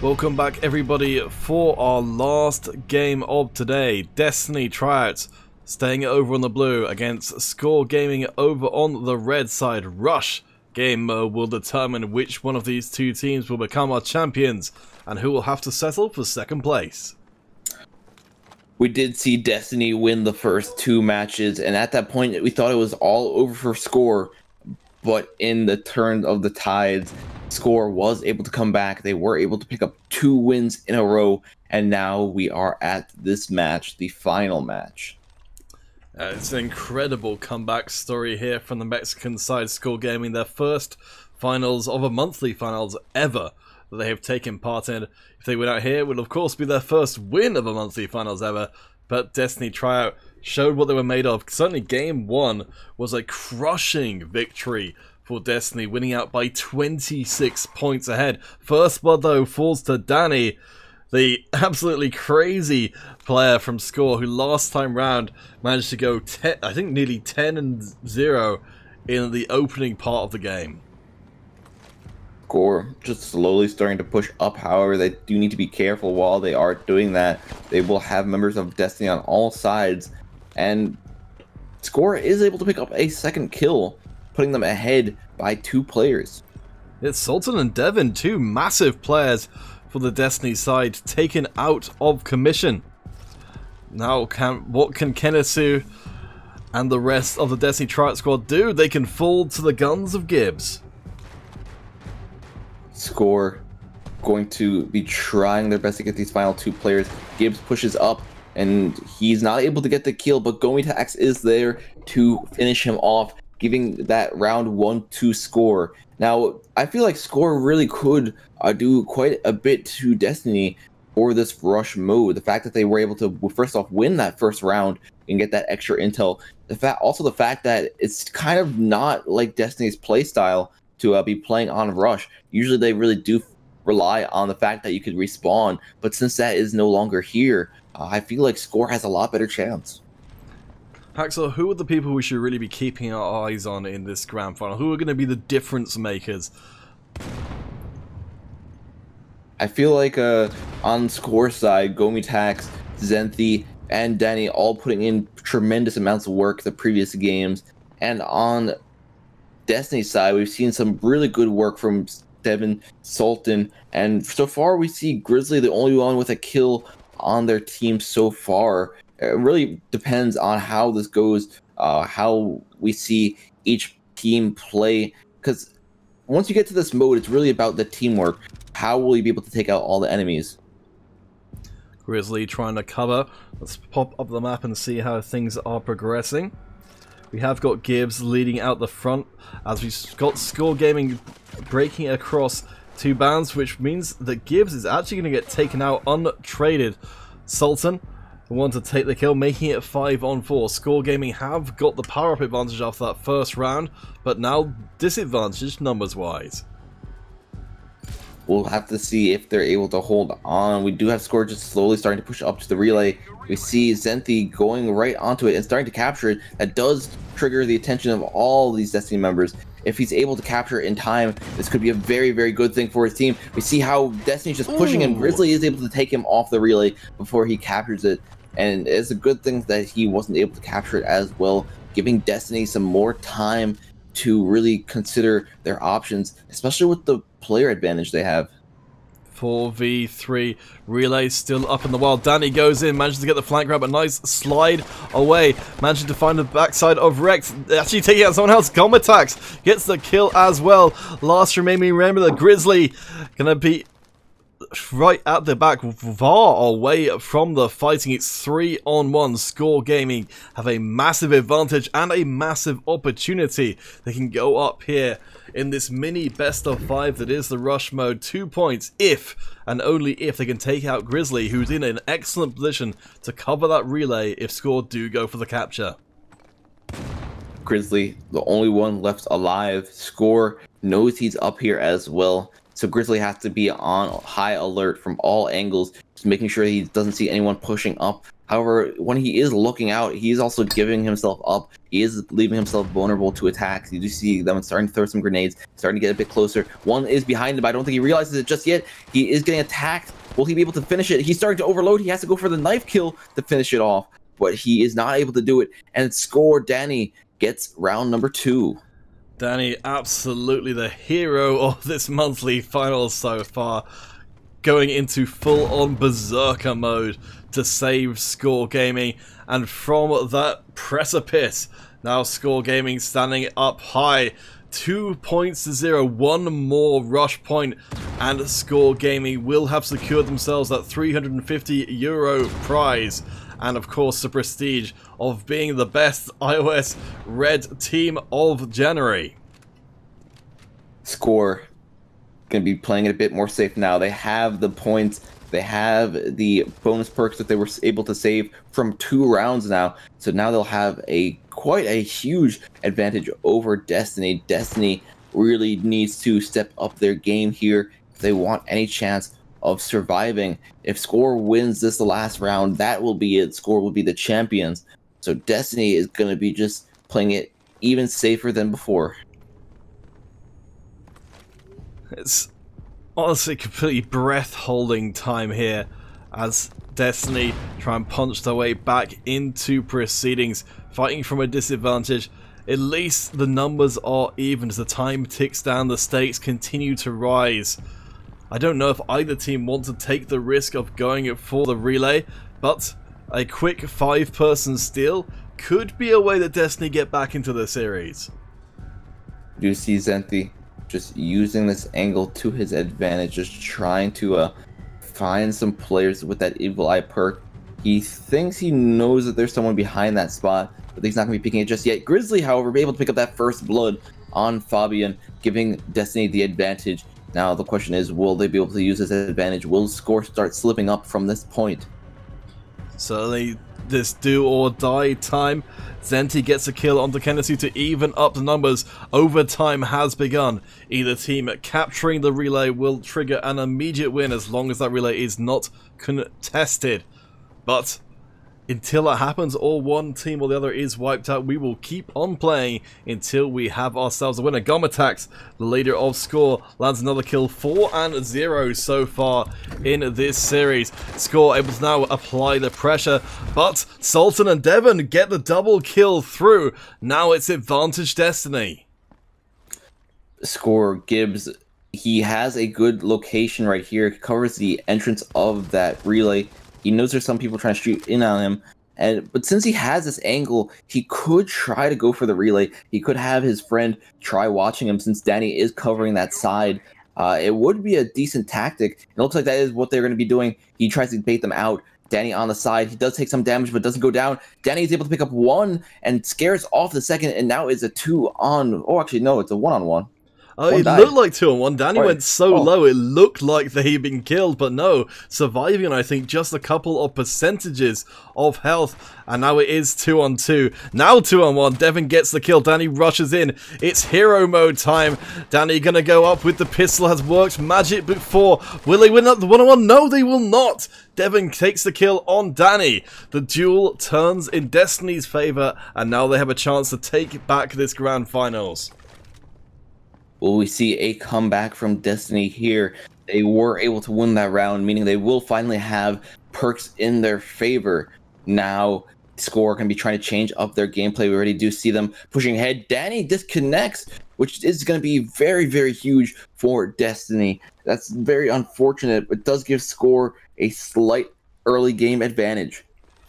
Welcome back everybody for our last game of today. Destiny tryouts, staying over on the blue against Score Gaming over on the red side. Rush game mode will determine which one of these two teams will become our champions and who will have to settle for second place. We did see Destiny win the first two matches, and at that point we thought it was all over for Score. but in the turn of the tides, Score was able to come back. They were able to pick up 2 wins in a row, and now we are at this match, the final match. It's an incredible comeback story here from the Mexican side, Score Gaming, their first finals of a monthly finals ever that they have taken part in. If they win out here, it will of course be their first win of a monthly finals ever, but Destiny Tryout showed what they were made of. Certainly Game 1 was a crushing victory for Destiny, winning out by 26 points ahead. First blood though falls to Danny, the absolutely crazy player from Score, who last time round managed to go I think nearly 10-0 in the opening part of the game. Score just slowly starting to push up. However, they do need to be careful while they are doing that. They will have members of Destiny on all sides, and Score is able to pick up a second kill, putting them ahead by 2 players. It's Sultan and Devin, 2 massive players for the Destiny side, taken out of commission. Now, what can Kenisu and the rest of the Destiny Tryout squad do? They can fall to the guns of Gibbs. Score going to be trying their best to get these final 2 players. Gibbs pushes up, and he's not able to get the kill, but Go4MC5 is there to finish him off, giving that round 1-2 Score. Now, I feel like Score really could do quite a bit to Destiny for this rush mode. The fact that they were able to, first off, win that first round and get that extra intel. Also the fact that it's kind of not like Destiny's playstyle to be playing on rush. Usually they really do rely on the fact that you could respawn, but since that is no longer here, I feel like Score has a lot better chance. Haxel, who are the people we should really be keeping our eyes on in this grand final? Who are going to be the difference makers? I feel like on Score side, Go4MC5, Zenthi, and Danny all putting in tremendous amounts of work the previous games. And on Destiny side, we've seen some really good work from Devin, Sultan, and so far we see Grizzly the only one with a kill on their team so far. It really depends on how this goes, how we see each team play, because once you get to this mode, it's really about the teamwork. How will you be able to take out all the enemies? Grizzly trying to cover. Let's pop up the map and see how things are progressing. We have got Gibbs leading out the front, as we've got Score Gaming breaking across 2 bounds, which means that Gibbs is actually going to get taken out untraded. Sultan want to take the kill, making it 5-on-4. Score Gaming have got the power-up advantage after that first round, but now disadvantaged numbers-wise. We'll have to see if they're able to hold on. We do have Score just slowly starting to push up to the relay. We see Zenthi going right onto it and starting to capture it. That does trigger the attention of all these Destiny members. If he's able to capture it in time, this could be a very, very good thing for his team. We see how Destiny's just pushing him. Grizzly is able to take him off the relay before he captures it. And it's a good thing that he wasn't able to capture it as well, giving Destiny some more time to really consider their options, especially with the player advantage they have. 4v3 relay still up in the wild. Danny goes in, manages to get the flank grab, a nice slide away, managing to find the backside of Rex, actually taking out someone else. Go4MC5 gets the kill as well. Last remain me remember that Grizzly gonna be right at the back, far away from the fighting. It's 3-on-1. Score Gaming have a massive advantage and a massive opportunity. They can go up here in this mini best of 5 that is the rush mode. 2 points if and only if they can take out Grizzly, who's in an excellent position to cover that relay if Score do go for the capture. Grizzly, the only one left alive. Score knows he's up here as well, so Grizzly has to be on high alert from all angles, just making sure he doesn't see anyone pushing up. However, when he is looking out, he is also giving himself up. He is leaving himself vulnerable to attacks. You do see them starting to throw some grenades, starting to get a bit closer. One is behind him, but I don't think he realizes it just yet. He is getting attacked. Will he be able to finish it? He's starting to overload. He has to go for the knife kill to finish it off, but he is not able to do it. And Score Danny gets round number 2. Danny, absolutely the hero of this monthly finals so far, going into full-on berserker mode to save Score Gaming, and from that precipice, now Score Gaming standing up high, 2 points to 0. One more rush point and Score Gaming will have secured themselves that €350 prize. And of course the prestige of being the best iOS red team of January. Score going to be playing it a bit more safe now. They have the points. They have the bonus perks that they were able to save from 2 rounds now. So now they'll have quite a huge advantage over Destiny. Destiny really needs to step up their game here if they want any chance of surviving. If Score wins this last round, that will be it. Score will be the champions. So Destiny is going to be just playing it even safer than before. It's honestly completely breath-holding time here as Destiny try and punch their way back into proceedings, fighting from a disadvantage. At least the numbers are even as the time ticks down, the stakes continue to rise. I don't know if either team wants to take the risk of going for the relay, but a quick 5-person steal could be a way that Destiny get back into the series. Do you see Zenthi just using this angle to his advantage, just trying to find some players with that Evil Eye perk? He thinks he knows that there's someone behind that spot, but he's not going to be picking it just yet. Grizzly, however, be able to pick up that first blood on Fabian, giving Destiny the advantage. Now the question is, will they be able to use this advantage? Will Score start slipping up from this point? Certainly this do or die time. Zenthi gets a kill onto Kennedy to even up the numbers. Overtime has begun. Either team capturing the relay will trigger an immediate win as long as that relay is not contested. But until that happens, or one team or the other is wiped out, we will keep on playing until we have ourselves a winner. Gomatax, the leader of Score, lands another kill, 4-0 so far in this series. Score able to now apply the pressure, but Sultan and Devon get the double kill through. Now it's advantage Destiny. Score Gibbs, he has a good location right here. It covers the entrance of that relay. He knows there's some people trying to shoot in on him, but since he has this angle, he could try to go for the relay. He could have his friend try watching him since Danny is covering that side. It would be a decent tactic. It looks like that is what they're going to be doing. He tries to bait them out. Danny on the side. He does take some damage, but doesn't go down. Danny is able to pick up 1 and scares off the second, and now it's a 2-on. Oh, actually, no, it's a 1-on-1. It looked like 2-on-1. Danny went so low, it looked like they had been killed, but no. Surviving, I think, just a couple of percentages of health, and now it is 2-on-2. Now 2-on-1. Devon gets the kill. Danny rushes in. It's hero mode time. Danny gonna go up with the pistol. Has worked magic before. Will they win up the 1-on-1? No, they will not. Devon takes the kill on Danny. The duel turns in Destiny's favor, and now they have a chance to take back this grand finals. Will we see a comeback from Destiny here? They were able to win that round, meaning they will finally have perks in their favor. Now, Score can be trying to change up their gameplay. We already do see them pushing ahead. Danny disconnects, which is going to be very, very huge for Destiny. That's very unfortunate, but does give Score a slight early game advantage.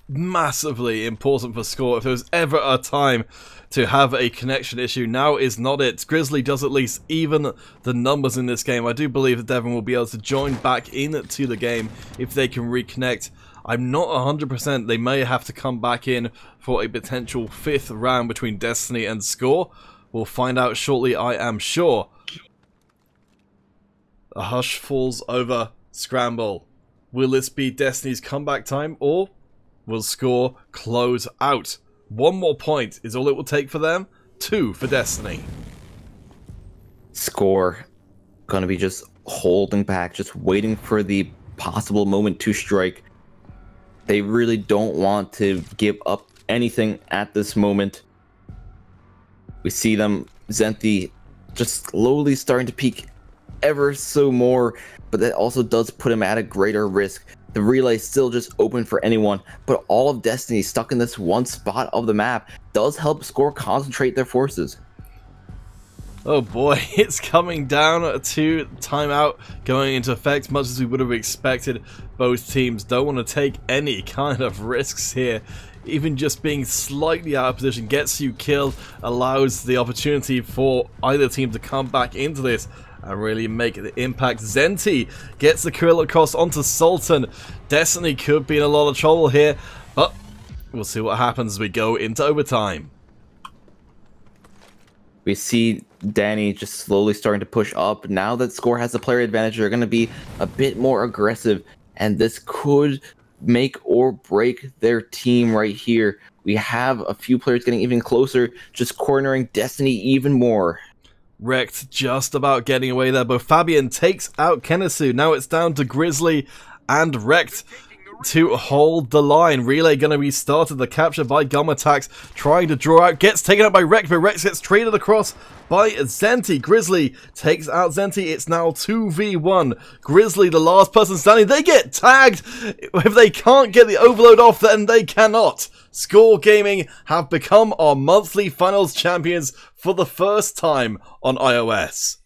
Massively important for Score. If there was ever a time to have a connection issue, now is not it. Grizzly does at least even the numbers in this game. I do believe that Devon will be able to join back into the game if they can reconnect. I'm not 100%. They may have to come back in for a potential 5th round between Destiny and Score. We'll find out shortly, I am sure. A hush falls over Scramble. Will this be Destiny's comeback time, or will Score close out? 1 more point is all it will take for them. 2 for Destiny. Score gonna be just holding back, just waiting for the possible moment to strike. They really don't want to give up anything at this moment. We see them, Zenthi, just slowly starting to peak ever so more, but that also does put him at a greater risk. The relay is still just open for anyone, but all of Destiny stuck in this one spot of the map does help Score concentrate their forces. Oh boy, it's coming down to timeout going into effect, much as we would have expected. Both teams don't want to take any kind of risks here. Even just being slightly out of position gets you killed, allows the opportunity for either team to come back into this and really make the impact. Zenti gets the kill across onto Sultan. Destiny could be in a lot of trouble here, but we'll see what happens as we go into overtime. We see Danny just slowly starting to push up. Now that Score has the player advantage, they're going to be a bit more aggressive, and this could make or break their team right here. We have a few players getting even closer, just cornering Destiny even more. Wrecked just about getting away there, but Fabian takes out Kenesu. Now it's down to Grizzly and Wrecked to hold the line. Relay going to be started. The capture by Gum Attacks, trying to draw out, gets taken out by Wrecked, but Wrecked gets traded across by Zenti. Grizzly takes out Zenti. It's now 2v1. Grizzly, the last person standing, they get tagged. If they can't get the overload off, then they cannot. Score Gaming have become our monthly finals champions for the first time on iOS.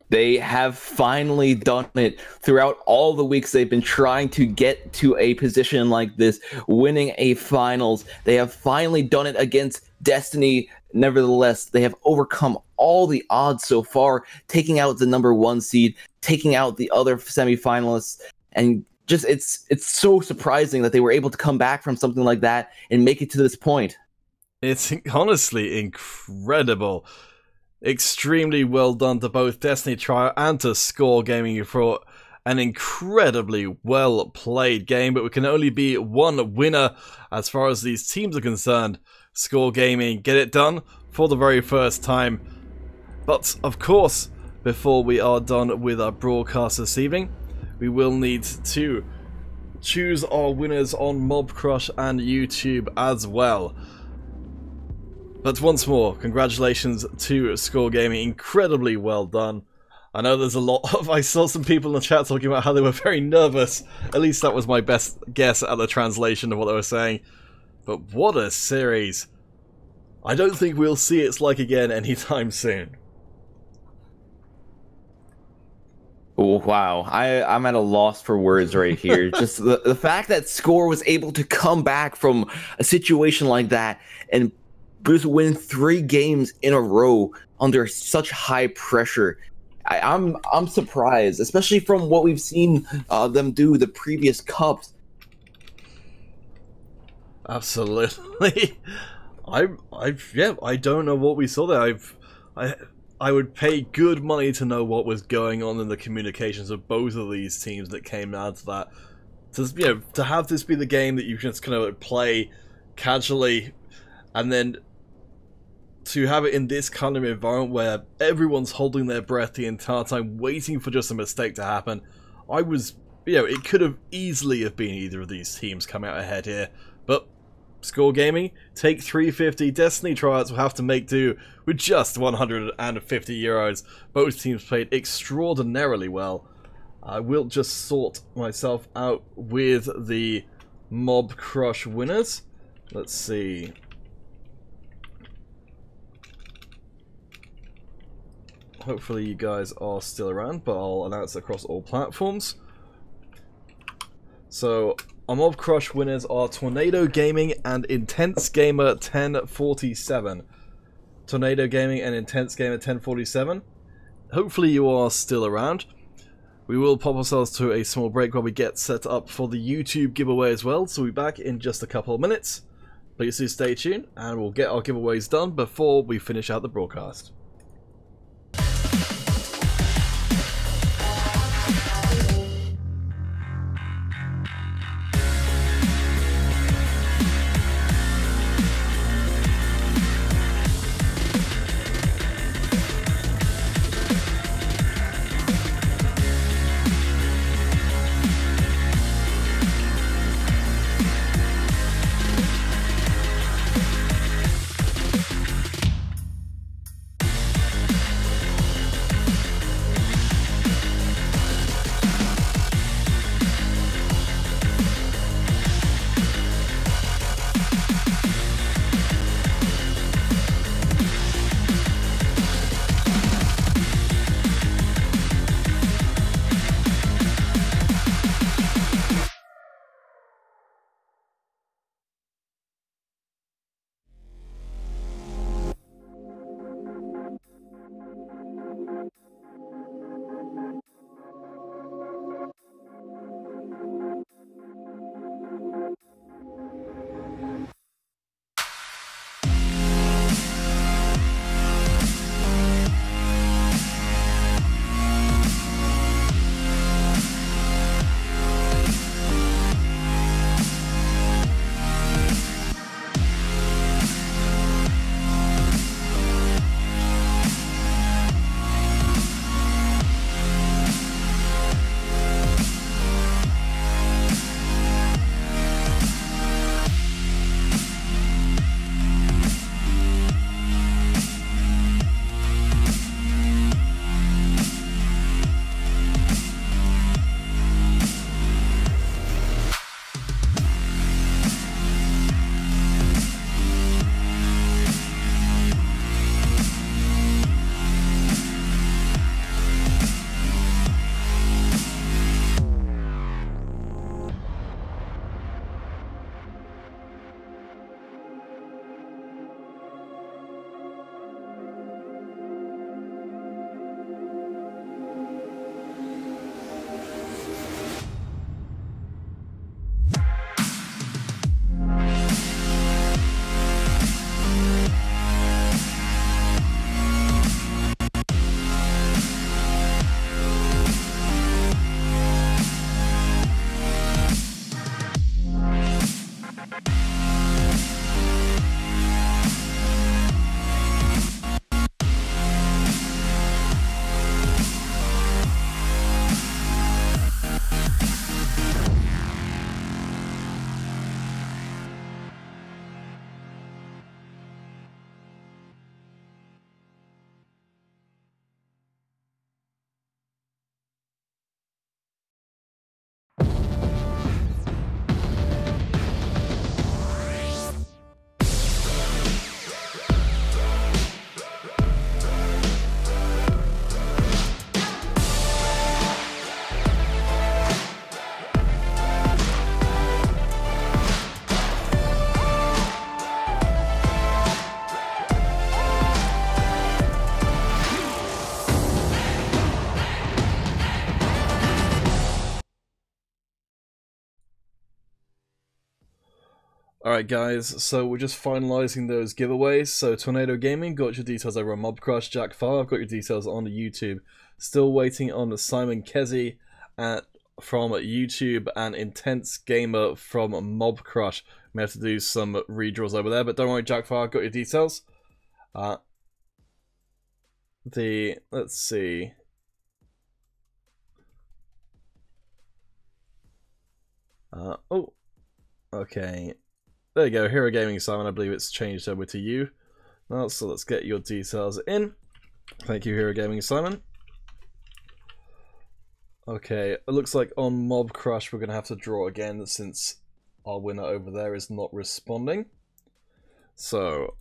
They have finally done it. Throughout all the weeks they've been trying to get to a position like this, winning a finals. They have finally done it against Destiny. Nevertheless, they have overcome all the odds so far, taking out the #1 seed, taking out the other semifinalists, and just it's so surprising that they were able to come back from something like that and make it to this point. It's honestly incredible. Extremely well done to both Destiny Trio and to Score Gaming for an incredibly well played game, but we can only be one winner as far as these teams are concerned. Score Gaming get it done for the very first time. But of course, before we are done with our broadcast this evening, we will need to choose our winners on Mob Crush and YouTube as well. But once more, congratulations to Score Gaming, incredibly well done. I know there's a lot of, I saw some people in the chat talking about how they were very nervous. At least that was my best guess at the translation of what they were saying. But what a series. I don't think we'll see its like again anytime soon. Oh, wow. I'm at a loss for words right here. Just the fact that Score was able to come back from a situation like that and just win 3 games in a row under such high pressure. I'm surprised, especially from what we've seen them do the previous cups. Absolutely. I don't know what we saw there. I would pay good money to know what was going on in the communications of both of these teams that came out of that. To have this be the game that you just kind of play casually, and then to have it in this kind of environment where everyone's holding their breath the entire time, waiting for just a mistake to happen. It could have easily have been either of these teams come out ahead here, but Score Gaming take 350. Destiny Tryouts will have to make do with just 150 euros. Both teams played extraordinarily well. I will just sort myself out with the Mob Crush winners. Let's see. Hopefully you guys are still around, but I'll announce across all platforms. So, our Mob Crush winners are Tornado Gaming and Intense Gamer 1047. Tornado Gaming and Intense Gamer 1047. Hopefully you are still around. We will pop ourselves to a small break while we get set up for the YouTube giveaway as well, so we'll be back in just a couple of minutes. Please do stay tuned, and we'll get our giveaways done before we finish out the broadcast. Alright guys, so we're just finalising those giveaways. So Tornado Gaming, got your details over on Mobcrush. Jack Farr, I've got your details on YouTube. Still waiting on Simon Kesey from YouTube, and Intense Gamer from Mobcrush. We have to do some redraws over there, but don't worry, Jack Farr, I've got your details. Let's see. Oh, okay. There you go, Hero Gaming Simon, I believe it's changed over to you. Now, so let's get your details in. Thank you, Hero Gaming Simon. Okay, it looks like on Mobcrush we're going to have to draw again since our winner over there is not responding. So,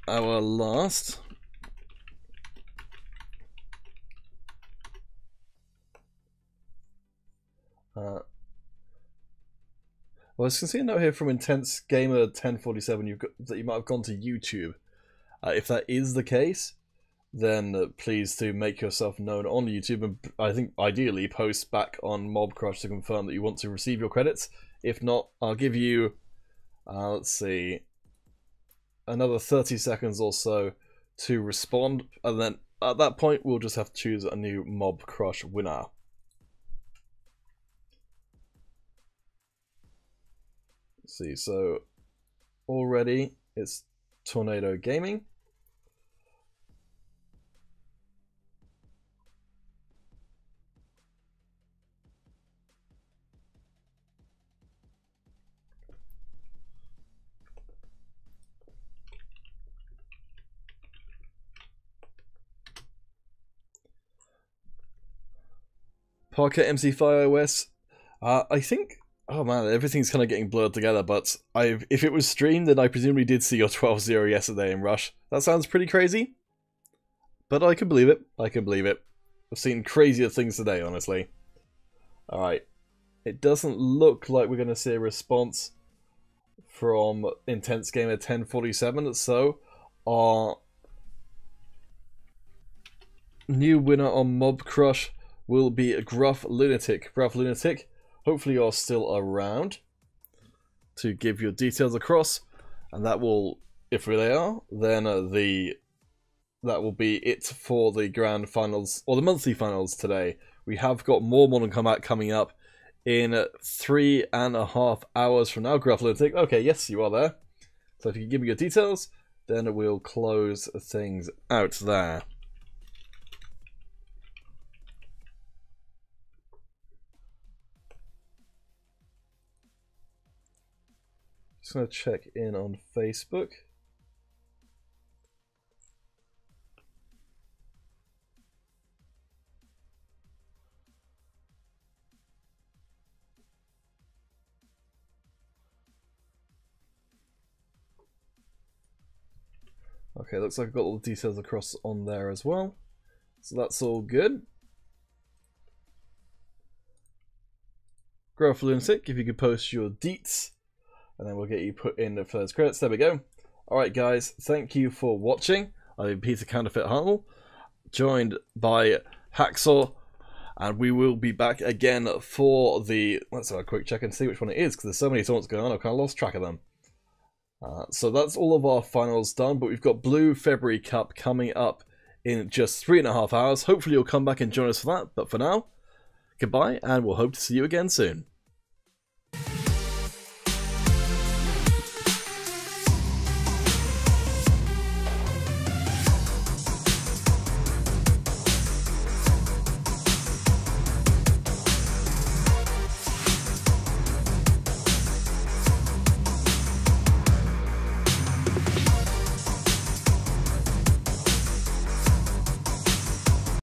our last... well, I can see a note here from Intense Gamer 1047 that you might have gone to YouTube. If that is the case, then please do make yourself known on YouTube, and I think ideally post back on Mobcrush to confirm that you want to receive your credits. If not, I'll give you, let's see, another 30 seconds or so to respond, and then at that point we'll just have to choose a new Mobcrush winner. Let's see, so already it's Tornado Gaming. Parker MC5 iOS. I think, oh man, everything's kind of getting blurred together, but if it was streamed, then I presumably did see your 12-0 yesterday in Rush. That sounds pretty crazy, but I can believe it. I can believe it. I've seen crazier things today, honestly. Alright. It doesn't look like we're going to see a response from Intense Gamer 1047, so our new winner on Mobcrush will be Gruff Lunatic. Gruff Lunatic, hopefully you're still around to give your details across, and that will, if they are, then that will be it for the grand finals, or the monthly finals today. We have got more Modern Combat coming up in 3.5 hours from now. Gruff Lunatic, okay, yes, you are there. So if you can give me your details, then we'll close things out there. Just going to check in on Facebook. Okay, looks like I've got all the details across on there as well. So that's all good. Graph Lunatic, if you could post your deets, and then we'll get you put in the first credits. There we go. Alright guys, thank you for watching. I've been Peter Counterfeit Hunnell, joined by Hacksaw, and we will be back again for the... Let's have a quick check and see which one it is, because there's so many tournaments going on, I've kind of lost track of them. So that's all of our finals done, but we've got Blue February Cup coming up in just 3.5 hours. Hopefully you'll come back and join us for that, but for now, goodbye, and we'll hope to see you again soon.